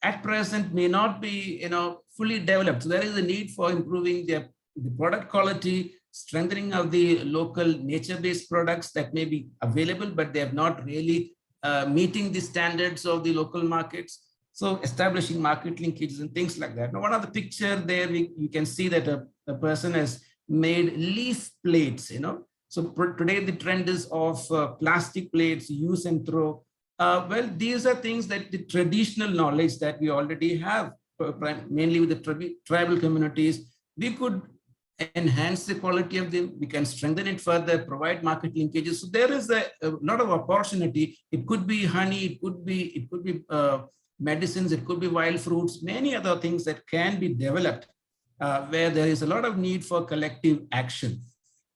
at present may not be fully developed. So there is a need for improving the product quality, strengthening of the local nature-based products that may be available, but they have not really meeting the standards of the local markets. So establishing market linkages and things like that. Now, one of the picture there, you can see that a person has made leaf plates, So today the trend is of plastic plates, use and throw. Well, these are things that the traditional knowledge that we already have, mainly with the tribal communities, we could enhance the quality of them. We can strengthen it further, provide market linkages. So there is a lot of opportunity. It could be honey, it could be medicines, it could be wild fruits, many other things that can be developed where there is a lot of need for collective action.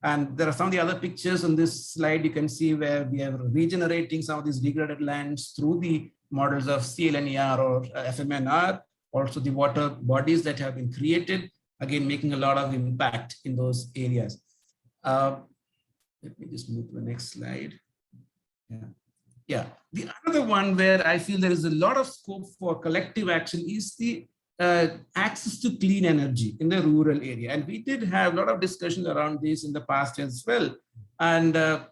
And there are some of the other pictures on this slide you can see where we are regenerating some of these degraded lands through the models of CLNER or FMNR, also the water bodies that have been created, again, making a lot of impact in those areas. Let me just move to the next slide. Yeah. The other one where I feel there is a lot of scope for collective action is the access to clean energy in the rural area. And we did have a lot of discussion around this in the past as well. And, the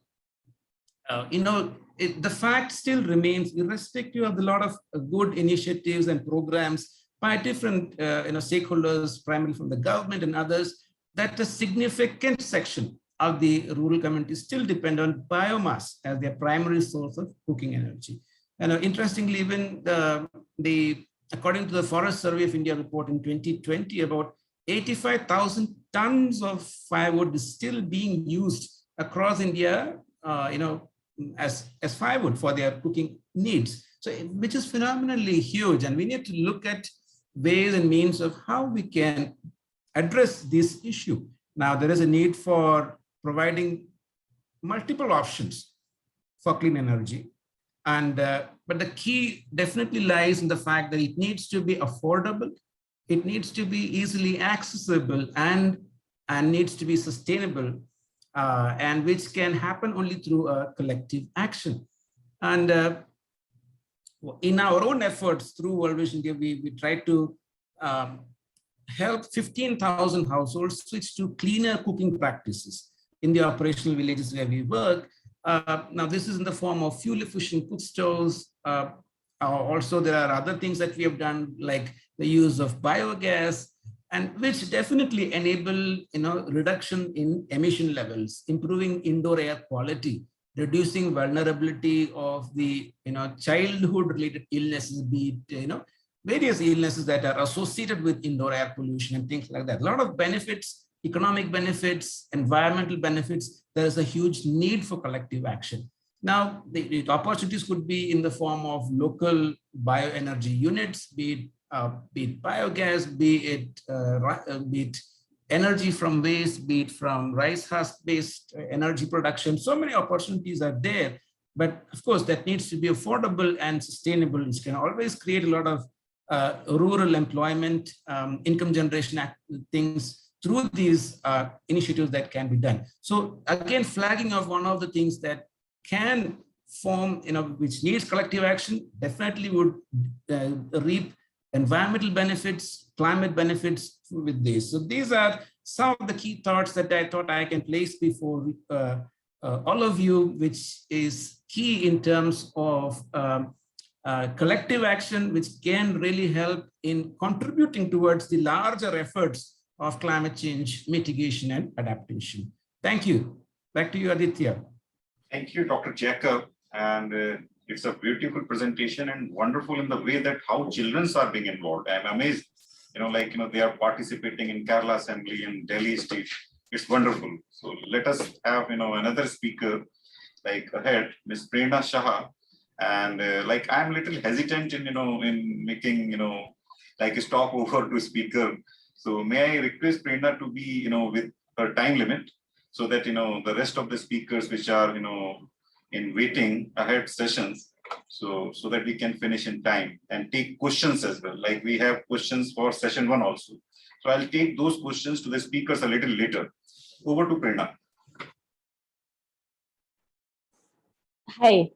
fact still remains, irrespective of a lot of good initiatives and programs by different stakeholders, primarily from the government and others, that a significant section of the rural communities still depend on biomass as their primary source of cooking energy. And interestingly, even according to the Forest Survey of India report in 2020, about 85,000 tons of firewood is still being used across India, as firewood for their cooking needs. So, which is phenomenally huge, and we need to look at ways and means of how we can address this issue. Now, there is a need for providing multiple options for clean energy. And but the key definitely lies in the fact that it needs to be affordable, it needs to be easily accessible, and needs to be sustainable, and which can happen only through a collective action. And in our own efforts through World Vision, we try to help 15,000 households switch to cleaner cooking practices in the operational villages where we work. Now, this is in the form of fuel efficient cook stoves. Also, there are other things that we have done, like the use of biogas, and which definitely enable reduction in emission levels, improving indoor air quality, reducing vulnerability of the childhood related illnesses, be it various illnesses that are associated with indoor air pollution and things like that. A lot of benefits, economic benefits, environmental benefits. There is a huge need for collective action. Now, the opportunities could be in the form of local bioenergy units, be it be it biogas, be it energy from waste, be it from rice husk-based energy production. So many opportunities are there, but of course that needs to be affordable and sustainable. It can always create a lot of rural employment, income generation things through these initiatives that can be done. So again, flagging of one of the things that can form, which needs collective action, definitely would reap environmental benefits, climate benefits with this. So these are some of the key thoughts that I thought I can place before all of you, which is key in terms of collective action, which can really help in contributing towards the larger efforts of climate change mitigation and adaptation. Thank you. Back to you, Aditya. Thank you, Dr. Jacob. And it's a beautiful presentation and wonderful in the way that how children are being involved. I'm amazed, they are participating in Kerala Assembly and Delhi State. It's wonderful. So let us have, another speaker ahead, Ms. Prerna Shah. And I'm a little hesitant in, in making, a stopover to speaker. So may I request Prerna to be, with her time limit so that, the rest of the speakers which are, in waiting ahead sessions, so that we can finish in time and take questions as well. Like we have questions for session 1 also. So I'll take those questions to the speakers a little later. Over to Prerna. Hi,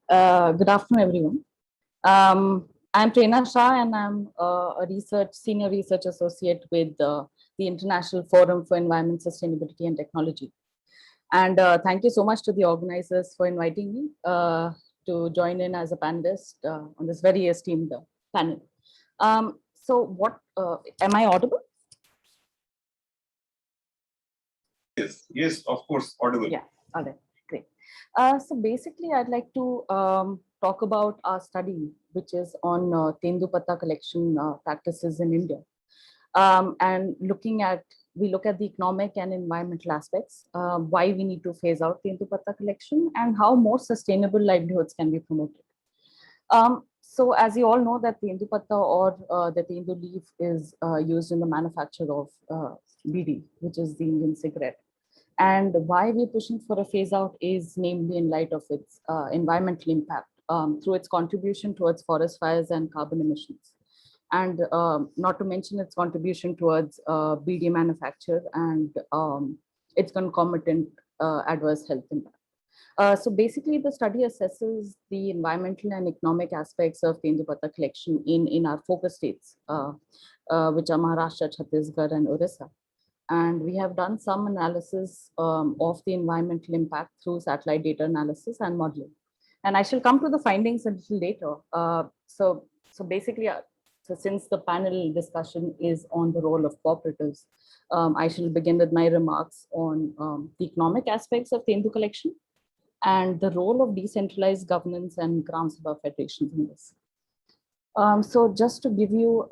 good afternoon, everyone. I'm Prerna Shah, and I'm a senior research associate with the International Forum for Environment, Sustainability and Technology. And thank you so much to the organizers for inviting me to join in as a panelist on this very esteemed panel. So what, am I audible? Yes, of course, audible. Yeah, all right, great. So basically, I'd like to talk about our study, which is on Tendupatta collection practices in India. And we look at the economic and environmental aspects, why we need to phase out Tendupatta collection, and how more sustainable livelihoods can be promoted. So as you all know, that Tendupatta or the Tendu leaf is used in the manufacture of BD, which is the Indian cigarette. And why we're pushing for a phase out is namely in light of its environmental impact through its contribution towards forest fires and carbon emissions. And not to mention its contribution towards BD manufacture and its concomitant adverse health impact. So basically, the study assesses the environmental and economic aspects of Tendupatta collection in our focus states, which are Maharashtra, Chhattisgarh, and Orissa. And we have done some analysis of the environmental impact through satellite data analysis and modeling. And I shall come to the findings a little later. So basically, so since the panel discussion is on the role of cooperatives, I shall begin with my remarks on the economic aspects of Tendu collection and the role of decentralized governance and Gram Sabha federations in this. So just to give you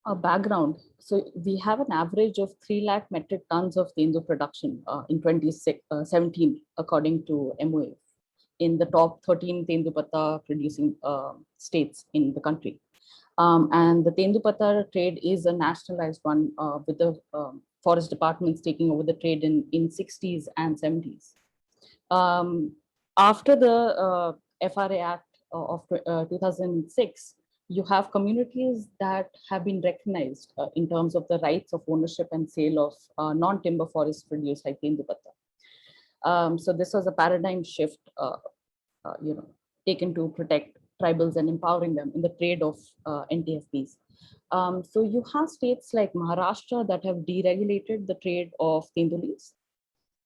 a background, so we have an average of 3 lakh metric tons of Tendu production in 2017, according to MOA, in the top 13 Tendupatta producing states in the country. And the Tendupatta trade is a nationalized one with the forest departments taking over the trade in 60s and 70s. After the FRA Act of 2006, you have communities that have been recognized in terms of the rights of ownership and sale of non-timber forest produce like Tendupatta. So this was a paradigm shift, taken to protect tribals and empowering them in the trade of NTFPs. So you have states like Maharashtra that have deregulated the trade of Tendu leaves.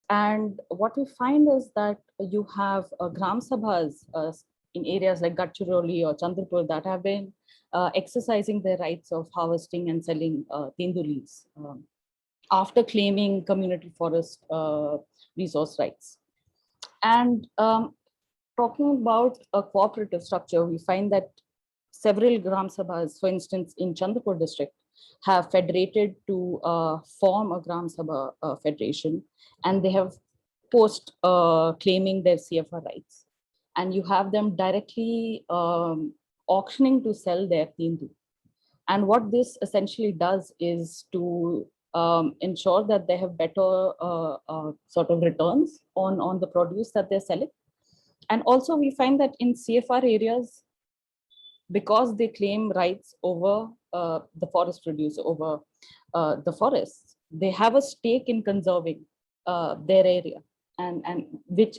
And what we find is that you have Gram Sabhas in areas like Gadchiroli or Chandrapur that have been exercising their rights of harvesting and selling Tendu leaves after claiming community forest resource rights. And talking about a cooperative structure, we find that several Gram Sabhas, for instance, in Chandrapur district, have federated to form a Gram Sabha federation, and they have post claiming their CFR rights. And you have them directly auctioning to sell their Tendu. And what this essentially does is to ensure that they have better sort of returns on the produce that they're selling. And also we find that in CFR areas, because they claim rights over the forest produce, over the forests, they have a stake in conserving their area, and which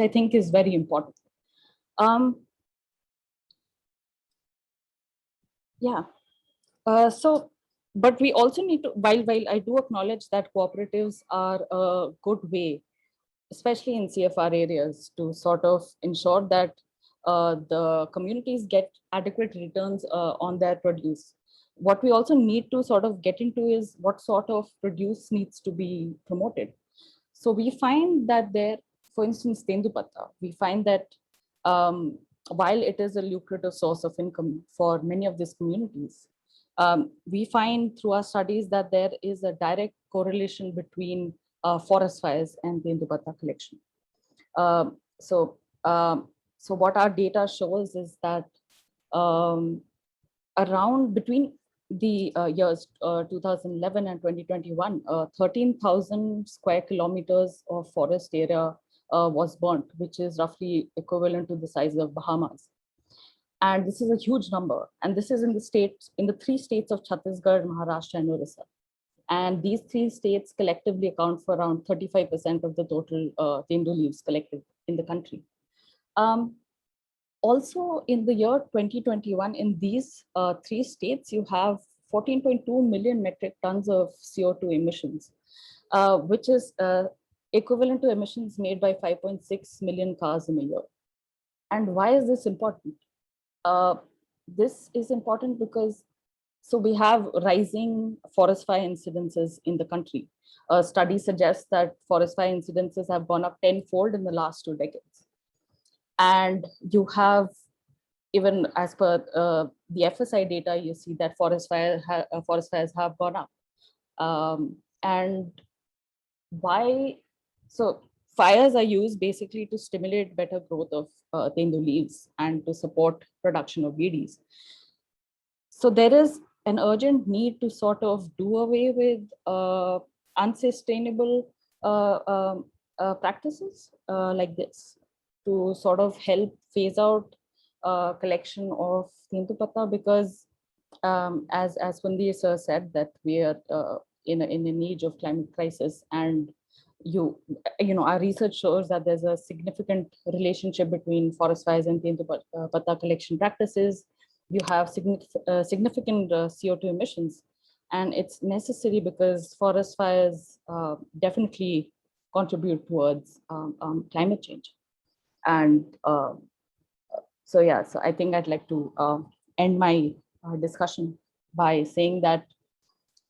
I think is very important. Yeah. So, but we also need to, while I do acknowledge that cooperatives are a good way, especially in CFR areas, to sort of ensure that the communities get adequate returns on their produce. What we also need to sort of get into is what sort of produce needs to be promoted. So we find that there, for instance, Tendupatta, we find that while it is a lucrative source of income for many of these communities, we find through our studies that there is a direct correlation between forest fires and the Tendupatta collection. So what our data shows is that around between the years 2011 and 2021, 13,000 square kilometers of forest area was burnt, which is roughly equivalent to the size of Bahamas. And this is a huge number. And this is in the three states of Chhattisgarh, Maharashtra, and Orissa. And these three states collectively account for around 35% of the total Tendu leaves collected in the country. Also, in the year 2021, in these three states, you have 14.2 million metric tons of CO2 emissions, which is equivalent to emissions made by 5.6 million cars in a year. And why is this important? This is important because we have rising forest fire incidences in the country. A study suggests that forest fire incidences have gone up tenfold in the last 2 decades. And you have, even as per the FSI data, you see that forest fires have gone up. And why? So fires are used basically to stimulate better growth of Tendu leaves and to support production of VDs. So there is an urgent need to sort of do away with unsustainable practices like this, to sort of help phase out collection of Tendupatta, because as Pundi sir said, that we are in an age of climate crisis, and you know, our research shows that there's a significant relationship between forest fires and Tendupatta collection practices. You have significant CO2 emissions, and it's necessary because forest fires definitely contribute towards climate change. And so I think I'd like to end my discussion by saying that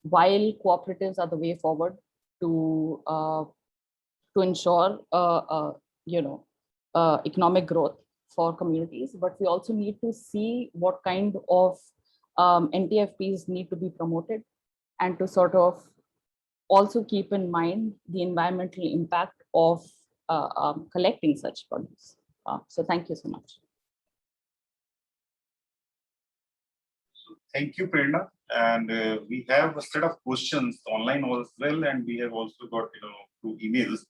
while cooperatives are the way forward to ensure economic growth for communities, but we also need to see what kind of NTFPs need to be promoted, and to sort of also keep in mind the environmental impact of collecting such produce. So thank you so much. Thank you, Prerna. And we have a set of questions online as well, and we have also got through emails.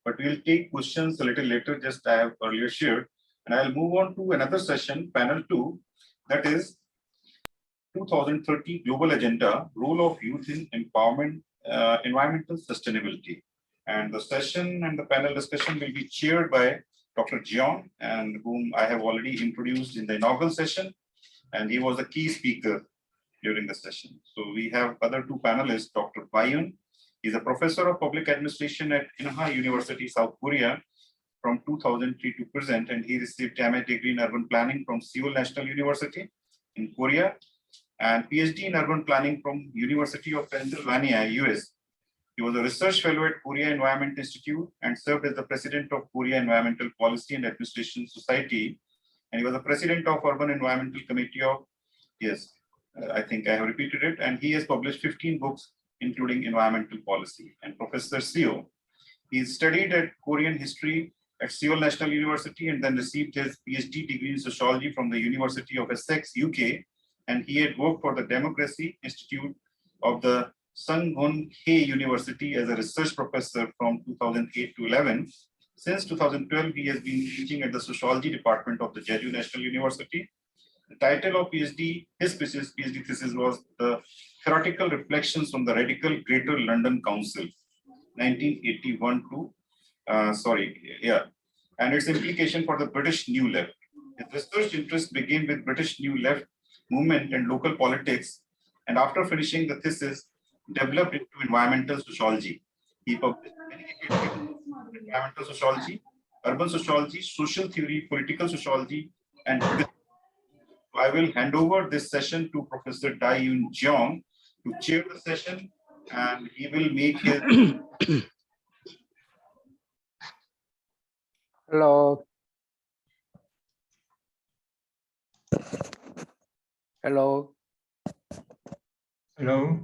But we'll take questions a little later, just I have earlier shared. And I'll move on to another session, panel 2, that is 2030 Global Agenda, Role of Youth in Empowerment, Environmental Sustainability. And the session and the panel discussion will be chaired by Dr. Jion, and whom I have already introduced in the inaugural session. And he was a key speaker during the session. So we have other two panelists, Dr. Bayun. He's a professor of public administration at Inha University, South Korea, from 2003 to present, and he received MA degree in urban planning from Seoul National University in Korea, and PhD in urban planning from University of Pennsylvania, US. He was a research fellow at Korea Environment Institute and served as the president of Korea Environmental Policy and Administration Society, and he was the president of Urban Environmental Committee of, I think I have repeated it, and he has published 15 books, including environmental policy. And Professor Seo, he studied at Korean history at Seoul National University and then received his PhD degree in sociology from the University of Essex, UK, and he had worked for the Democracy Institute of the Sunghoon-Hae University as a research professor from 2008 to 11. Since 2012, he has been teaching at the Sociology Department of the Jeju National University. The title of PhD thesis was The Theoretical Reflections from the Radical Greater London Council, 1981 to, and its implication for the British New Left. His research interests began with British New Left movement and local politics, and after finishing the thesis, developed into environmental sociology. He published many papers in environmental sociology, urban sociology, social theory, political sociology, and I will hand over this session to Professor Dai-Yun Jeong to chair the session, and he will make his. Hello. Hello. Hello.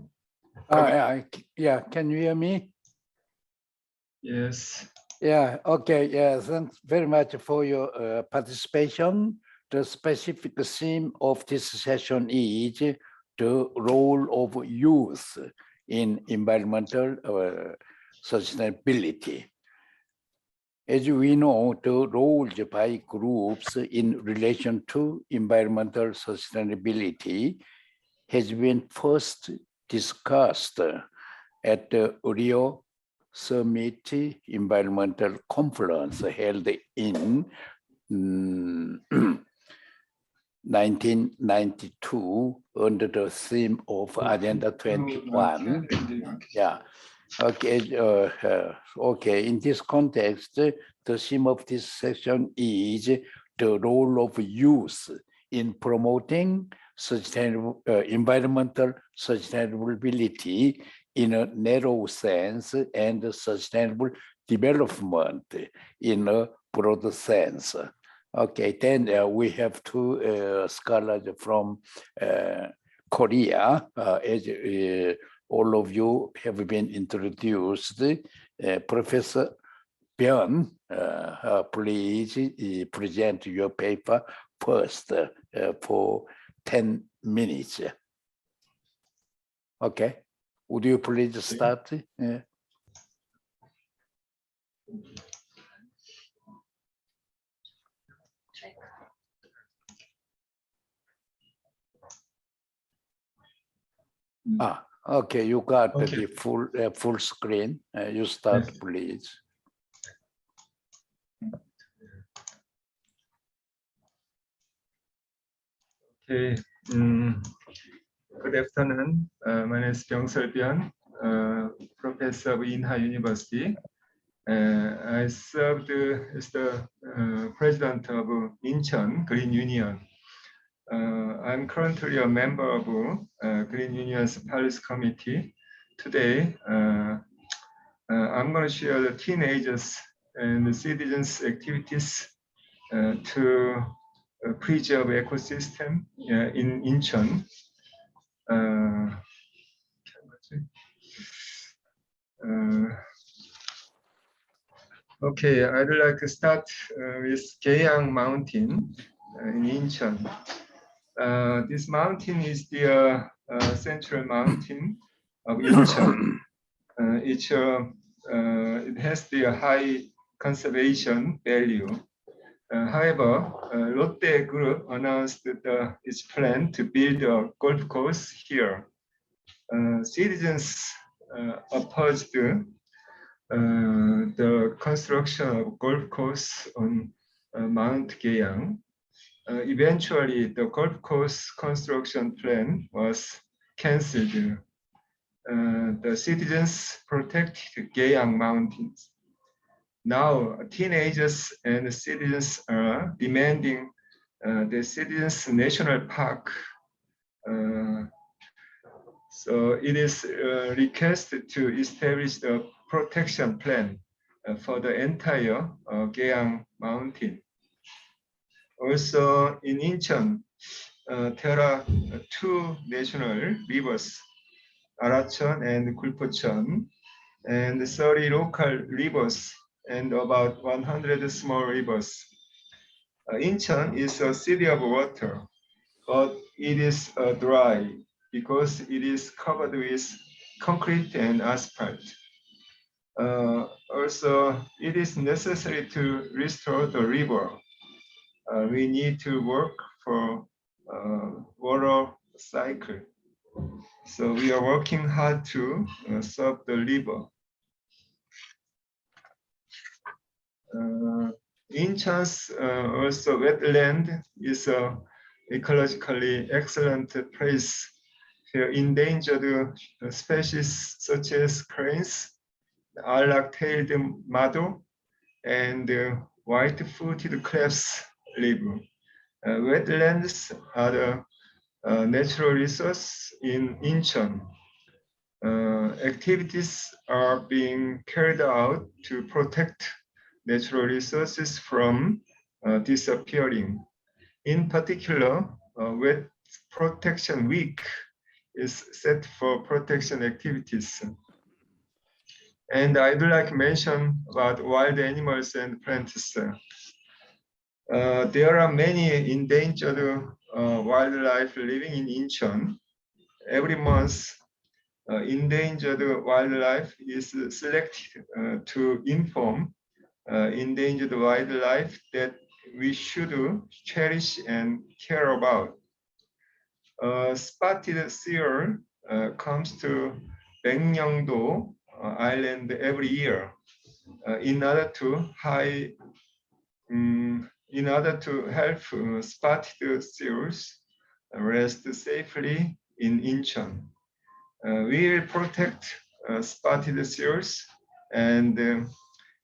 Yeah, can you hear me? Yes. Yeah, okay. Yeah, thanks very much for your participation. The specific theme of this session is the role of youth in environmental sustainability. As we know, the roles by groups in relation to environmental sustainability has been first discussed at the Rio Summit Environmental Conference held in 1992 under the theme of Agenda 21. Yeah. Okay. Okay. In this context, the theme of this session is the role of youth in promoting sustainable environmental sustainability in a narrow sense and sustainable development in a broader sense. Okay, then we have two scholars from Korea, as all of you have been introduced. Professor Byun, please present your paper first for 10 minutes. Okay, would you please start? Okay, you got the full screen. You start, yes. Please. Okay. Good afternoon. My name is Byung-Seol Byun, professor of Inha University. I served as the president of Incheon Green Union. I'm currently a member of Green Union's Policy Committee. Today, I'm going to share the teenagers and the citizens' activities to preserve ecosystem in Incheon. Okay, I'd like to start with Gyeang Mountain in Incheon. This mountain is the central mountain of Incheon. It has the high conservation value. However, Lotte Group announced its plan to build a golf course here. Citizens opposed the construction of golf course on Mount Gyeang. Eventually, the golf course construction plan was cancelled. The citizens protected Gyeang Mountains. Now, teenagers and citizens are demanding the Citizens National Park. So it is requested to establish the protection plan for the entire Gyeang Mountain. Also in Incheon, there are two national rivers, Aracheon and Gulpocheon, and 30 local rivers and about 100 small rivers. Incheon is a city of water. but it is dry because it is covered with concrete and asphalt. Also, it is necessary to restore the river. We need to work for water cycle. So we are working hard to serve the river. Incheon's also wetland is a ecologically excellent place where endangered species such as cranes, lilac-tailed mado, and white-footed crabs live. Wetlands are the natural resource in Incheon. Activities are being carried out to protect natural resources from disappearing. In particular, Wet Protection Week is set for protection activities. And I'd like to mention about wild animals and plants. There are many endangered wildlife living in Incheon. Every month, endangered wildlife is selected to inform endangered wildlife that we should cherish and care about. Spotted seal comes to Baekneungdo Island every year in order to help spotted seals rest safely in Incheon. We will protect spotted seals and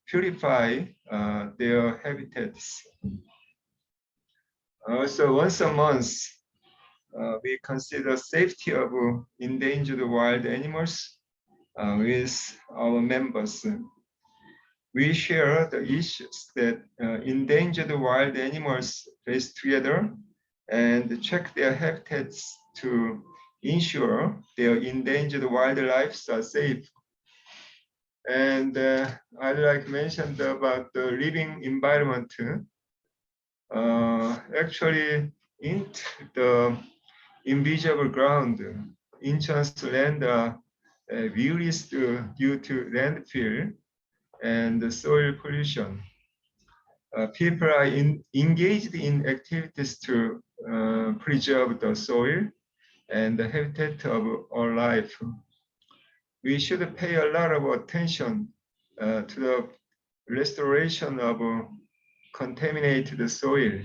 purify their habitats. Also, once a month, we consider safety of endangered wild animals with our members. We share the issues that endangered wild animals face together and check their habitats to ensure their endangered wildlife are safe. And I'd like to mention about the living environment. Actually, in the invisible ground, Incheon's land are released due to landfill and soil pollution. People are engaged in activities to preserve the soil and the habitat of our life. We should pay a lot of attention to the restoration of contaminated soil.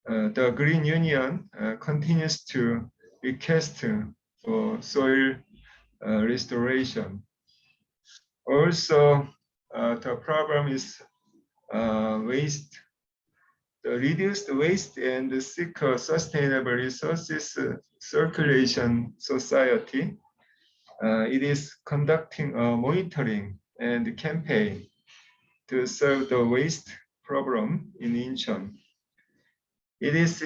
The Green Union continues to request for soil restoration. Also, the problem is waste. The reduced waste and seek sustainable resources circulation society. It is conducting a monitoring and campaign to solve the waste problem in Incheon. It is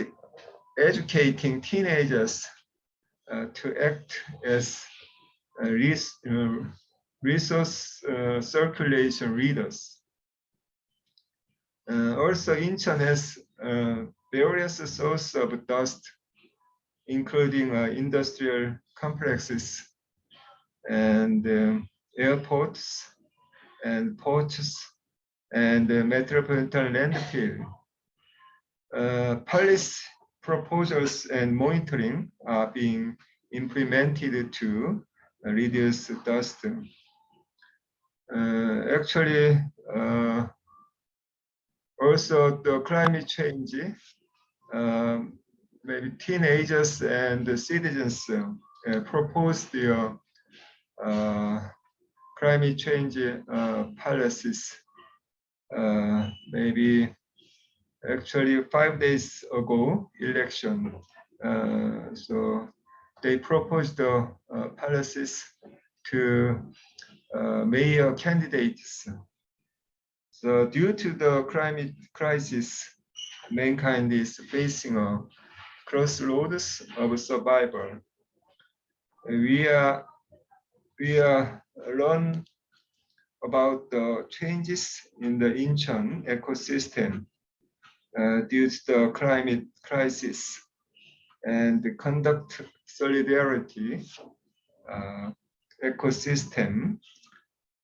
educating teenagers to act as resource circulation leaders. Also, Incheon has various sources of dust, including industrial complexes and airports and ports and metropolitan landfill. Policy proposals and monitoring are being implemented to reduce dust. Actually, also the climate change, maybe teenagers and citizens propose their climate change policies. Maybe actually 5 days ago election. So they proposed the policies to mayor candidates. So due to the climate crisis, mankind is facing a crossroads of survival. We are learn about the changes in the Incheon ecosystem due to the climate crisis. and conduct solidarity ecosystem.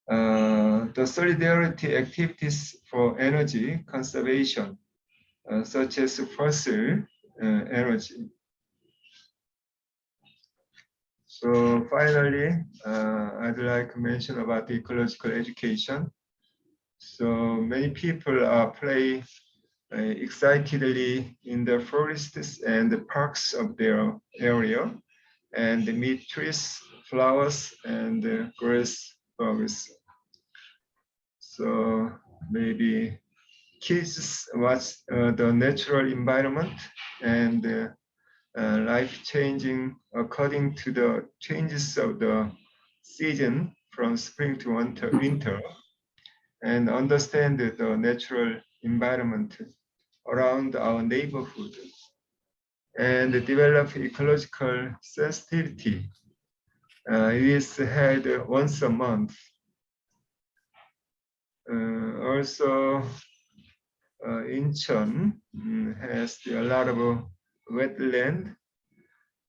The solidarity activities for energy conservation, such as fossil energy. So finally, I'd like to mention about the ecological education. So many people play excitedly in the forests and the parks of their area and meet trees, flowers, and grass bugs. So maybe kids watch the natural environment and life changing according to the changes of the season from spring to winter and understand the natural environment around our neighborhood and develop ecological sensitivity. It is held once a month. Also, Incheon has a lot of wetland.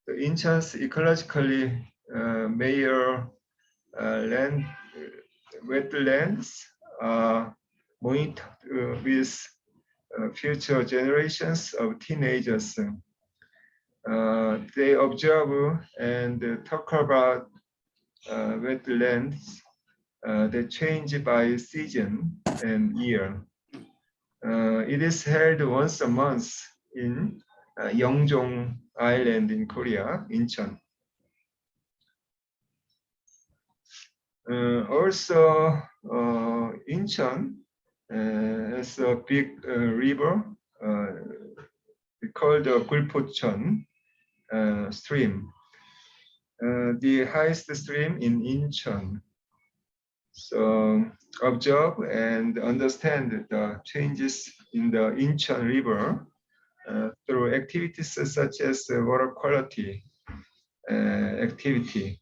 The Incheon's ecologically major wetlands are monitored with future generations of teenagers. They observe and talk about wetlands that change by season and year. It is held once a month in Yeongjong Island in Korea, Incheon. Also, Incheon has a big river called the Gulpocheon stream, the highest stream in Incheon. So observe and understand the changes in the Incheon River through activities such as water quality activity.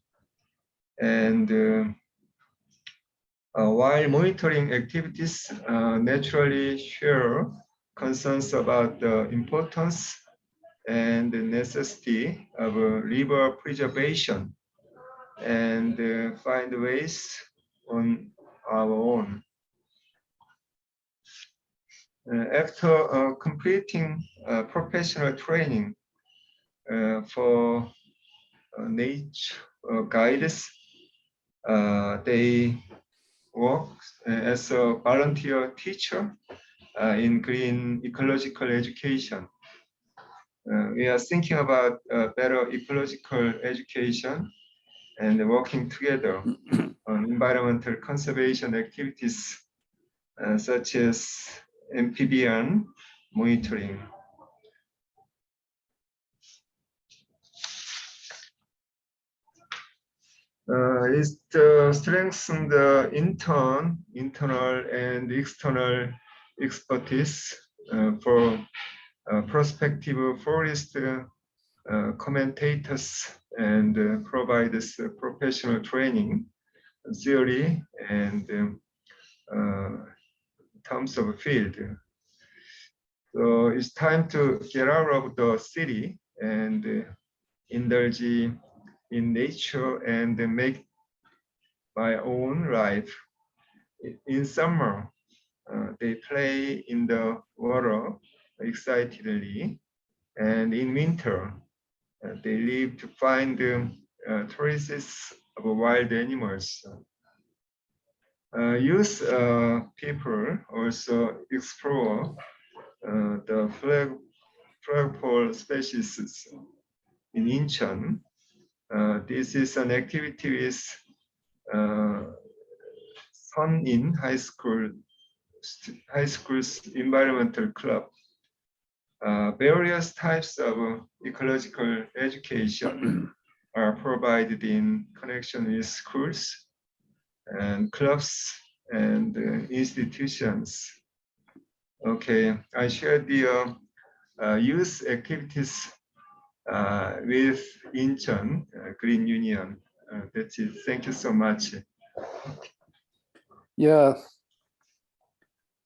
And while monitoring activities naturally share concerns about the importance and the necessity of river preservation and find ways on our own. After completing professional training for nature guides, they work as a volunteer teacher in green ecological education. We are thinking about better ecological education and working together on environmental conservation activities such as amphibian monitoring. Is to strengthen the internal and external expertise for prospective forest commentators and provides professional training, theory, and terms of field. So it's time to get out of the city and indulge in nature and make my own life. In summer, they play in the water excitedly, and in winter, they leave to find traces of wild animals. Youth people also explore the flagpole species in Incheon. This is an activity with Sun-In High School's environmental club. Various types of ecological education are provided in connection with schools and clubs and institutions. Okay, I shared the youth activities with Incheon Green Union. That's it. Thank you so much. Yeah.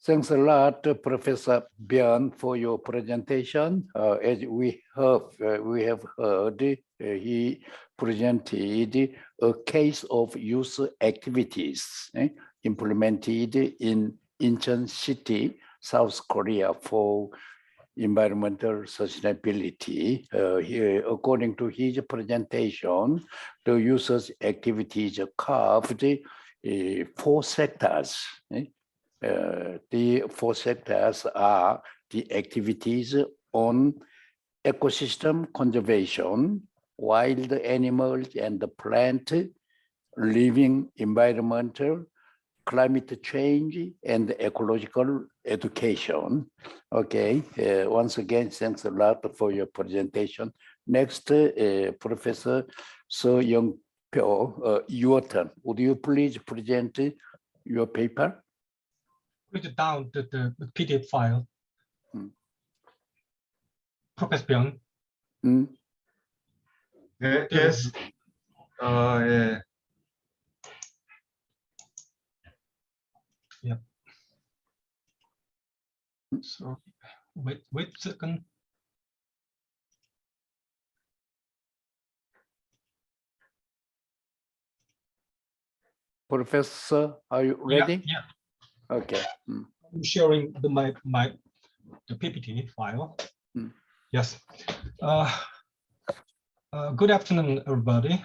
Thanks a lot, Professor Björn, for your presentation. As we have heard, he presented a case of youth activities implemented in Incheon City, South Korea, for environmental sustainability. Here, according to his presentation, the users' activities carved 4 sectors. The 4 sectors are the activities on ecosystem conservation, wild animals and the plant, living environmental, climate change, and ecological education. Okay, once again, thanks a lot for your presentation. Next, Professor So Young Pyo, your turn. Would you please present your paper? Put it down the PDF file. Professor Byung. Yes. Yeah. Yeah. So wait a second. Professor, are you ready? Yeah. Okay. I'm sharing the PPT file. Yes. Good afternoon, everybody.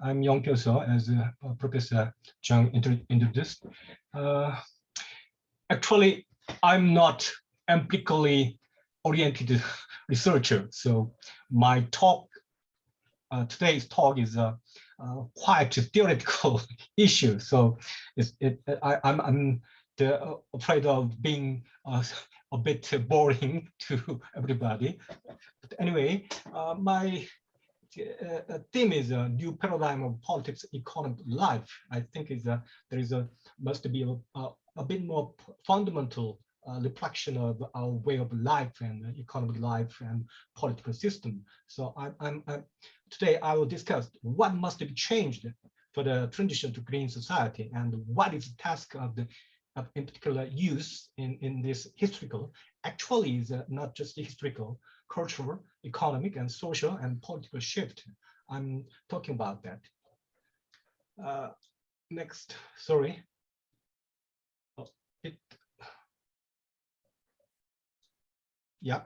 I'm Young Pyo So, as Professor Chung introduced. Actually, I'm not empirically oriented researcher, so my talk, today's talk, is quite a theoretical issue. So I'm afraid of being a bit boring to everybody. But anyway, my theme is a new paradigm of politics, economic life. I think must be a bit more fundamental reflection of our way of life and economic life and political system. So today I will discuss what must be changed for the transition to green society and what is the task of in particular use in this historical, actually is not just historical, cultural, economic, and social and political shift. I'm talking about that. Next, sorry. Yeah,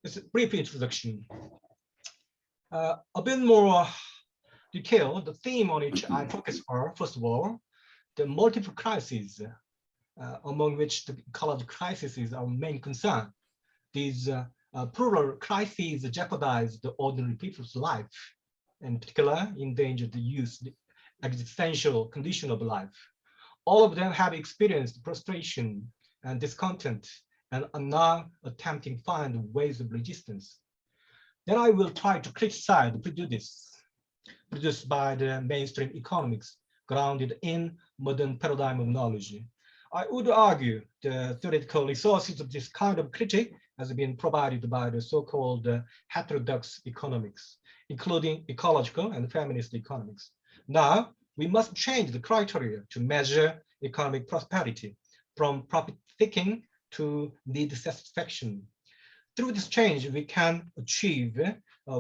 it's a brief introduction. A bit more detail, the theme on which I focus are, first of all, the multiple crises, among which the ecological crisis is our main concern. These plural crises jeopardize the ordinary people's life, in particular, endanger the youth, the existential condition of life. All of them have experienced frustration and discontent and are now attempting to find ways of resistance. Then I will try to criticize the prejudice produced by the mainstream economics grounded in modern paradigm of knowledge. I would argue the theoretical resources of this kind of critique has been provided by the so-called heterodox economics, including ecological and feminist economics. Now, we must change the criteria to measure economic prosperity from profit-seeking to need satisfaction. Through this change, we can achieve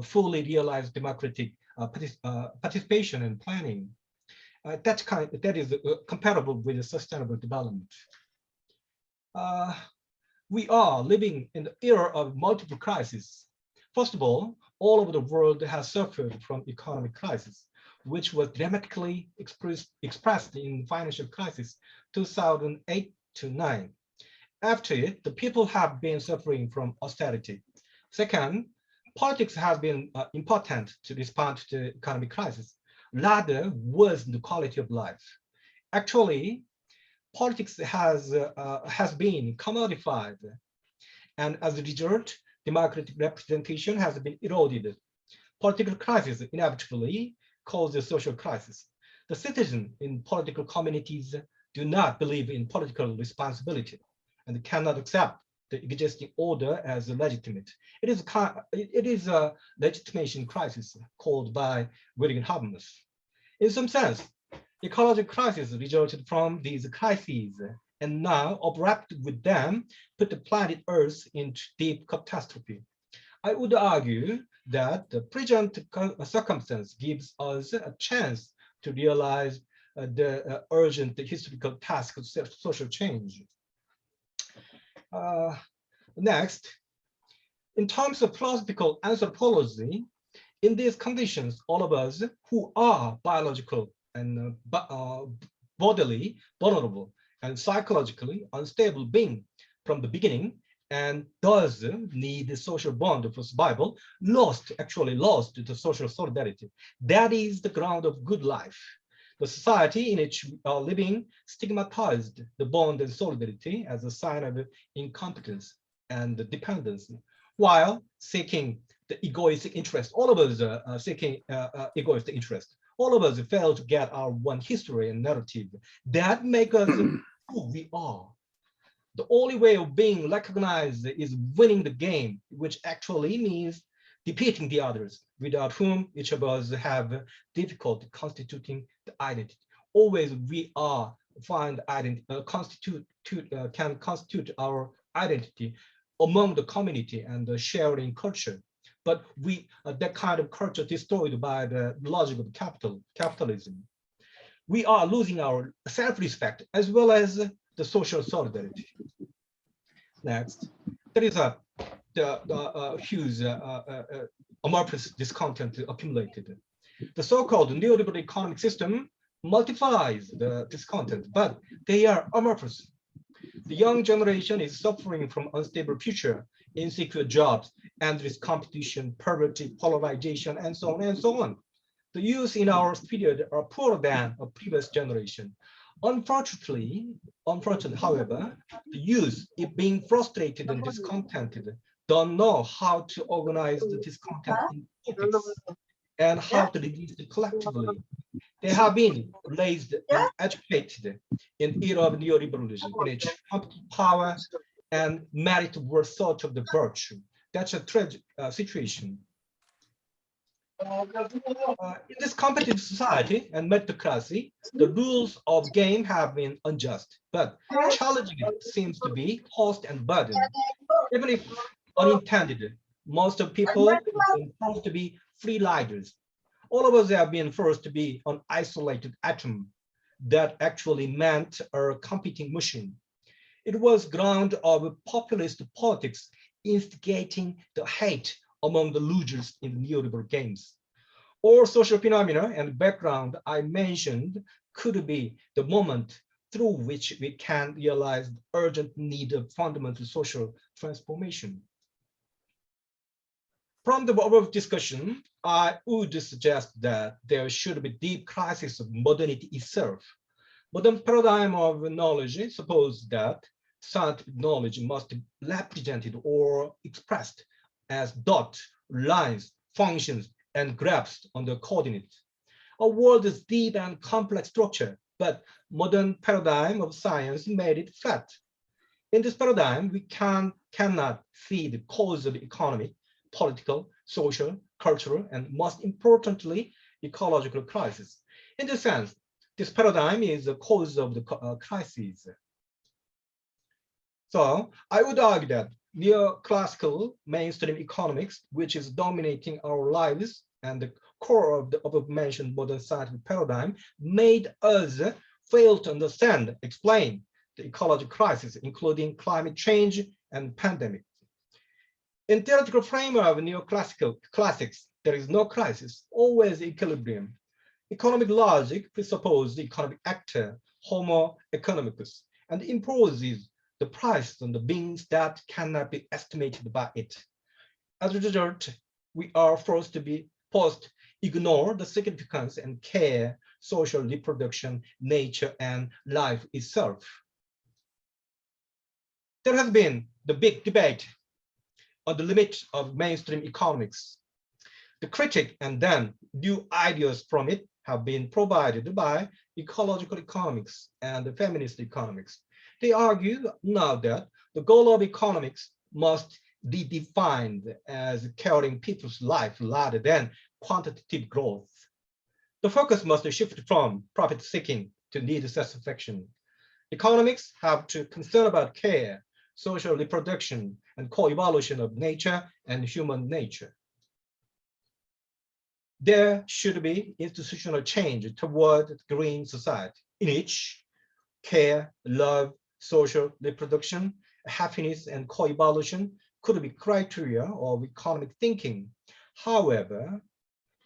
fully realized democratic participation and planning. That is comparable with sustainable development. We are living in the era of multiple crises. First of all over the world has suffered from economic crisis, which was dramatically expressed in financial crisis 2008 to 9. After it, the people have been suffering from austerity. Second, politics has been important to respond to the economic crisis, rather worsen the quality of life. Actually, politics has been commodified, and as a result, democratic representation has been eroded. Political crisis inevitably causes social crisis. The citizens in political communities do not believe in political responsibility and cannot accept the existing order as legitimate. It is a legitimation crisis called by William Habermas. In some sense, ecological crisis resulted from these crises and now overlapped with them, put the planet Earth into deep catastrophe. I would argue that the present circumstance gives us a chance to realize the urgent historical task of social change. Next, in terms of philosophical anthropology, in these conditions, all of us who are biological and bodily vulnerable and psychologically unstable being from the beginning, and thus need the social bond for survival, actually lost to social solidarity. That is the ground of good life. The society in which we are living stigmatized the bond and solidarity as a sign of incompetence and dependence, while seeking the egoistic interest. All of us are seeking egoistic interest. All of us fail to get our one history and narrative that make us who we are. The only way of being recognized is winning the game, which actually means defeating the others, without whom each of us have difficulty constituting the identity. Always we are find identity, can constitute our identity among the community and the sharing culture. But that kind of culture destroyed by the logic of capitalism. We are losing our self-respect as well as the social solidarity. Next, there is a huge amorphous discontent accumulated. The so-called neoliberal economic system multiplies the discontent, but they are amorphous. The young generation is suffering from unstable future, insecure jobs, endless competition, poverty, polarization, and so on and so on. The youth in our period are poorer than a previous generation. Unfortunately, however, the youth, if being frustrated and discontented, don't know how to organize the discontent in politics and how to release it collectively. They have been raised and educated in era of neoliberalism, in which power and merit were thought of the virtue. That's a tragic situation. In this competitive society and meritocracy, the rules of game have been unjust, but challenging it seems to be cost and burden. Even if unintended, most of people have been forced to be free riders. All of us have been forced to be an isolated atom that actually meant a competing machine. It was ground of populist politics instigating the hate among the losers in the neoliberal games. All social phenomena and background I mentioned could be the moment through which we can realize the urgent need of fundamental social transformation. From the above discussion, I would suggest that there should be deep crisis of modernity itself. Modern paradigm of knowledge supposes that scientific knowledge must be represented or expressed as dots, lines, functions, and graphs on the coordinates. A world's deep and complex structure, but modern paradigm of science made it flat. In this paradigm, we cannot see the cause of economic, political, social, cultural, and most importantly, ecological crisis. In this sense, this paradigm is the cause of the crisis. So I would argue that neoclassical mainstream economics, which is dominating our lives and the core of the above-mentioned modern scientific paradigm, made us fail to understand, explain the ecological crisis, including climate change and pandemic. In theoretical framework of neoclassical classics, there is no crisis, always equilibrium. Economic logic presupposes the economic actor, Homo economicus, and imposes the price on the beings that cannot be estimated by it. As a result, we are forced to ignore the significance and care, social reproduction, nature, and life itself. There has been the big debate on the limit of mainstream economics. The critique and then new ideas from it have been provided by ecological economics and the feminist economics. They argue now that the goal of economics must be defined as caring people's life rather than quantitative growth. The focus must shift from profit seeking to need satisfaction. Economics have to concern about care, social reproduction, and co-evolution of nature and human nature. There should be institutional change toward green society in which care, love, social reproduction, happiness, and co-evolution could be criteria of economic thinking. However,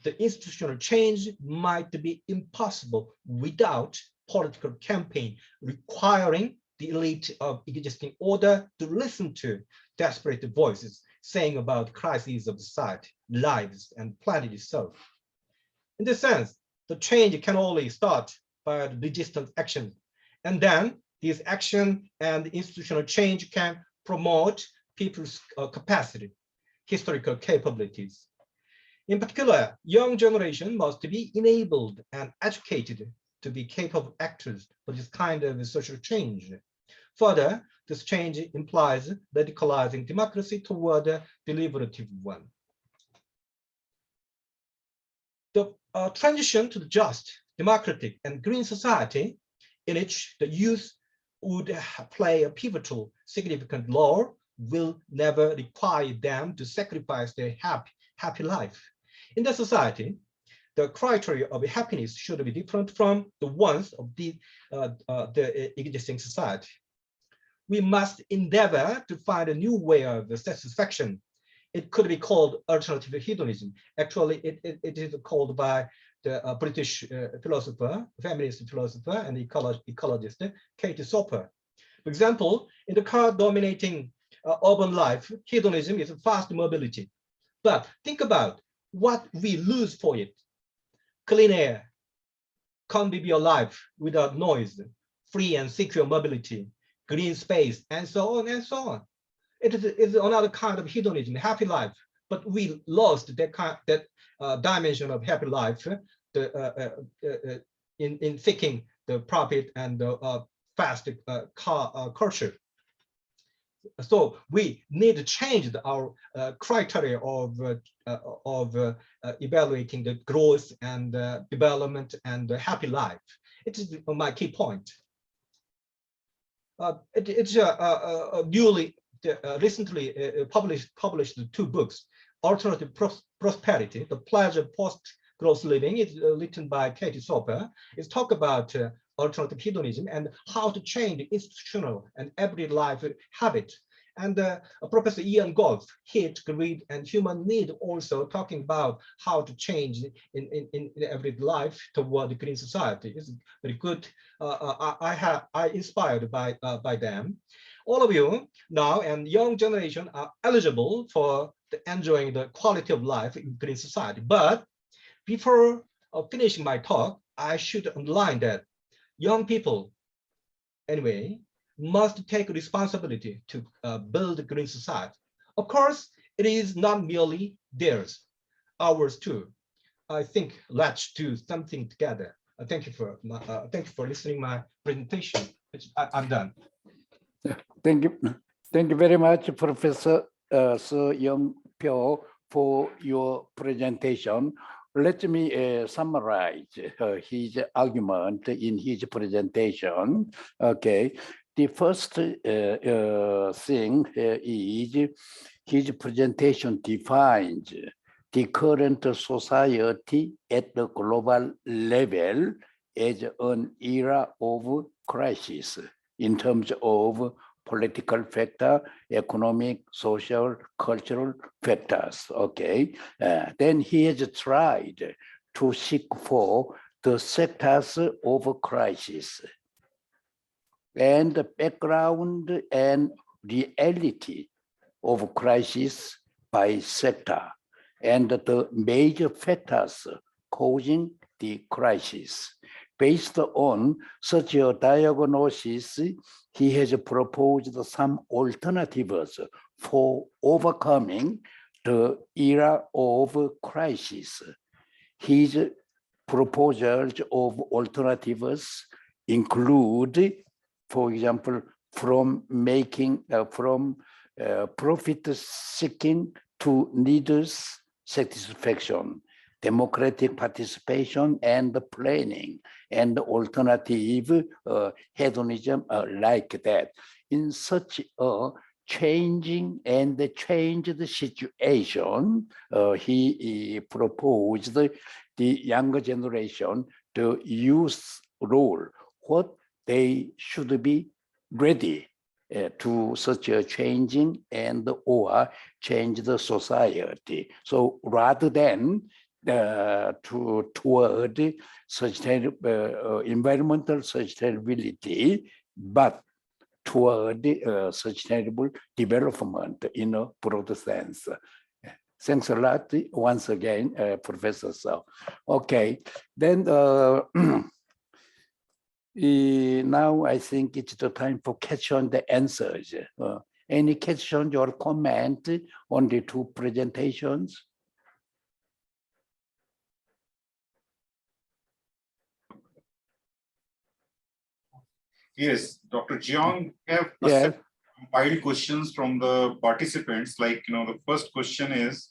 the institutional change might be impossible without political campaign requiring the elite of existing order to listen to desperate voices saying about crises of society, lives, and planet itself. In this sense, the change can only start by resistance action. And then this action and institutional change can promote people's capacity, historical capabilities. In particular, young generation must be enabled and educated to be capable actors for this kind of social change. Further, this change implies radicalizing democracy toward a deliberative one. The transition to the just, democratic, and green society in which the youth would play a pivotal, significant role will never require them to sacrifice their happy life. In the society, the criteria of happiness should be different from the ones of the existing society. We must endeavor to find a new way of satisfaction. It could be called alternative hedonism. Actually, it is called by the British philosopher, feminist philosopher, and ecologist, Katie Soper. For example, in the car-dominating urban life, hedonism is fast mobility. But think about what we lose for it. Clean air, convivial life without noise, free and secure mobility, green space, and so on and so on. It is another kind of hedonism, happy life, but we lost that dimension of happy life in seeking the profit and the fast car culture. So we need to change our criteria of evaluating the growth and development and the happy life. It is my key point. It's newly recently published 2 books. Alternative Prosperity, The Pleasure of Post-Growth Living, is written by Katie Soper. It's talk about alternative hedonism and how to change institutional and everyday life habit. And Professor Ian Goff, Hate, Greed, and Human Need, also talking about how to change in everyday life toward the green society. It's very good. I inspired by them. All of you now and young generation are eligible for enjoying the quality of life in green society. But before finishing my talk, I should underline that young people, anyway, must take responsibility to build a green society. Of course, it is not merely theirs, ours too. I think let's do something together. Thank you for listening my presentation. I'm done. Thank you very much, Professor Seo Young-pyo, for your presentation. Let me summarize his argument in his presentation. Okay, the first thing is his presentation defines the current society at the global level as an era of crisis in terms of political factor, economic, social, cultural factors. Okay, then he has tried to seek for the sectors of crisis and the background and reality of crisis by sector and the major factors causing the crisis. Based on such a diagnosis, he has proposed some alternatives for overcoming the era of crisis. His proposals of alternatives include, for example, from profit seeking to needs satisfaction, democratic participation and the planning and alternative hedonism like that. In such a changing and changed situation, he proposed the younger generation to use role what they should be ready to such a changing and or change the society. So rather than toward environmental sustainability, but toward sustainable development in a broad sense. Thanks a lot once again, Professor So. Okay, then now I think it's the time for question and answers. Any questions or comment on the two presentations? Yes, Dr. Jeong, have Yeah. compiled questions from the participants. Like, the first question is,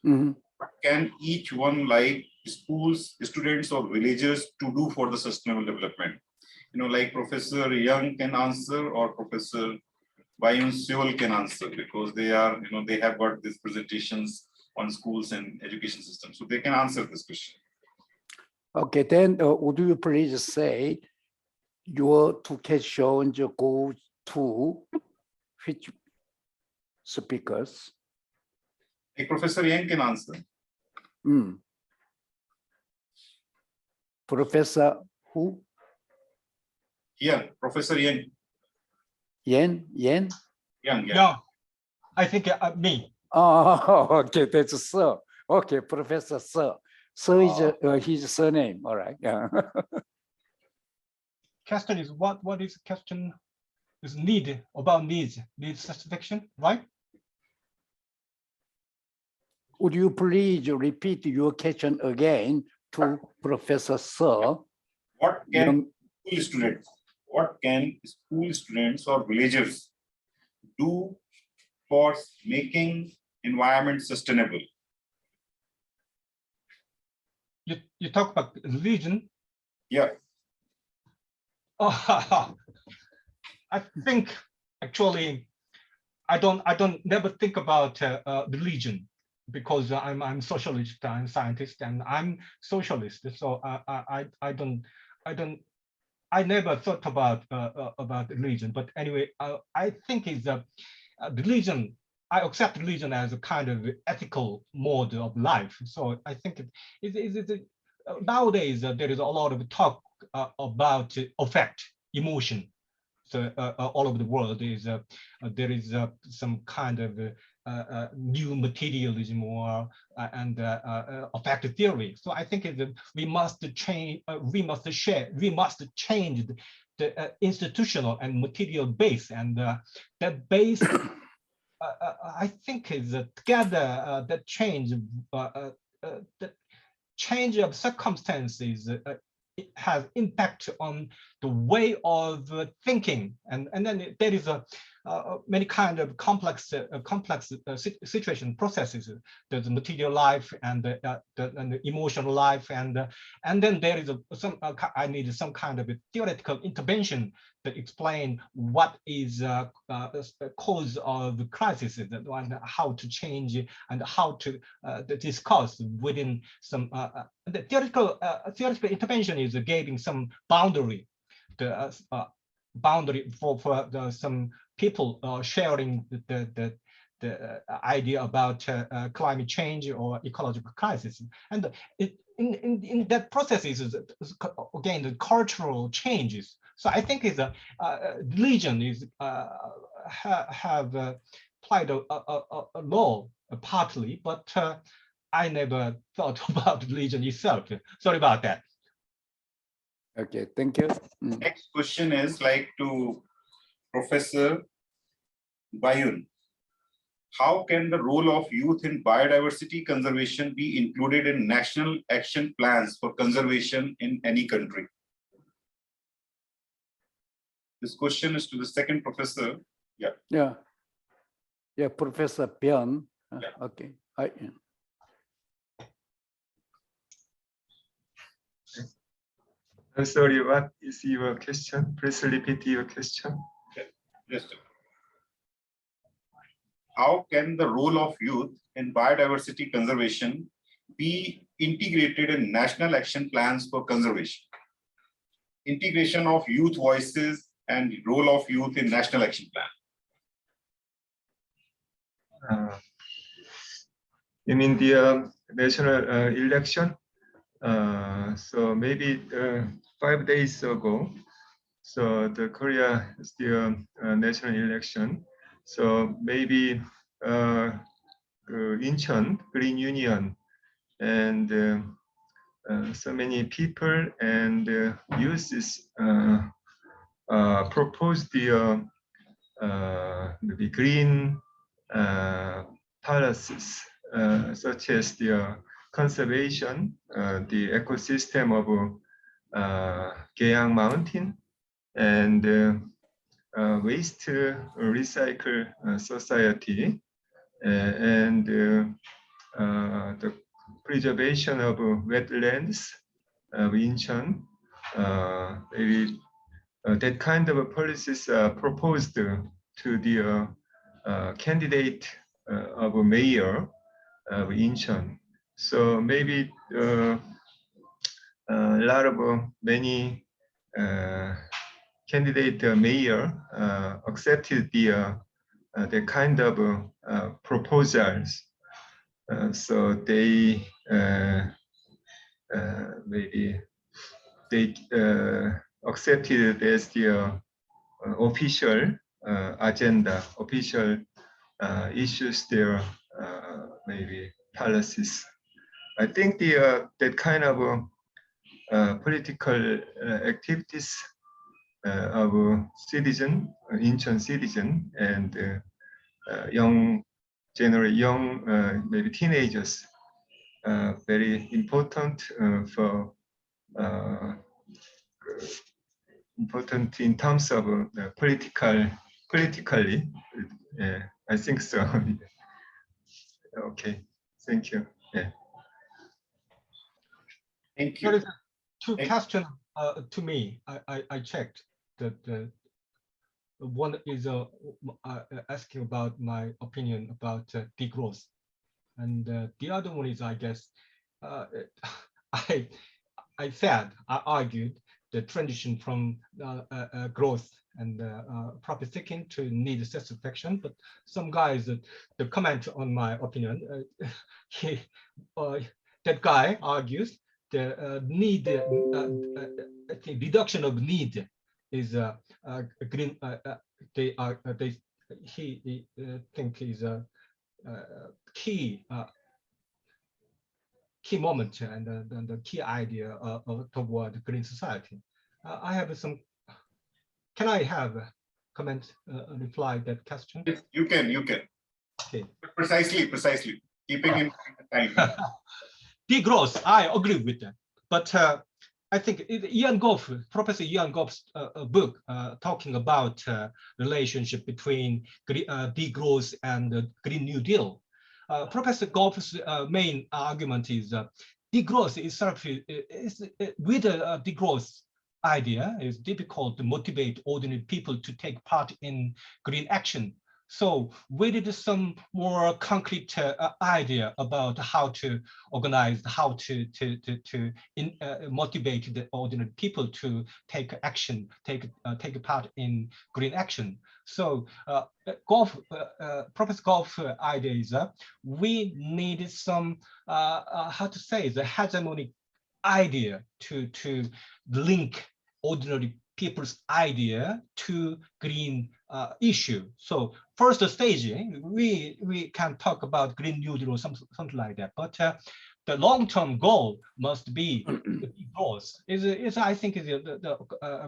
what can each one, like schools, students, or villagers, to do for the sustainable development? Like Professor Young can answer, or Professor Bayun Seol can answer, because they are, they have got these presentations on schools and education system, so they can answer this question. Okay, then would you please say your two questions go to which speakers? Like Professor Yang can answer. Professor who? Yeah, Professor Yang. Yang? Yeah, I think me. Oh, okay, that's Sir. Okay, Professor Sir. So is his surname, all right. Yeah. Question is what is question is need about needs satisfaction, right? Would you please repeat your question again to Professor Sir? What can school students or villagers do for making environment sustainable? You talk about religion. Yeah. Oh, I think actually I don't never think about religion, because I'm socialist, I'm scientist, and I'm socialist. So I never thought about religion. But anyway, I think is religion. I accept religion as a kind of ethical mode of life. So I think nowadays there is a lot of talk about affect, emotion. So all over the world there is some kind of new materialism or and affective theory. So I think we must change. We must change the institutional and material base, and that base. I think is together that change. The change of circumstances it has impact on the way of thinking, and then there is many kind of complex situation processes. There's material life and the emotional life, and then there is I need some kind of a theoretical intervention to explain what is the cause of the crisis and how to change and how to discuss within some the theoretical intervention is giving some boundary, the boundary for some people sharing the idea about climate change or ecological crisis, and in that process is again the cultural changes. So I think is religion is have played a role partly, but I never thought about religion itself. Sorry about that. Okay, thank you. Next question is like to Professor Bayun. How can the role of youth in biodiversity conservation be included in national action plans for conservation in any country? This question is to the second professor. Yeah, Professor Byun. Okay. I'm sorry, what is your question? Please repeat your question. Just how can the role of youth in biodiversity conservation be integrated in national action plans for conservation? Integration of youth voices and role of youth in national action plan. You mean the national election? So maybe 5 days ago, so the Korea is the national election. So maybe Incheon Green Union and so many people and youths proposed the green policies such as the conservation, the ecosystem of Gyeong Mountain, and waste recycle society, and the preservation of wetlands of Incheon. Maybe that kind of policies are proposed to the candidate of a mayor of Incheon. So maybe a lot of many candidate mayor accepted the kind of proposals. So they maybe they accepted it as the official agenda, official issues their maybe policies. I think the that kind of political activities of citizen, Incheon citizen, and young maybe teenagers, very important for important in terms of politically. I think so. Okay, thank you. Yeah. Thank There you. is two questions to me. I checked that one is asking about my opinion about degrowth, and the other one is, I guess, I argued the transition from growth and profit seeking to need satisfaction. But some guys that comment on my opinion, that guy argues the need, I think reduction of need is green. He think is a key moment and the key idea toward green society. I have some. Can I have a comment, reply that question? Yes, you can. Okay. Precisely. Keeping in mind the time. Degrowth, I agree with that. But I think Ian Goff, Professor Ian Goff's book talking about relationship between degrowth and the Green New Deal. Professor Goff's main argument is degrowth itself is with a degrowth idea, it's difficult to motivate ordinary people to take part in green action. So we did some more concrete idea about how to organize, how to motivate the ordinary people to take action, take part in green action. So Professor Goff's idea is we needed some how to say the hegemonic idea to link ordinary people's idea to green issue. So first stage, we can talk about Green New Deal or something like that. But the long-term goal must be the growth. Is I think is the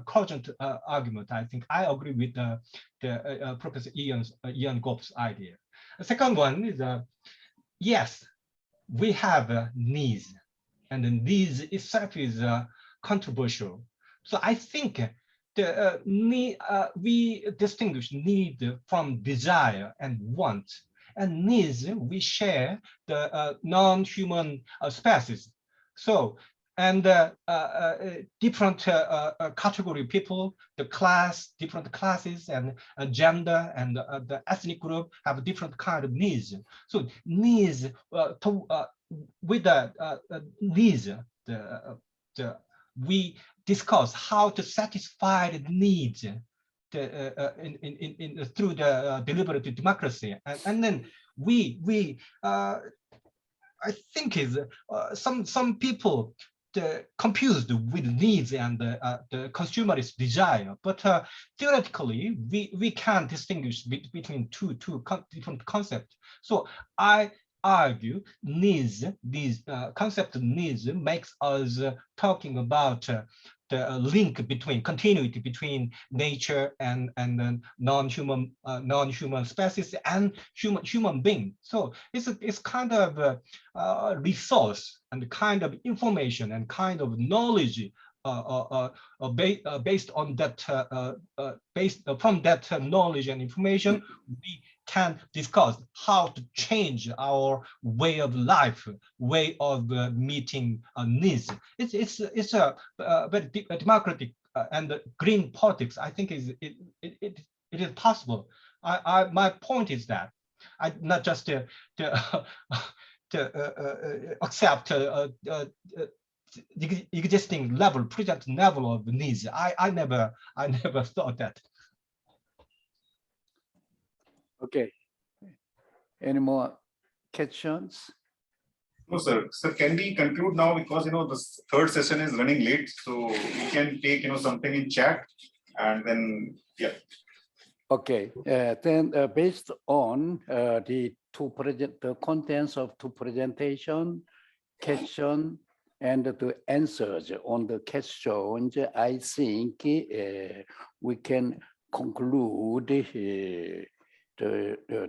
cogent argument. I think I agree with the Professor Ian Goff's idea. The second one is yes, we have needs, and the needs itself is controversial. So I think the we distinguish need from desire and want, and needs we share the non-human species. So and different category people, the class, different classes, and gender, and the ethnic group have different kind of needs. So needs with the needs, we discuss how to satisfy the needs through the deliberative democracy, and then we I think is some people confused with needs and the consumerist desire, but theoretically we can distinguish between two different concepts. So I argue needs, these concept of needs makes us talking about the link between continuity between nature and non-human species and human being. So it's kind of resource and kind of information and kind of knowledge based on that based from that knowledge and information, we can discuss how to change our way of life, way of meeting needs. It's a very democratic and green politics. I think it is possible. My point is that I not just to accept existing level, present level of needs. I never thought that. Okay. Any more questions? No, sir. Sir, can we conclude now, because the third session is running late, so we can take something in chat, and then yeah. Okay. Then based on the contents of two presentation, question, and the answers on the questions, I think we can conclude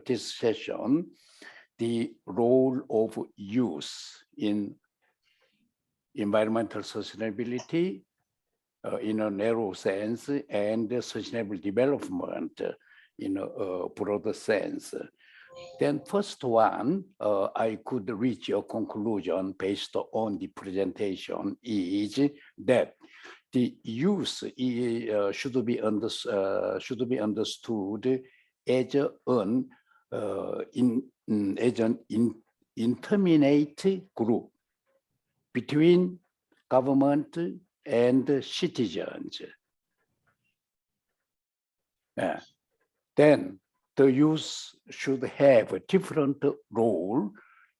this session. The role of youth in environmental sustainability in a narrow sense, and sustainable development in a broader sense. Then first one, I could reach a conclusion based on the presentation is that the youth should be understood as an intermediate group between government and citizens. Then the youth should have a different role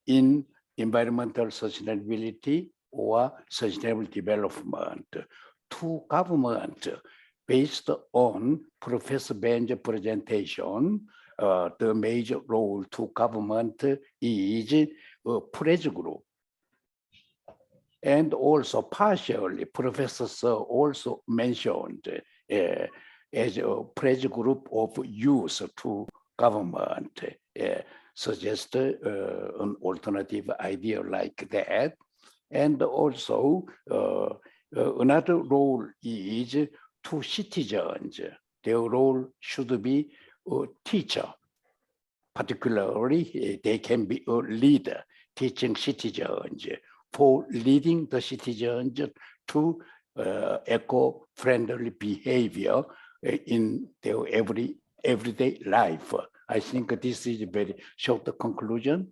in environmental sustainability or sustainable development. To government, based on Professor Ben's presentation, the major role to government is a pressure group. And also partially, Professor Sir also mentioned as a pressure group of youth to government, suggest an alternative idea like that. And also another role is to citizens. Their role should be a teacher. Particularly, they can be a leader, teaching citizens, for leading the citizens to eco-friendly behavior in their everyday life. I think this is a very short conclusion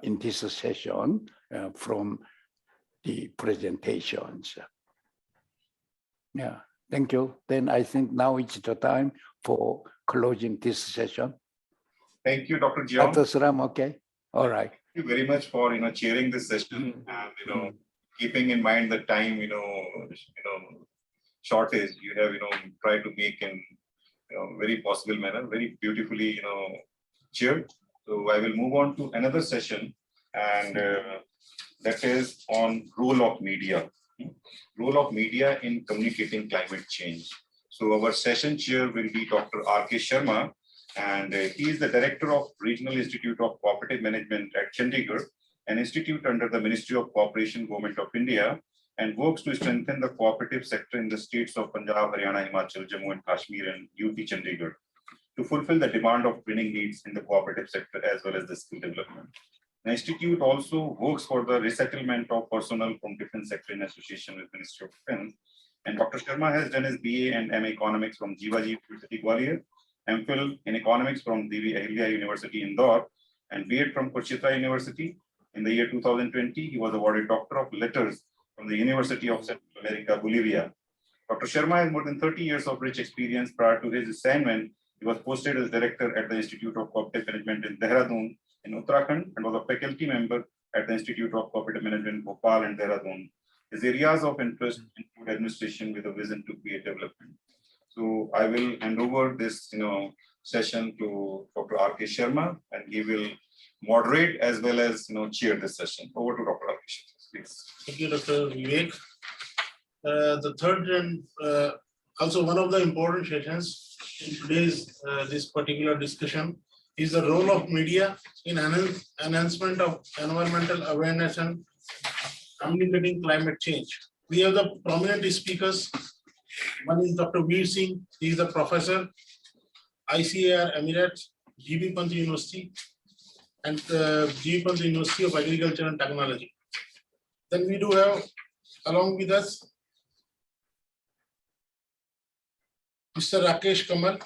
in this session from the presentations. Yeah, thank you. Then I think now it's the time for closing this session. Thank you, Dr. Jeong. Dr. Suram, okay. All right. Thank you very much for chairing this session and keeping in mind the time shortage you have tried to make in very possible manner, very beautifully chaired. So I will move on to another session, and that is on role of media. Role of media in communicating climate change. So our session chair will be Dr. R.K. Sharma, and he is the director of Regional Institute of Cooperative Management at Chandigarh, an institute under the Ministry of Cooperation, Government of India, and works to strengthen the cooperative sector in the states of Punjab, Haryana, Himachal, Jammu and Kashmir, and UT Chandigarh to fulfill the demand of training needs in the cooperative sector as well as the skill development. The institute also works for the resettlement of personnel from defense sector in association with Ministry of Defense. And Dr. Sharma has done his BA and MA Economics from Jivaji University, Gwalior, MPhil in Economics from Devi Ahilya University, Indore, and B.Ed from Kurukshetra University. In the year 2020, he was awarded Doctor of Letters from the University of Central America, Bolivia. Dr. Sharma has more than 30 years of rich experience. Prior to his assignment, he was posted as director at the Institute of Cooperative Management in Dehradun in Uttarakhand and was a faculty member at the Institute of Cooperative Management, Bhopal and Dehradun. His areas of interest include administration with a vision to create development. So I will hand over this session to Dr. R.K. Sharma, and he will moderate as well as chair this session. Over to Dr. R.K. Sharma, please. Thank you, Dr. Vivek. The third and also one of the important sessions in today's this particular discussion is the role of media in enhancement of environmental awareness and communicating climate change. We have the prominent speakers. One is Dr. Veer Singh. He is a professor, ICAR Emirates, GB Pant University, and GB Pant University of Agriculture and Technology. Then we do have along with us Mr. Rakesh Kamal,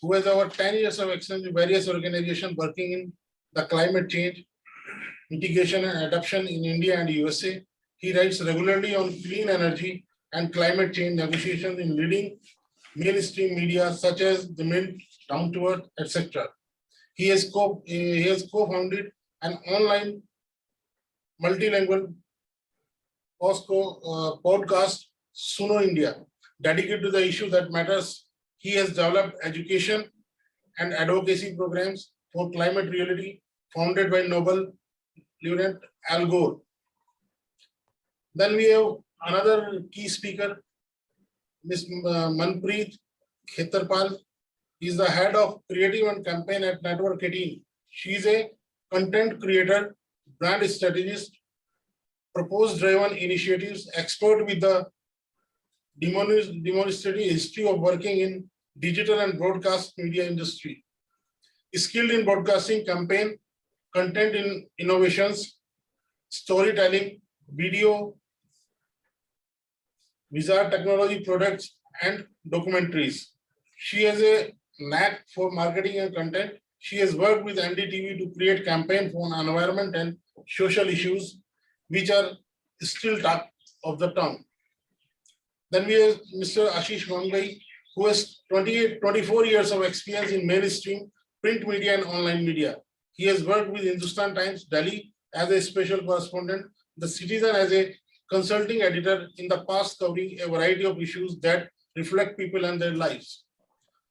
who has over 10 years of experience in various organizations working in the climate change, mitigation and adaptation in India and USA. He writes regularly on clean energy and climate change negotiations in leading mainstream media such as The Mint, Down to Earth, etc. He has co-founded an online multilingual podcast, Suno India, dedicated to the issue that matters. He has developed education and advocacy programs for climate reality, founded by Nobel laureate Al Gore. Then we have another key speaker, Ms. Manpreet Khetarpal. He is the head of creative and campaign at Network 18. She is a content creator, brand strategist, purpose-driven initiatives, expert with the demonstrative history of working in digital and broadcast media industry. Skilled in broadcasting, campaign, content in innovations, storytelling, video, visual technology products, and documentaries. She has a knack for marketing and content. She has worked with NDTV to create campaign for environment and social issues, which are still top of the town. Then we have Mr. Ashish Mangai, who has 24 years of experience in mainstream print media and online media. He has worked with Hindustan Times, Delhi as a special correspondent, The Citizen as a consulting editor in the past, covering a variety of issues that reflect people and their lives.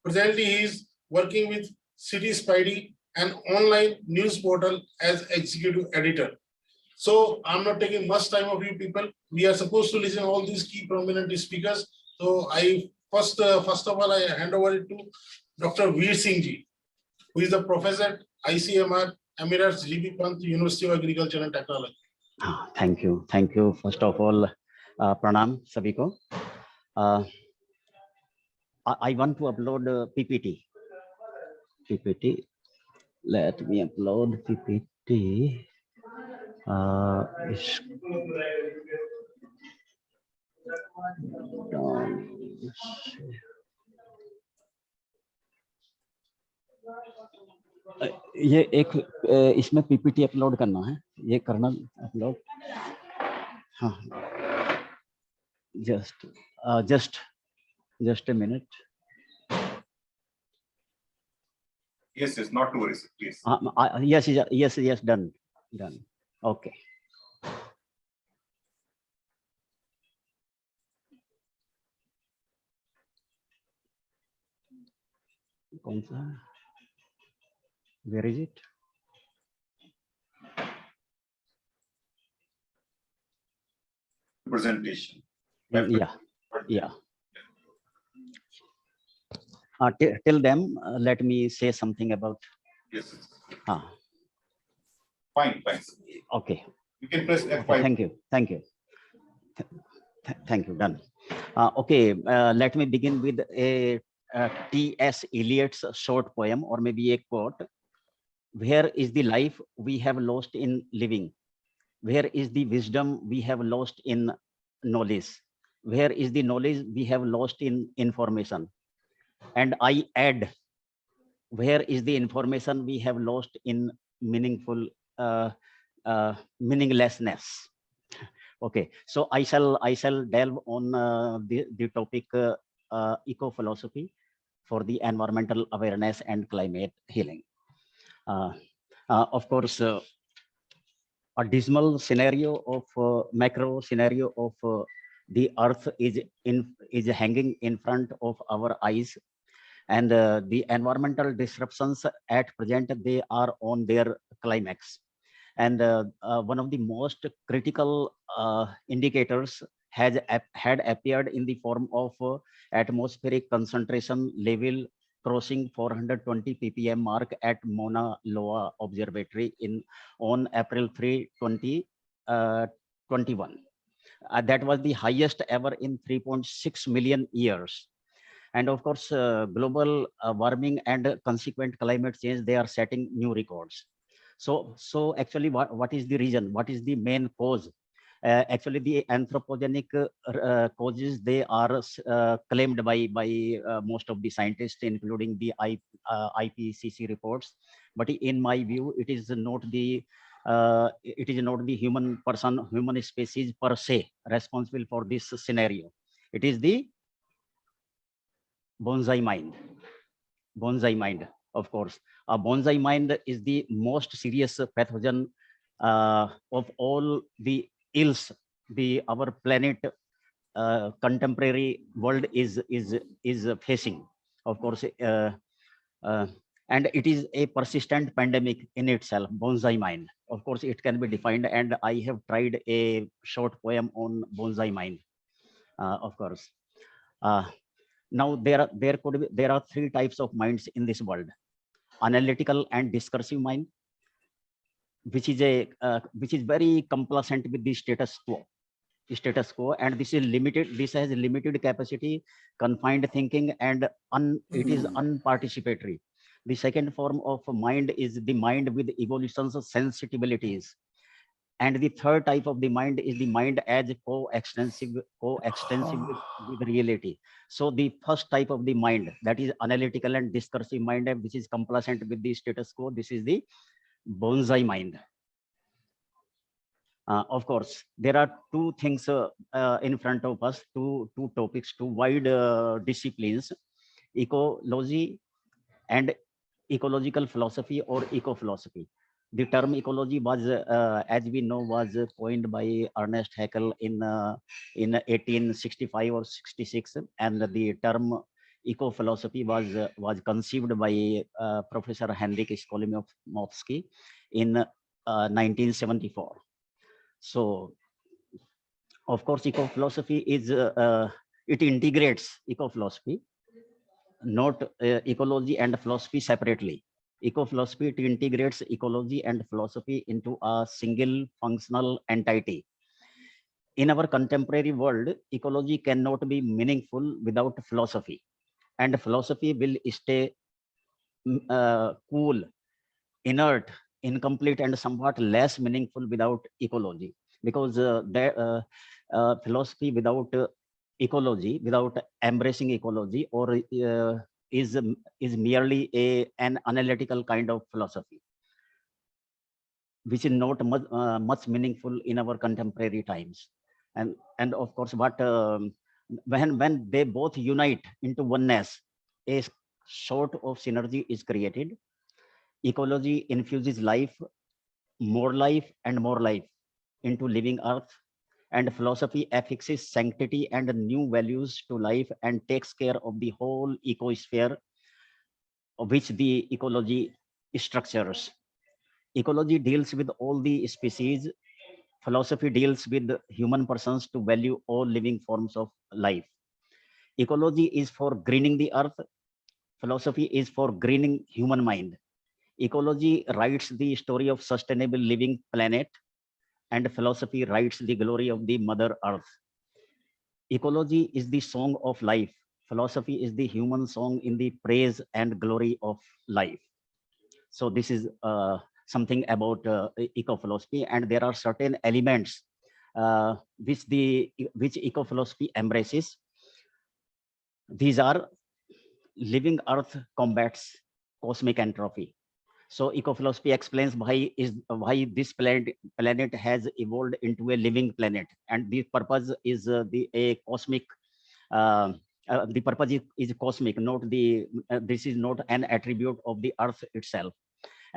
Presently, he is working with City Spidey, an online news portal, as executive editor. So I'm not taking much time of you people. We are supposed to listen to all these key prominent speakers. So I first of all, I hand over it to Dr. Veer Singh ji, who is the professor at ICMR Emirates GB Pant University of Agriculture and Technology. Thank you. Thank you. First of all, pranam sabhi ko. I want to upload PPT. Let me upload PPT. ये एक इसमें PPT upload करना है, ये करना upload. हाँ, just a minute. Yes, not to worry, please. Yes, done. Okay. कौन सा? Where is it? Presentation. Yeah. Till them, let me say something about. Yes. Fine. Okay. You can press F5. Okay, thank you. Thank you. Done. Okay. Let me begin with a T.S. Eliot's short poem, or maybe a quote. Where is the life we have lost in living? Where is the wisdom we have lost in knowledge? Where is the knowledge we have lost in information? And I add, where is the information we have lost in meaningful meaninglessness? Okay, so I shall delve on the topic eco philosophy for the environmental awareness and climate healing. Of course, a dismal scenario of macro scenario of the earth is hanging in front of our eyes, and the environmental disruptions at present, they are on their climax. And one of the most critical indicators had appeared in the form of atmospheric concentration level crossing 420 ppm mark at Mauna Loa Observatory on April 3, 2021. That was the highest ever in 3.6 million years. And of course, global warming and consequent climate change, they are setting new records. So actually, what is the reason? What is the main cause? Actually, the anthropogenic causes, they are claimed by most of the scientists, including the IPCC reports. But in my view, it is not the human species per se responsible for this scenario. It is the bonsai mind, of course. A bonsai mind is the most serious pathogen of all the ills our planet contemporary world is facing, of course. And it is a persistent pandemic in itself, bonsai mind. Of course, it can be defined, and I have tried a short poem on bonsai mind, of course. Now there are three types of minds in this world: analytical and discursive mind, which is very complacent with the status quo, and this has limited capacity, confined thinking, and it is unparticipatory. The second form of mind is the mind with evolution's sensibilities, and the third type of the mind is the mind as coextensive with reality. So the first type of the mind, that is analytical and discursive mind, which is complacent with the status quo, this is the bonsai mind. Of course, there are two things in front of us, two topics, two wide disciplines: ecology and ecological philosophy, or eco-philosophy. The term ecology was, as we know, was coined by Ernest Haeckel in 1865 or 66, and the term eco-philosophy was conceived by Professor Henryk Skolimowski in 1974. So, of course, eco-philosophy is it integrates eco-philosophy, not ecology and philosophy separately. Eco-philosophy, it integrates ecology and philosophy into a single functional entity. In our contemporary world, ecology cannot be meaningful without philosophy, and philosophy will stay cool, inert, incomplete, and somewhat less meaningful without ecology, because philosophy without ecology, without embracing ecology, or is merely an analytical kind of philosophy, which is not much meaningful in our contemporary times. And of course, what when they both unite into oneness, a sort of synergy is created. Ecology infuses life, more life and more life into living earth, and philosophy affixes sanctity and new values to life and takes care of the whole ecosphere of which the ecology structures. Ecology deals with all the species. Philosophy deals with human persons to value all living forms of life. Ecology is for greening the earth. Philosophy is for greening human mind. Ecology writes the story of sustainable living planet, and philosophy writes the glory of the mother earth. Ecology is the song of life. Philosophy is the human song in the praise and glory of life. So this is something about eco-philosophy, and there are certain elements which eco-philosophy embraces. These are living Earth combats cosmic entropy. So eco-philosophy explains why this planet has evolved into a living planet, and the purpose is the purpose is cosmic, not this is not an attribute of the Earth itself.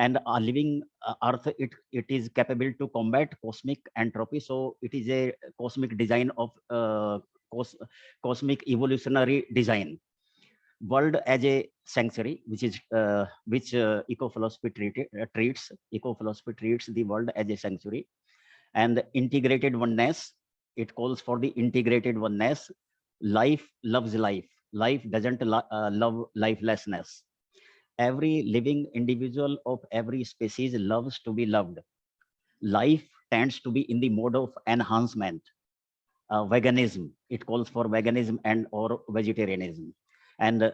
And a living Earth, it is capable to combat cosmic entropy. So it is a cosmic design of cosmic evolutionary design. World as a sanctuary, which eco-philosophy treats. Eco-philosophy treats the world as a sanctuary. And integrated oneness, it calls for the integrated oneness. Life loves life. Life doesn't love lifelessness. Every living individual of every species loves to be loved. Life tends to be in the mode of enhancement. Veganism, it calls for veganism and or vegetarianism. And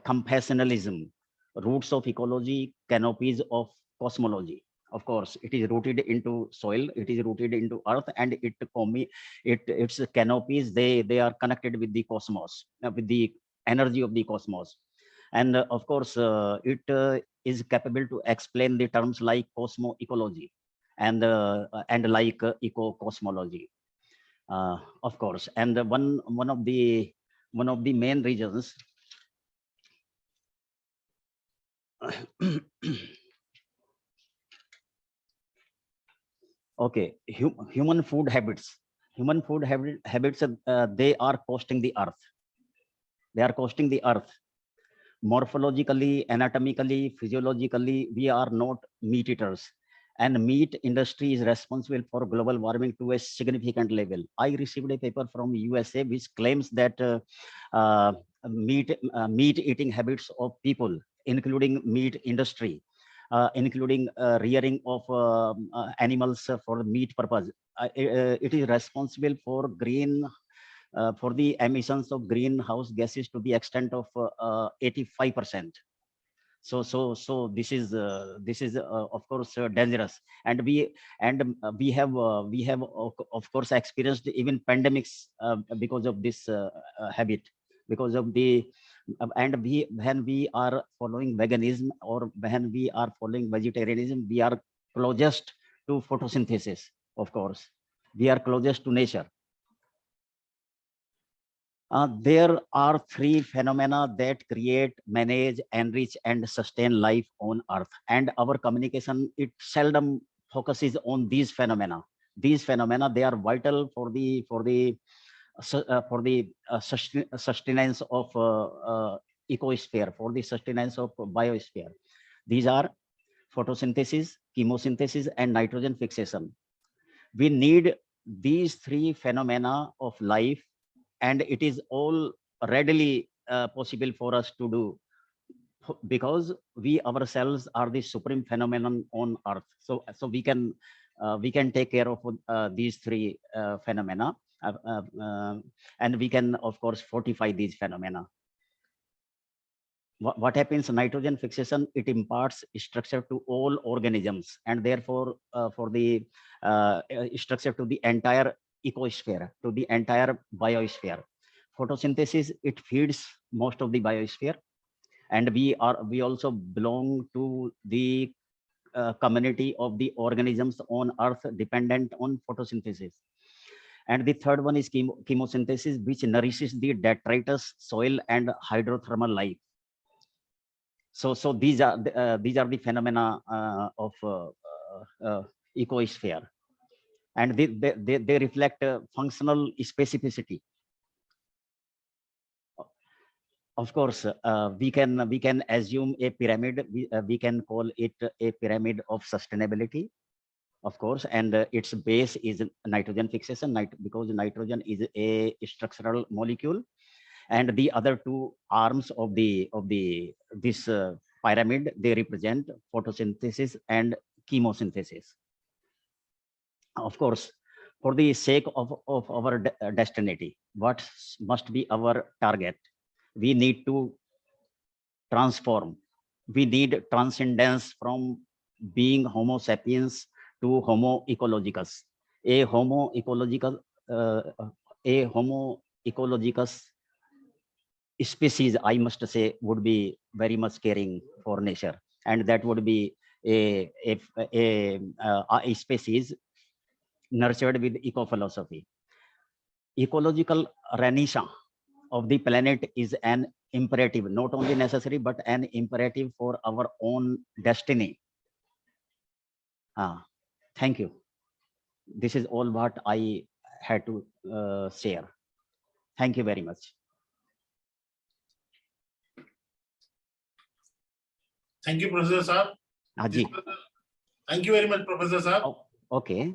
compassionalism, roots of ecology, canopies of cosmology. Of course, it is rooted into soil, it is rooted into earth, and its canopies, they are connected with the cosmos, with the energy of the cosmos. And of course, it is capable to explain the terms like cosmo-ecology and like eco-cosmology. Of course, and one of the main reasons okay, human food habits. Human food habits, they are costing the earth. They are costing the earth. Morphologically, anatomically, physiologically, we are not meat eaters. And meat industry is responsible for global warming to a significant level. I received a paper from USA which claims that meat eating habits of people, including meat industry, including rearing of animals for meat purpose, it is responsible for for the emissions of greenhouse gases to the extent of 85%. So this is of course dangerous, and we have of course experienced even pandemics because of this habit, because of the and when we are following veganism or when we are following vegetarianism, we are closest to photosynthesis. Of course, we are closest to nature. There are three phenomena that create, manage, enrich, and sustain life on Earth. And our communication, it seldom focuses on these phenomena. These phenomena, they are vital for the sustenance of ecosphere, for the sustenance of biosphere. These are photosynthesis, chemosynthesis, and nitrogen fixation. We need these three phenomena of life, and it is all readily possible for us to do because we ourselves are the supreme phenomenon on earth. So we can take care of these three phenomena, and we can of course fortify these phenomena. What happens? Nitrogen fixation, it imparts structure to all organisms, and therefore for the structure to the entire ecosphere, to the entire biosphere. Photosynthesis, it feeds most of the biosphere, and we also belong to the community of the organisms on earth dependent on photosynthesis. And the third one is chemosynthesis, which nourishes the detritus, soil, and hydrothermal life. So these are the phenomena of ecosphere, and they reflect functional specificity. Of course, we can assume a pyramid. We can call it a pyramid of sustainability, of course, and its base is nitrogen fixation, because nitrogen is a structural molecule, and the other two arms of this pyramid, they represent photosynthesis and chemosynthesis. Of course, for the sake of our destiny, what must be our target? We need to transform we need transcendence from being Homo sapiens to Homo ecologicus. A Homo ecologicus species, I must say, would be very much caring for nature, and that would be a species nurtured with eco-philosophy. Ecological renaissance of the planet is an imperative, not only necessary, but an imperative for our own destiny. Thank you. This is all what I had to share. Thank you very much. Thank you, Professor Saab. Thank you very much, Professor Saab. Oh, okay.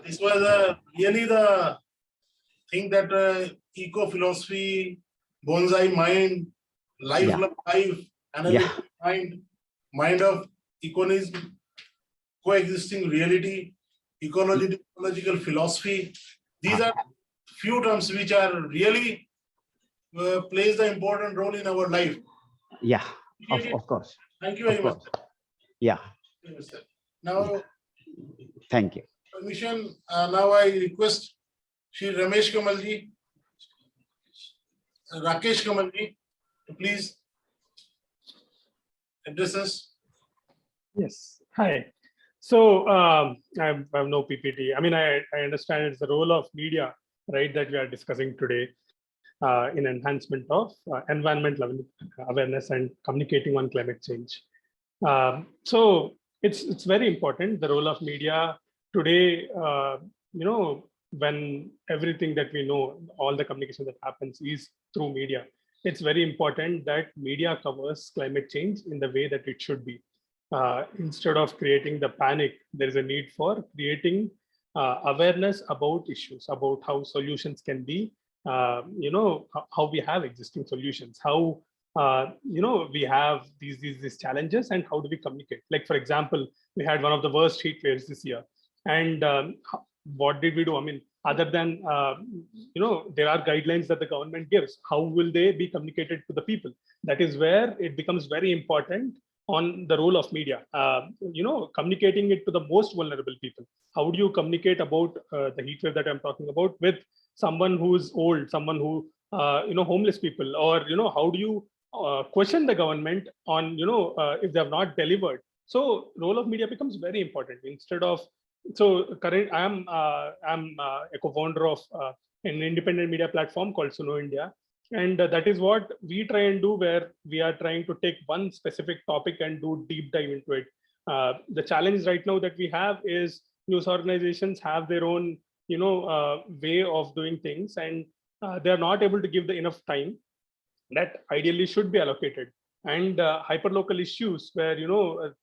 This was really the thing that eco-philosophy, bonsai mind, life, life, analytic mind of econism, coexisting reality, ecological philosophy. These are few terms which are really plays the important role in our life. Yeah, of course. Thank you very much. Yeah. Now, thank you. Permission. Now I request Shri Ramesh Kamalji, Rakesh Kamalji, to please address us. Yes. Hi. So I have no PPT. I mean, I understand it's the role of media, right, that we are discussing today in enhancement of environmental awareness and communicating on climate change. So it's very important, the role of media today, you know, when everything that we know, all the communication that happens is through media. It's very important that media covers climate change in the way that it should be. Instead of creating the panic, there is a need for creating awareness about issues, about how solutions can be, you know, how we have existing solutions, how we have these challenges, and how do we communicate? Like, for example, we had one of the worst heat waves this year, and what did we do? I mean, other than there are guidelines that the government gives. How will they be communicated to the people? That is where it becomes very important on the role of media. Communicating it to the most vulnerable people. How do you communicate about the heat wave that I'm talking about with someone who's old, someone who homeless people, or how do you question the government on if they have not delivered? So role of media becomes very important. Instead of I'm a co-founder of an independent media platform called Suno India, and that is what we try and do, where we are trying to take one specific topic and do deep dive into it. The challenge right now that we have is news organizations have their own way of doing things, and they are not able to give the enough time that ideally should be allocated. And hyperlocal issues where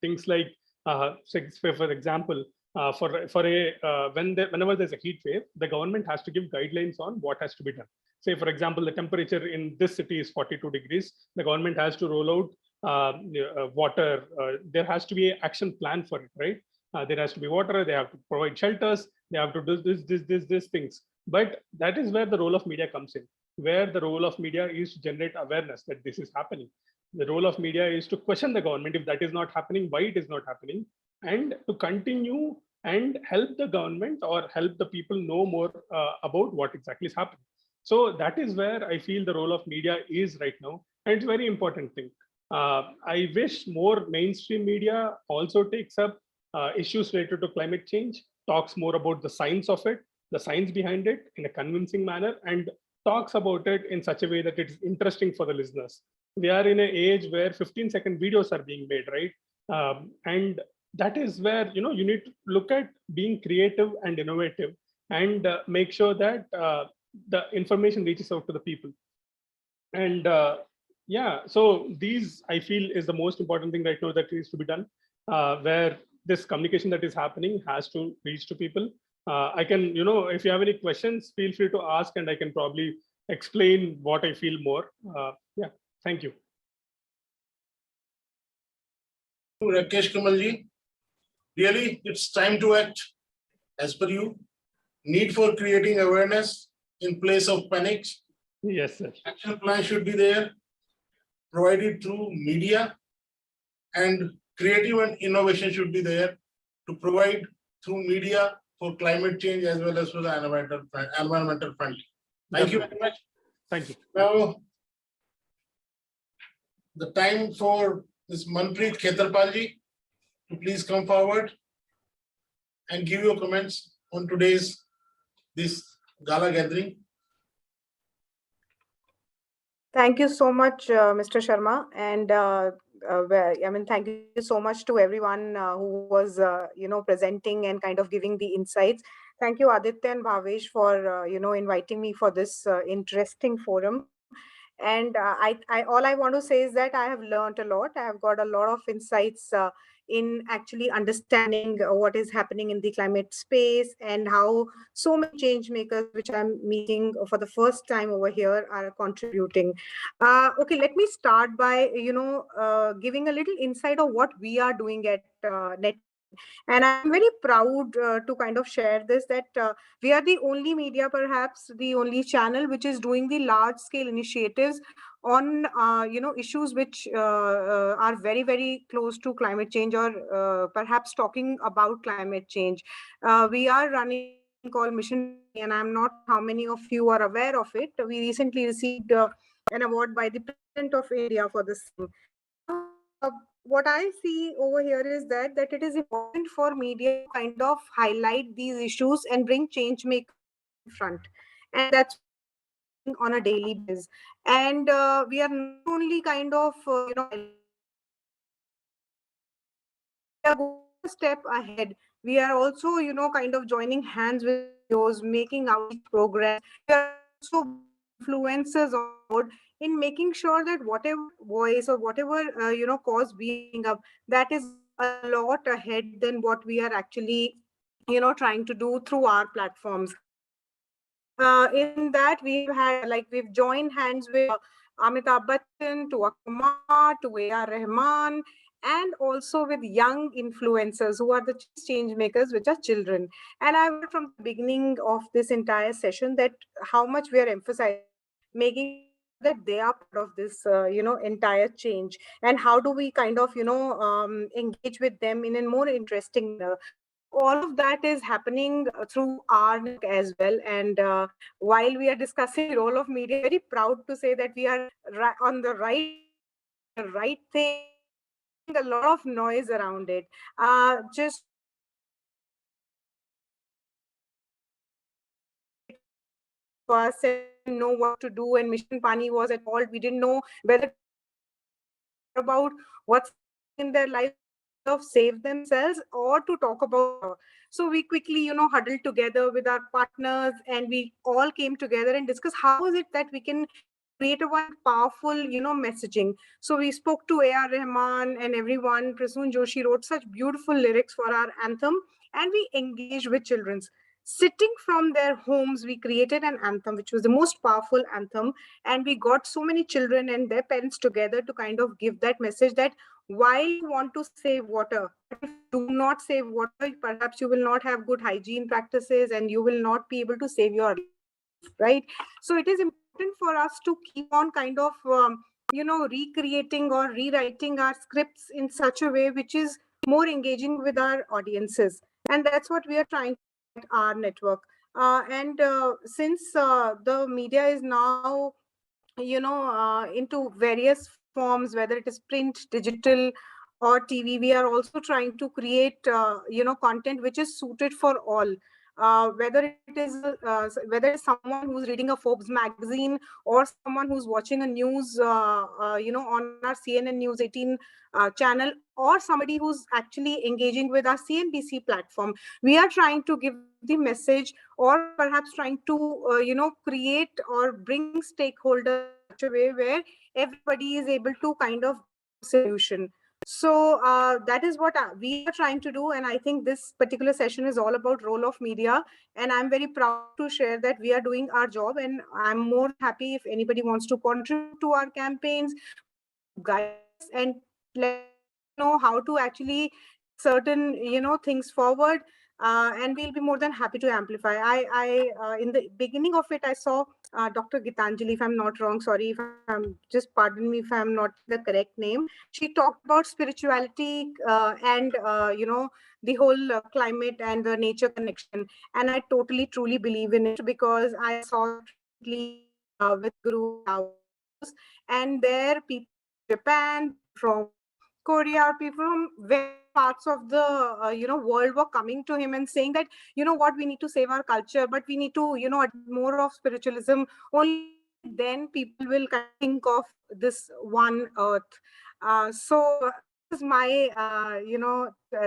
things like for example, whenever there's a heat wave, the government has to give guidelines on what has to be done. Say, for example, the temperature in this city is 42 degrees. The government has to roll out water. There has to be an action plan for it, right? There has to be water. They have to provide shelters. They have to do these things. But that is where the role of media comes in, where the role of media is to generate awareness that this is happening. The role of media is to question the government if that is not happening, why it is not happening, and to continue and help the government or help the people know more about what exactly is happening. So that is where I feel the role of media is right now, and it's a very important thing. I wish more mainstream media also takes up issues related to climate change, talks more about the science of it, the science behind it in a convincing manner, and talks about it in such a way that it's interesting for the listeners. We are in an age where 15-second videos are being made, right? And that is where you need to look at being creative and innovative, and make sure that the information reaches out to the people. And so these, I feel, is the most important thing right now that needs to be done, where this communication that is happening has to reach to people. I can, if you have any questions, feel free to ask, and I can probably explain what I feel more. Yeah, thank you. Rakesh Kamalji, really, it's time to act as per you. Need for creating awareness in place of panic. Yes, sir. Action plan should be there, provided through media. and creative and innovation should be there to provide through media for climate change as well as for the environmental friendly. Thank you very much. Thank you. Now, the time for Ms. Manpreet Khetarpalji to please come forward and give your comments on today's this gala gathering. Thank you so much, Mr. Sharma. And thank you so much to everyone who was, presenting and kind of giving the insights. Thank you, Aditya and Bhavesh, for, inviting me for this interesting forum. And all I want to say is that I have learned a lot. I have got a lot of insights in actually understanding what is happening in the climate space and how so many change makers, which I'm meeting for the first time over here, are contributing. Okay, let me start by, giving a little insight of what we are doing at Net. And I'm very proud to kind of share this, that we are the only media, perhaps the only channel, which is doing the large scale initiatives on, issues which are very, very close to climate change, or perhaps talking about climate change. We are running called Mission, and I'm not how many of you are aware of it. We recently received an award by the President of India for the same. What I see over here is that it is important for media to kind of highlight these issues and bring change makers in front, and that's what we are doing on a daily basis. And we are not only kind of we are going a step ahead. We are also, kind of joining hands with NGOs, making outreach programs. We are also influencers on board in making sure that whatever voice or whatever, cause we are bringing up, that is a lot ahead than what we are actually, trying to do through our platforms. And in that, we have had, we've joined hands with Amitabh Bachchan, to Akshay Kumar, to A.R. Rahman, and also with young influencers who are the change makers, which are children. And I've heard from the beginning of this entire session that how much we are emphasizing making sure that they are part of this, entire change. And how do we kind of, engage with them in a more interesting manner. So all of that is happening through our network as well. And while we are discussing the role of media, very proud to say that we are on the right track, doing the right thing, making a lot of noise around it. Just to us, and we didn't know what to do, and Mission Pani was at fault. We didn't know whether to care about what's happening in their lives to kind of save themselves or to talk about. So we quickly, huddled together with our partners, and we all came together and discussed how is it that we can create a one powerful, messaging. So we spoke to A.R. Rahman and everyone. Prasoon Joshi wrote such beautiful lyrics for our anthem, and we engaged with children. Sitting from their homes, we created an anthem, which was the most powerful anthem. And we got so many children and their parents together to kind of give that message that while you want to save water, but if you do not save water, perhaps you will not have good hygiene practices and you will not be able to save your life, right? So it is important for us to keep on kind of, recreating or rewriting our scripts in such a way which is more engaging with our audiences. And that's what we are trying to do at our network. And since the media is now, into various forms, whether it is print, digital, or TV, we are also trying to create, content which is suited for all. Whether it's someone who's reading a Forbes magazine or someone who's watching a news, on our CNN News 18 channel, or somebody who's actually engaging with our CNBC platform, we are trying to give the message, or perhaps trying to, create or bring stakeholders in such a way where everybody is able to kind of solution. So that is what we are trying to do. And I think this particular session is all about role of media. And I'm very proud to share that we are doing our job. And I'm more happy if anybody wants to contribute to our campaigns, wants to guide us and let us know how to actually take certain, things forward. and we'll be more than happy to amplify. In the beginning of it, I saw Dr. Gitanjali, if I'm not wrong, sorry if I'm, just pardon me if I'm not the correct name. She talked about spirituality and, the whole climate and the nature connection. And I totally, truly believe in it, because I saw recently with Guru and there people from Japan, from Korea, people from various parts of the world were coming to him and saying that, you know what, we need to save our culture, but we need to add more of spiritualism. Only then people will kind of think of this one earth. So this is my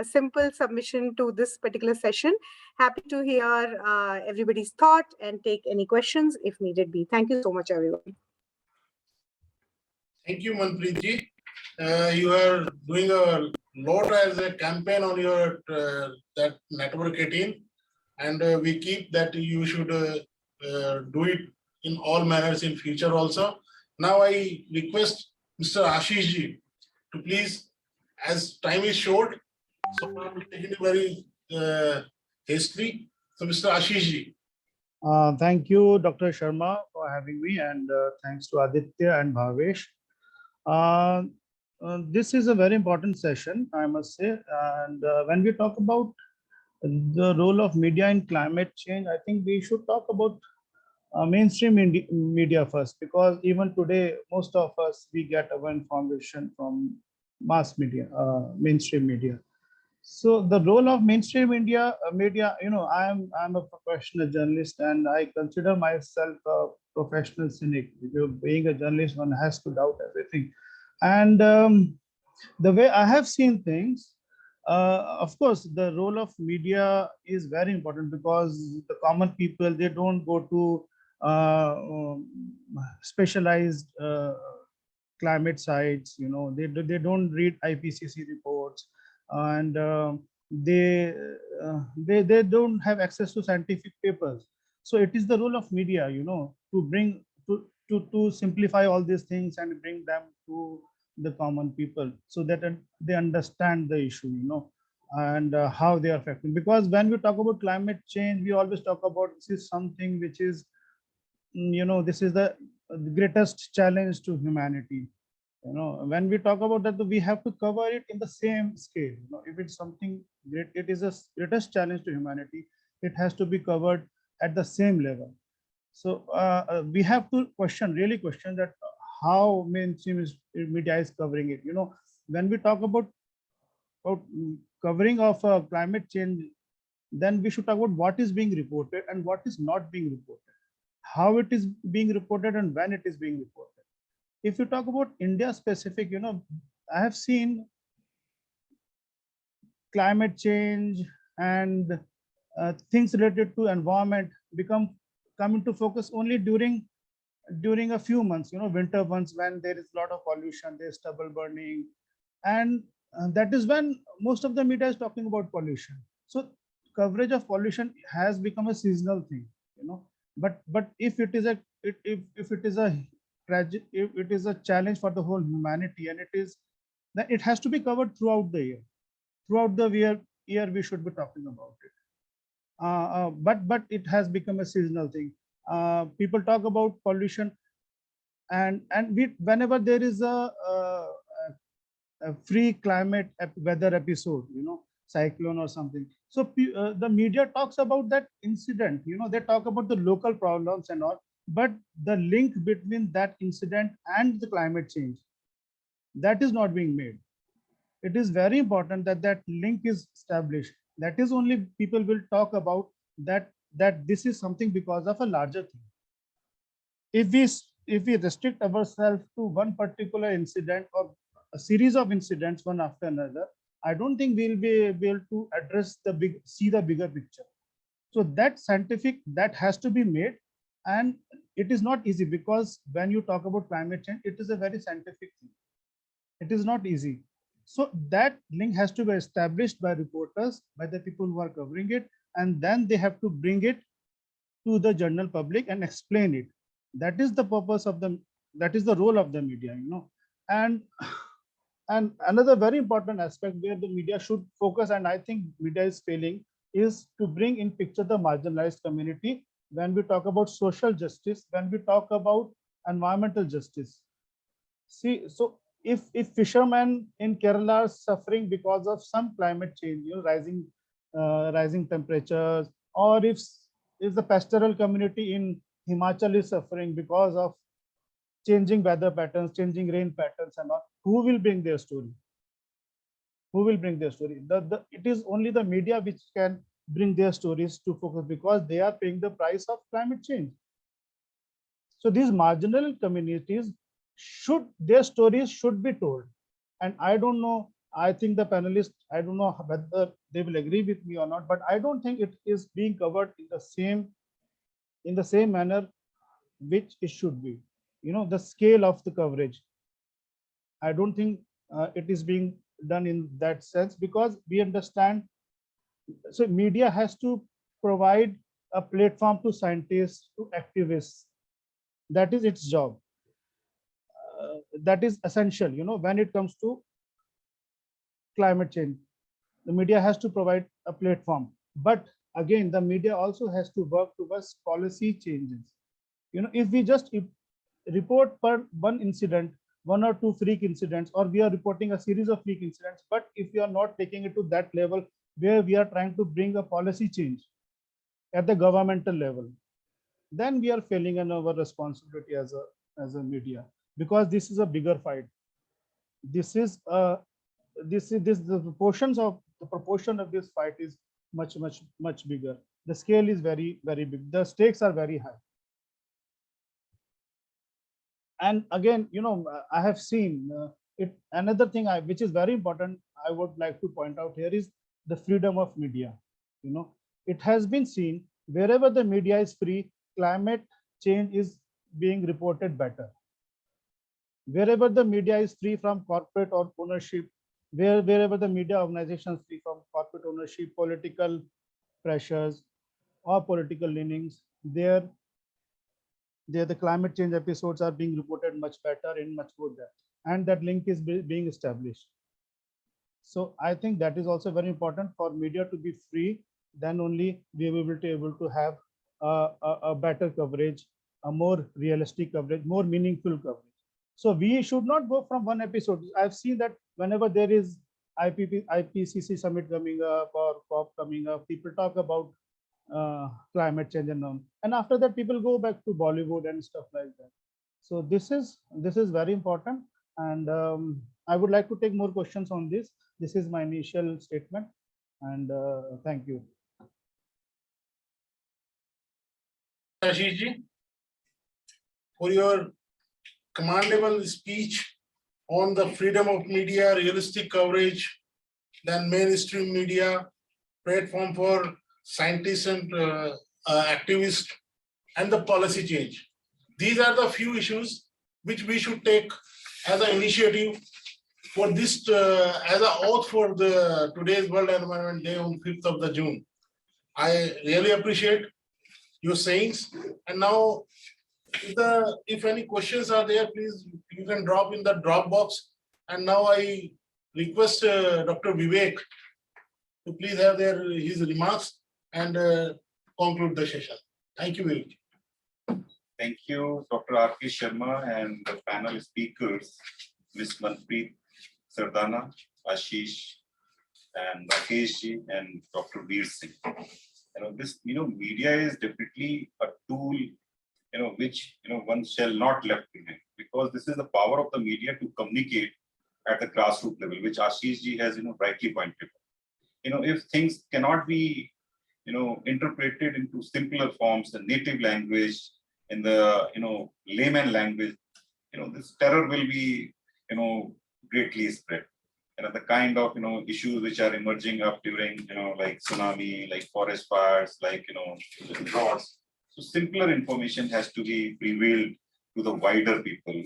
simple submission to this particular session. Happy to hear everybody's thought and take any questions if needed be. Thank you so much, everyone. Thank you, Manpreet ji. You are doing a lot as a campaign on your that network 18, and we keep that you should do it in all manners in future also. Now I request Mr. Ashish ji to please, as time is short, so I'm taking it very hastily. So Mr. Ashish ji. Thank you, Dr. Sharma, for having me, and thanks to Aditya and Bhavesh. This is a very important session, I must say. And when we talk about the role of media in climate change, I think we should talk about mainstream media first, because even today, most of us, we get our information from mass media, mainstream media. So the role of mainstream media, I'm a professional journalist, and I consider myself a professional cynic. Being a journalist, one has to doubt everything. And the way I have seen things, of course, the role of media is very important, because the common people, they don't go to specialized climate sites. They don't read IPCC reports, and they don't have access to scientific papers. So it is the role of media, to bring to simplify all these things and bring them to the common people, so that they understand the issue, and how they are affecting. Because when we talk about climate change, we always talk about this is something which is, this is the greatest challenge to humanity. When we talk about that, we have to cover it in the same scale. If it's something great, it is a greatest challenge to humanity, it has to be covered at the same level. So we have to really question that how mainstream media is covering it. When we talk about covering of climate change, then we should talk about what is being reported and what is not being reported, how it is being reported and when it is being reported. If you talk about India specific, I have seen climate change and things related to environment come into focus only during a few months, winter months, when there is a lot of pollution, there's stubble burning, and that is when most of the media is talking about pollution. So coverage of pollution has become a seasonal thing, but if it is a if it is a tragic, if it is a challenge for the whole humanity, and then it has to be covered throughout the year. Throughout the year we should be talking about it. But it has become a seasonal thing. People talk about pollution, and whenever there is a free climate weather episode, cyclone or something, so the media talks about that incident. They talk about the local problems and all, but the link between that incident and the climate change, that is not being made. It is very important that that link is established. That is only people will talk about that this is something because of a larger thing. If we restrict ourselves to one particular incident or a series of incidents one after another, I don't think we'll be able to address see the bigger picture. So that that has to be made, and it is not easy, because when you talk about climate change, it is a very scientific thing. It is not easy. So that link has to be established by reporters, by the people who are covering it, and then they have to bring it to the general public and explain it. That is the purpose of that is the role of the media, and another very important aspect where the media should focus, and I think media is failing, is to bring in picture the marginalized community when we talk about social justice, when we talk about environmental justice. See, so if fishermen in Kerala are suffering because of some climate change, rising temperatures, or if the pastoral community in Himachal is suffering because of changing weather patterns, changing rain patterns and all, who will bring their story? Who will bring their story? It is only the media which can bring their stories to focus because they are paying the price of climate change. So these marginal communities their stories should be told. And I don't know, I think the panelists, I don't know whether they will agree with me or not, but I don't think it is being covered in the same manner which it should be. The scale of the coverage. I don't think it is being done in that sense because we understand. So media has to provide a platform to scientists, to activists. That is its job. That is essential, when it comes to climate change. The media has to provide a platform. But again, the media also has to work towards policy changes. If we just report per one incident, one or two freak incidents, or we are reporting a series of freak incidents, but if we are not taking it to that level where we are trying to bring a policy change at the governmental level, then we are failing in our responsibility as a media, because this is a bigger fight. The proportion of this fight is much bigger. The scale is very big. The stakes are very high. And again, I have seen it. Another thing which is very important, I would like to point out here is the freedom of media. It has been seen wherever the media is free, climate change is being reported better. Wherever the media is free from corporate or ownership, wherever the media organization is free from corporate ownership, political pressures or political leanings, there the climate change episodes are being reported much better in much more depth, and that link is being established. So I think that is also very important for media to be free. Then only we will be able to have a better coverage, a more realistic coverage, more meaningful coverage. So we should not go from one episode. I've seen that whenever there is IPCC summit coming up or COP coming up, people talk about climate change and after that people go back to Bollywood and stuff like that. So this is very important, and I would like to take more questions on this. This is my initial statement, and thank you. Ashish ji, for your commendable speech on the freedom of media, realistic coverage, then mainstream media, platform for scientists and activists, and the policy change. These are the few issues which we should take as an initiative for this, as an oath for the today's World Environment Day on 5th of June. I really appreciate your sayings. And now, if any questions are there, please you can drop in the drop box. And now I request Dr. Vivek to please have his remarks and conclude the session. Thank you, Vivek. Thank you, Dr. R.K. Sharma and the panel speakers, Ms. Manpreet Sardana, Ashish, and Rakesh ji, and Dr. Veer Singh. Media is definitely a tool, which, one shall not left behind, because this is the power of the media to communicate at the grassroots level, which Ashish ji has, rightly pointed out. If things cannot be, interpreted into simpler forms, the native language, in the, layman language, this terror will be, greatly spread. The kind of, issues which are emerging up during, like tsunami, like forest fires, like, droughts. So simpler information has to be revealed to the wider people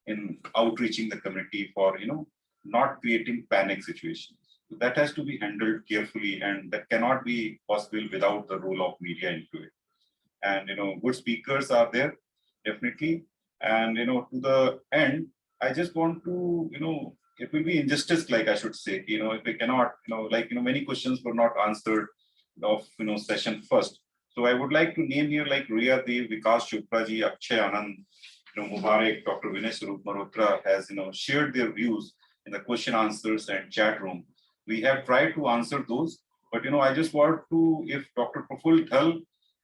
in outreaching the community for, not creating panic situations. So that has to be handled carefully, and that cannot be possible without the role of media into it. And, good speakers are there, definitely. And, to the end, I just want to, it will be injustice, like I should say, if we cannot, many questions were not answered of session first. So I would like to name here like Riya Dev, Vikas Chopra ji, Akshay Anand, Mubarak, Dr. Vinay Swarup Malhotra has shared their views in the question answers and chat room. We have tried to answer those, but I just want to, if Dr. Praful Dhal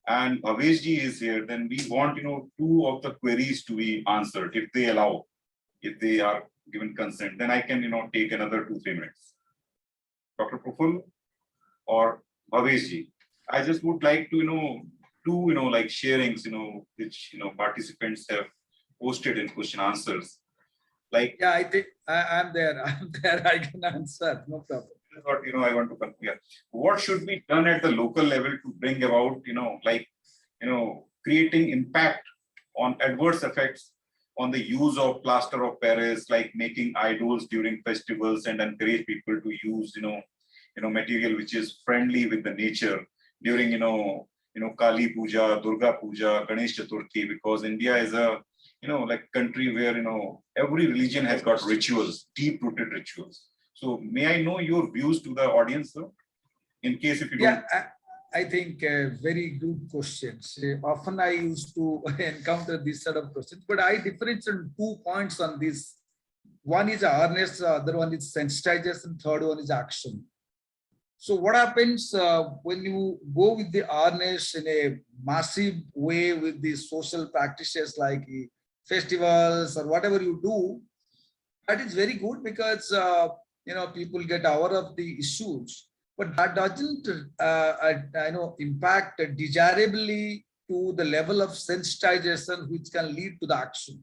and Bhavesh ji is here, then we want 2 of the queries to be answered if they allow, if they are given consent. Then I can take another 2-3 minutes. Dr. Praful or Bhavesh ji, I just would like to do like sharings which participants have posted in question answers. Like I think I'm there. I can answer. No problem. What I want to compare. What should be done at the local level to bring about creating impact on adverse effects on the use of plaster of Paris, like making idols during festivals and encourage people to use material which is friendly with the nature during Kali Puja, Durga Puja, Ganesh Chaturthi, because India is a like country where every religion has got rituals, deep-rooted rituals. So may I know your views to the audience, sir? In case if you don't. I think very good questions. Often I used to encounter this sort of questions, but I differentiate 2 points on this. One is awareness, the other one is sensitization, third one is action. So what happens when you go with the awareness in a massive way with the social practices like festivals or whatever you do, that is very good because people get aware of the issues, but that doesn't impact desirably to the level of sensitization which can lead to the action,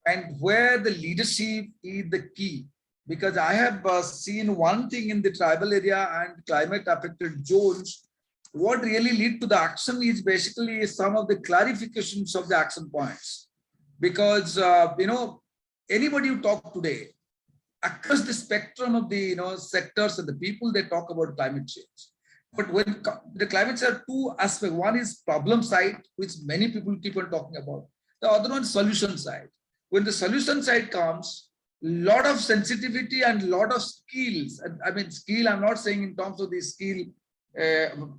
and where the leadership is the key. Because I have seen one thing in the tribal area and climate affected zones, what really lead to the action is basically some of the clarifications of the action points. Because anybody you talk today across the spectrum of the sectors and the people, they talk about climate change. But when the climate change are 2 aspects, one is problem side, which many people keep on talking about. The other one is solution side. When the solution side comes, lot of sensitivity and lot of skills. And I mean, skill, I'm not saying in terms of the skill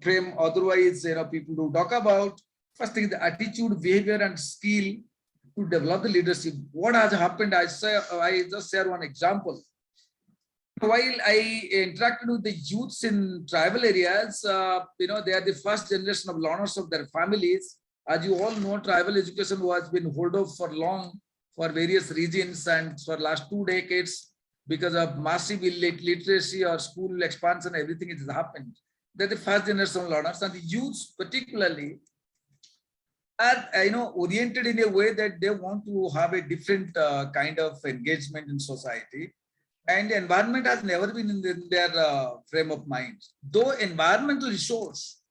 frame. Otherwise, people do talk about first thing, the attitude, behavior, and skill to develop the leadership. What has happened? I just share one example. While I interacted with the youths in tribal areas, they are the first generation of learners of their families. As you all know, tribal education was been held off for long for various reasons, and for last 2 decades because of massive illiteracy or school expansion, everything has happened. They're the first generation of learners, and the youths particularly are oriented in a way that they want to have a different kind of engagement in society, and the environment has never been in their frame of mind. Though environmental resource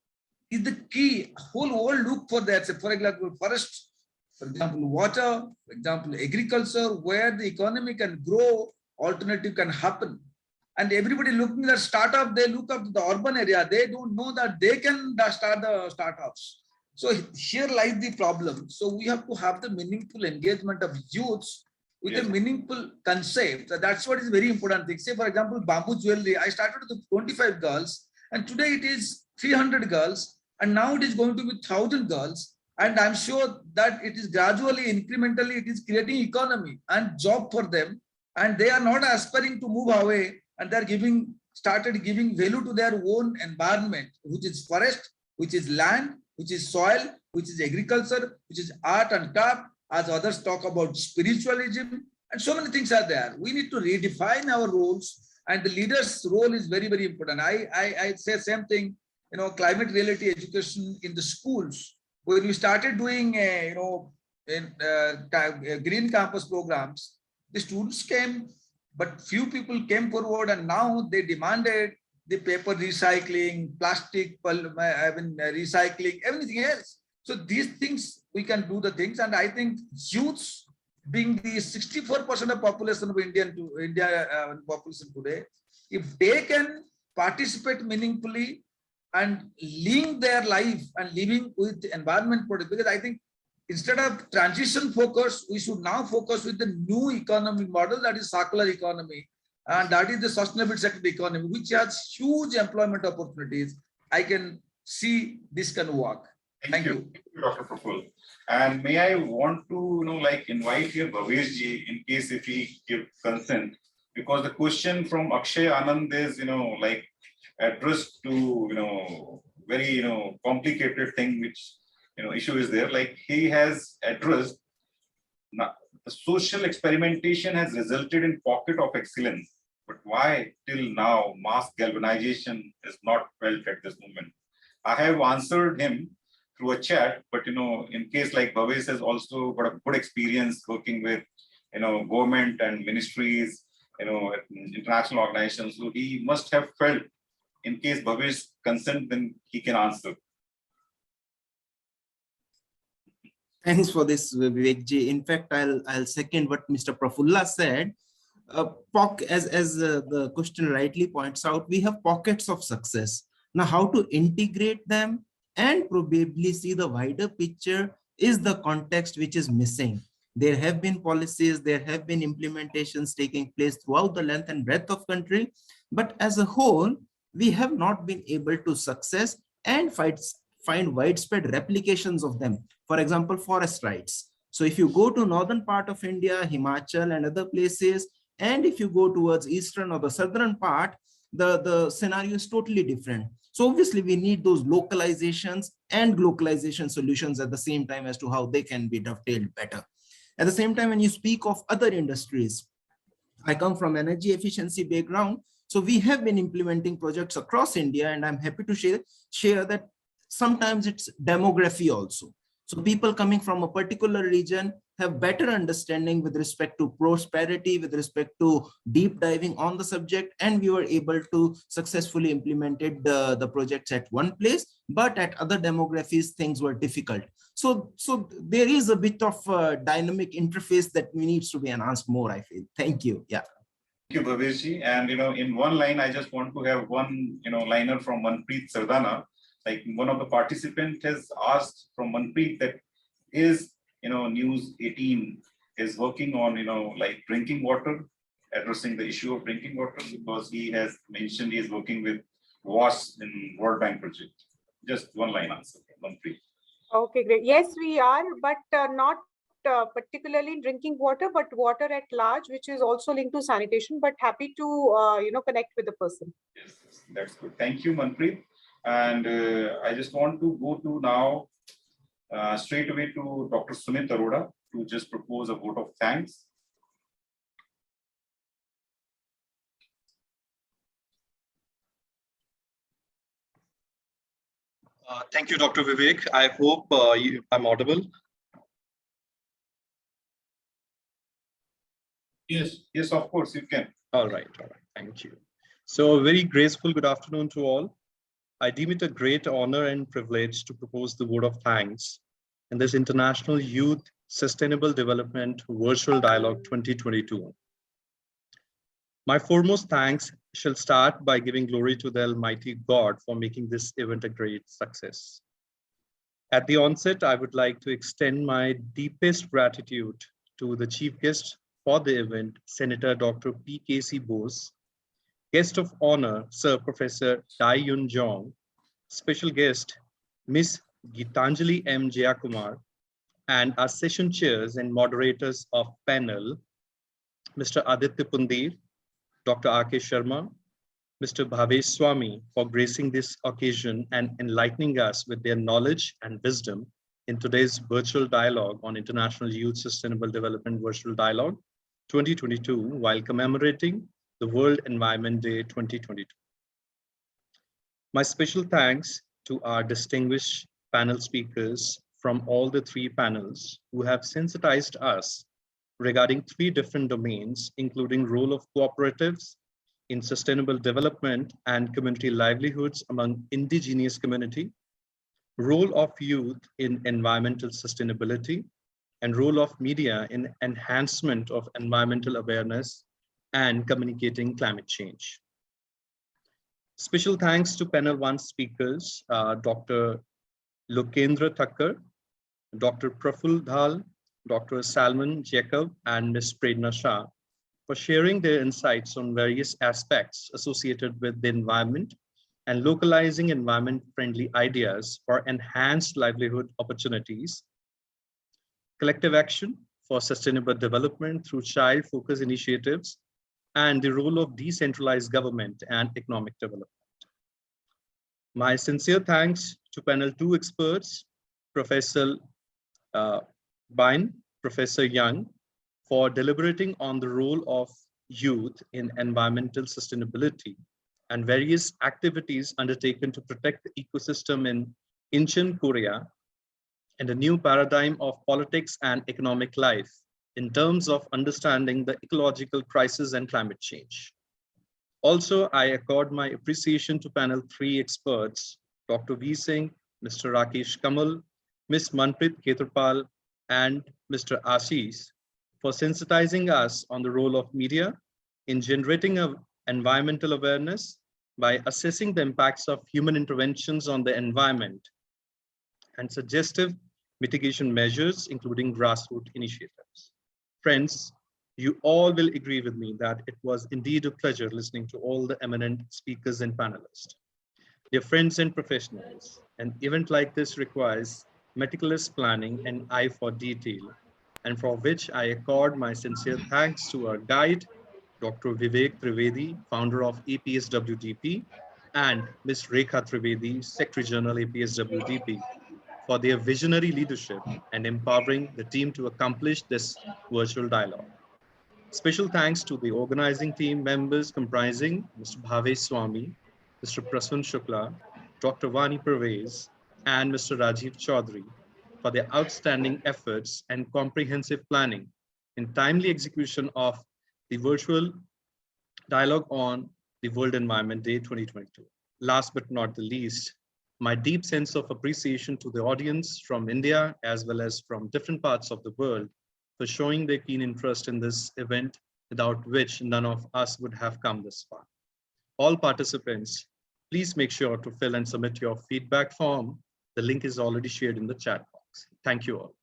is the key, whole world look for that. So for example, forest, for example, water, for example, agriculture, where the economy can grow, alternative can happen. And everybody looking at startup, they look up to the urban area. They don't know that they can start the startups. So here lies the problem. So we have to have the meaningful engagement of youths with a meaningful concept. That's what is very important thing. Say, for example, bamboo jewelry. I started with 25 girls, and today it is 300 girls, and now it is going to be 1,000 girls. And I'm sure that it is gradually, incrementally, it is creating economy and job for them. And they are not aspiring to move away, and they're started giving value to their own environment, which is forest, which is land, which is soil, which is agriculture, which is art and craft, as others talk about spiritualism, and so many things are there. We need to redefine our roles, and the leader's role is very, very important. I say same thing, climate reality education in the schools. When we started doing, green campus programs, the students came, but few people came forward, and now they demanded the paper recycling, plastic, recycling, everything else. So these things, we can do the things. And I think youths being the 64% of population of India population today, if they can participate meaningfully and link their life and living with the environment product, because I think instead of transition focus, we should now focus with the new economic model, that is circular economy, and that is the sustainable sector economy, which has huge employment opportunities, I can see this can work. Thank you. Thank you, Dr. Praful. And may I want to, like invite here Bhavesh ji in case if he give consent, because the question from Akshay Anand is, like addressed to, very, complicated thing, which, issue is there. Like he has addressed, now, the social experimentation has resulted in pocket of excellence, but why till now mass galvanization is not felt at this moment? I have answered him through a chat, but in case like Bhavesh has also got a good experience working with government and ministries, international organizations, so he must have felt. In case Bhavesh consent, then he can answer. Thanks for this, Vivekji. In fact, I'll second what Mr. Prafulla said. As the question rightly points out, we have pockets of success. Now, how to integrate them and probably see the wider picture is the context which is missing. There have been policies, there have been implementations taking place throughout the length and breadth of country, but as a whole, we have not been able to success and find widespread replications of them. For example, forest rights. So if you go to northern part of India, Himachal and other places, and if you go towards eastern or the southern part, the scenario is totally different. So obviously we need those localizations and localization solutions at the same time as to how they can be dovetailed better. At the same time, when you speak of other industries, I come from energy efficiency background. So we have been implementing projects across India, and I'm happy to share that sometimes it's demography also. So people coming from a particular region have better understanding with respect to prosperity, with respect to deep diving on the subject, and we were able to successfully implement the projects at one place, but at other demographies, things were difficult. So there is a bit of dynamic interface that needs to be enhanced more, I feel. Thank you. Yeah. Thank you, Bhavesh ji. And in one line, I just want to have one liner from Manpreet Sardana. Like one of the participants has asked from Manpreet that his News 18 is working on like drinking water, addressing the issue of drinking water, because he has mentioned he is working with WASH in World Bank project. Just one line answer, Manpreet. Okay, great. Yes, we are, but not particularly in drinking water, but water at large, which is also linked to sanitation, but happy to connect with the person. Yes, that's good. Thank you, Manpreet. And I just want to go to now straight away to Dr. Sumit Arora to just propose a vote of thanks. Thank you, Dr. Vivek. I hope I'm audible. Yes, yes, of course you can. All right, thank you. So a very graceful good afternoon to all. I deem it a great honor and privilege to propose the vote of thanks in this International Youth Sustainable Development Virtual Dialogue 2022. My foremost thanks shall start by giving glory to the Almighty God for making this event a great success. At the onset, I would like to extend my deepest gratitude to the chief guest for the event, Senator Dr. P.K.C. Bose, guest of honor, Sir Professor Dai Yun Jong, special guest, Ms. Gitanjali M. Jayakumar, and our session chairs and moderators of panel, Mr. Aditya Pundir, Dr. R.K. Sharma, Mr. Bhavesh Swami, for gracing this occasion and enlightening us with their knowledge and wisdom in today's virtual dialogue on International Youth Sustainable Development Virtual Dialogue 2022, while commemorating the World Environment Day 2022. My special thanks to our distinguished panel speakers from all the three panels who have sensitized us regarding three different domains, including role of cooperatives in sustainable development and community livelihoods among indigenous community, role of youth in environmental sustainability, and role of media in enhancement of environmental awareness and communicating climate change. Special thanks to panel one speakers, Dr. Lokendra Thakkar, Dr. Praful Dhal, Dr. Salman Jacob, and Ms. Prerna Shah for sharing their insights on various aspects associated with the environment and localizing environment-friendly ideas for enhanced livelihood opportunities, collective action for sustainable development through child-focused initiatives, and the role of decentralized government and economic development. My sincere thanks to panel 2 experts, Professor Bine, Professor Young, for deliberating on the role of youth in environmental sustainability and various activities undertaken to protect the ecosystem in Incheon, Korea, and a new paradigm of politics and economic life in terms of understanding the ecological crisis and climate change. Also, I accord my appreciation to panel 3 experts, Dr. V. Singh, Mr. Rakesh Kamal, Ms. Manpreet Ketrapal, and Mr. Ashish for sensitizing us on the role of media in generating environmental awareness by assessing the impacts of human interventions on the environment and suggestive mitigation measures, including grassroots initiatives. Friends, you all will agree with me that it was indeed a pleasure listening to all the eminent speakers and panelists. Dear friends and professionals, an event like this requires meticulous planning and eye for detail, and for which I accord my sincere thanks to our guide, Dr. Vivek Trivedi, founder of EPSWDP, and Ms. Rekha Trivedi, Secretary General EPSWDP, for their visionary leadership and empowering the team to accomplish this virtual dialogue. Special thanks to the organizing team members comprising Mr. Bhavesh Swami, Mr. Prasun Shukla, Dr. Vani Pervez, and Mr. Rajiv Chaudhary for their outstanding efforts and comprehensive planning in timely execution of the virtual dialogue on the World Environment Day 2022. Last but not the least, my deep sense of appreciation to the audience from India as well as from different parts of the world for showing their keen interest in this event, without which none of us would have come this far. All participants, please make sure to fill and submit your feedback form. The link is already shared in the chat box. Thank you all.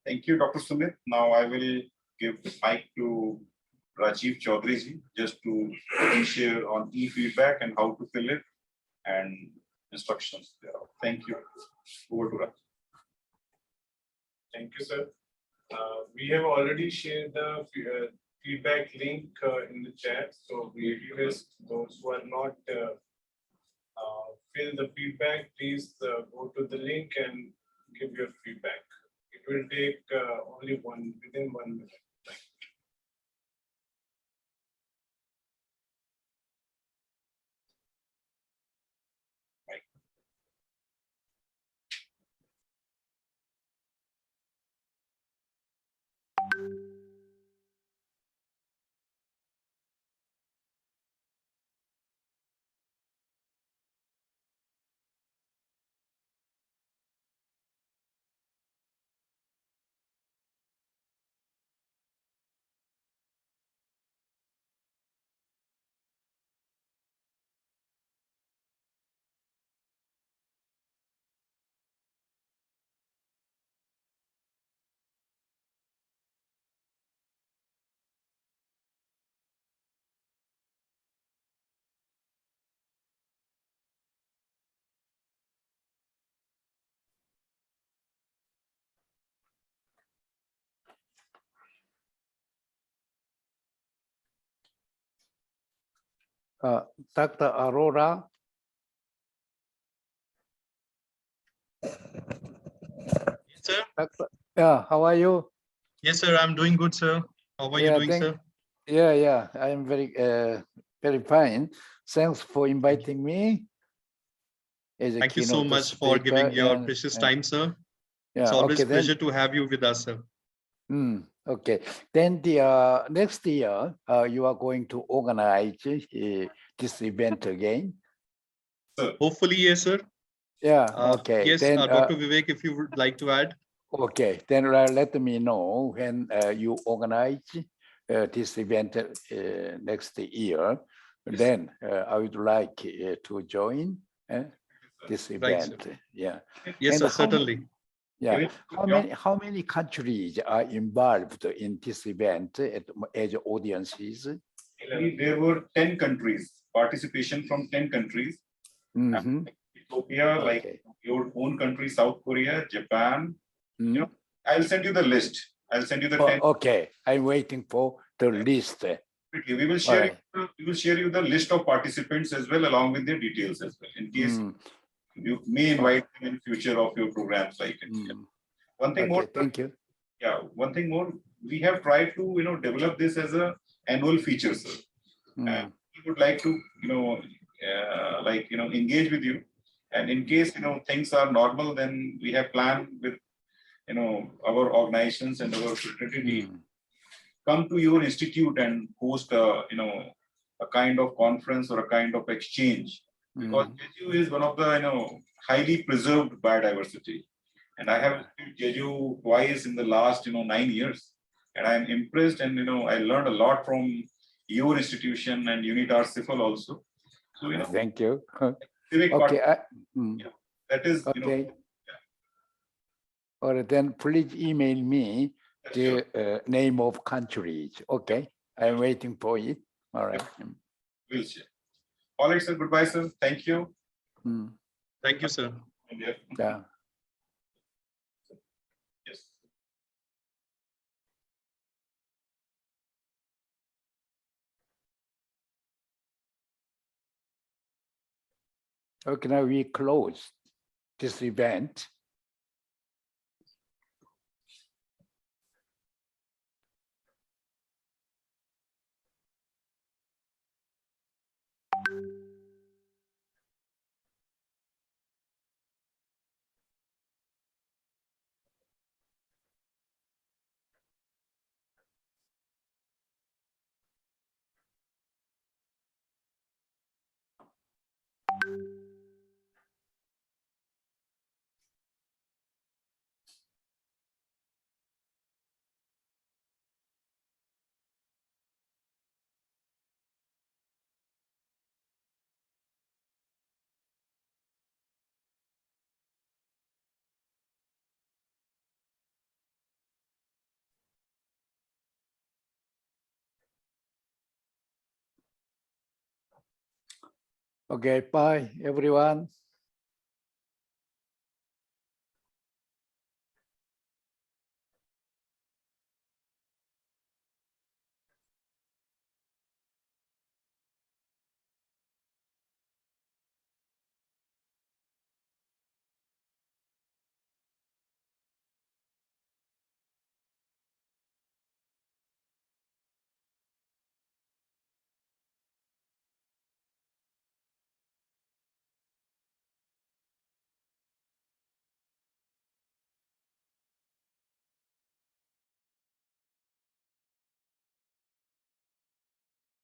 Thank you, Dr. Sumit. Now I will give the mic to Rajiv Chaudhary ji, just to share on e-feedback and how to fill it and instructions thereof. Thank you. Over to Raj. Thank you, sir. We have already shared the feedback link in the chat. So we request those who are not fill the feedback, please go to the link and give your feedback. It will take only within 1 minute. Dr. Aurora. Yes, sir. Yeah, how are you? Yes, sir. I'm doing good, sir. How are you doing, sir? Yeah, I am very fine. Thanks for inviting me. Thank you so much for giving your precious time, sir. It's always a pleasure to have you with us, sir. Okay, then the next year you are going to organize this event again. Hopefully, yes, sir. Yeah. Okay. Yes, then, Dr. Vivek, if you would like to add. Okay, then let me know when you organize this event next year. Yes. Then I would like to join this Right, event. sir. Yeah. Yes, And sir, certainly. Yeah. How many countries are involved in this event as audiences? There were 10 countries, participation from 10 countries. Ethiopia, like your own country, South Korea, Japan. You know, I'll send you the list. I'll send you the 10. Okay, I'm waiting for the list. We will share. We will share you the list of participants as well, along with their details as well, in case you may invite them in future of your programs like it. One thing more. Thank you. Yeah, one thing more. We have tried to develop this as a annual feature, sir. And we would like to engage with you. And in case things are normal, then we have planned with our organizations and our fraternity come to your institute and host a kind of conference or a kind of exchange, because Jeju is one of the highly preserved biodiversity, and I have visited Jeju twice in the last 9 years, and I'm impressed, and I learned a lot from your institution and Unitar Sifal also. So thank you. Civic Okay, that is okay. Or then please email me the name of countries. Okay, I'm waiting for it. All right. We'll share. All right, sir. Goodbye, sir. Thank you. Thank you, sir. Yeah. Yes. Okay, now we close this event. Okay, bye everyone.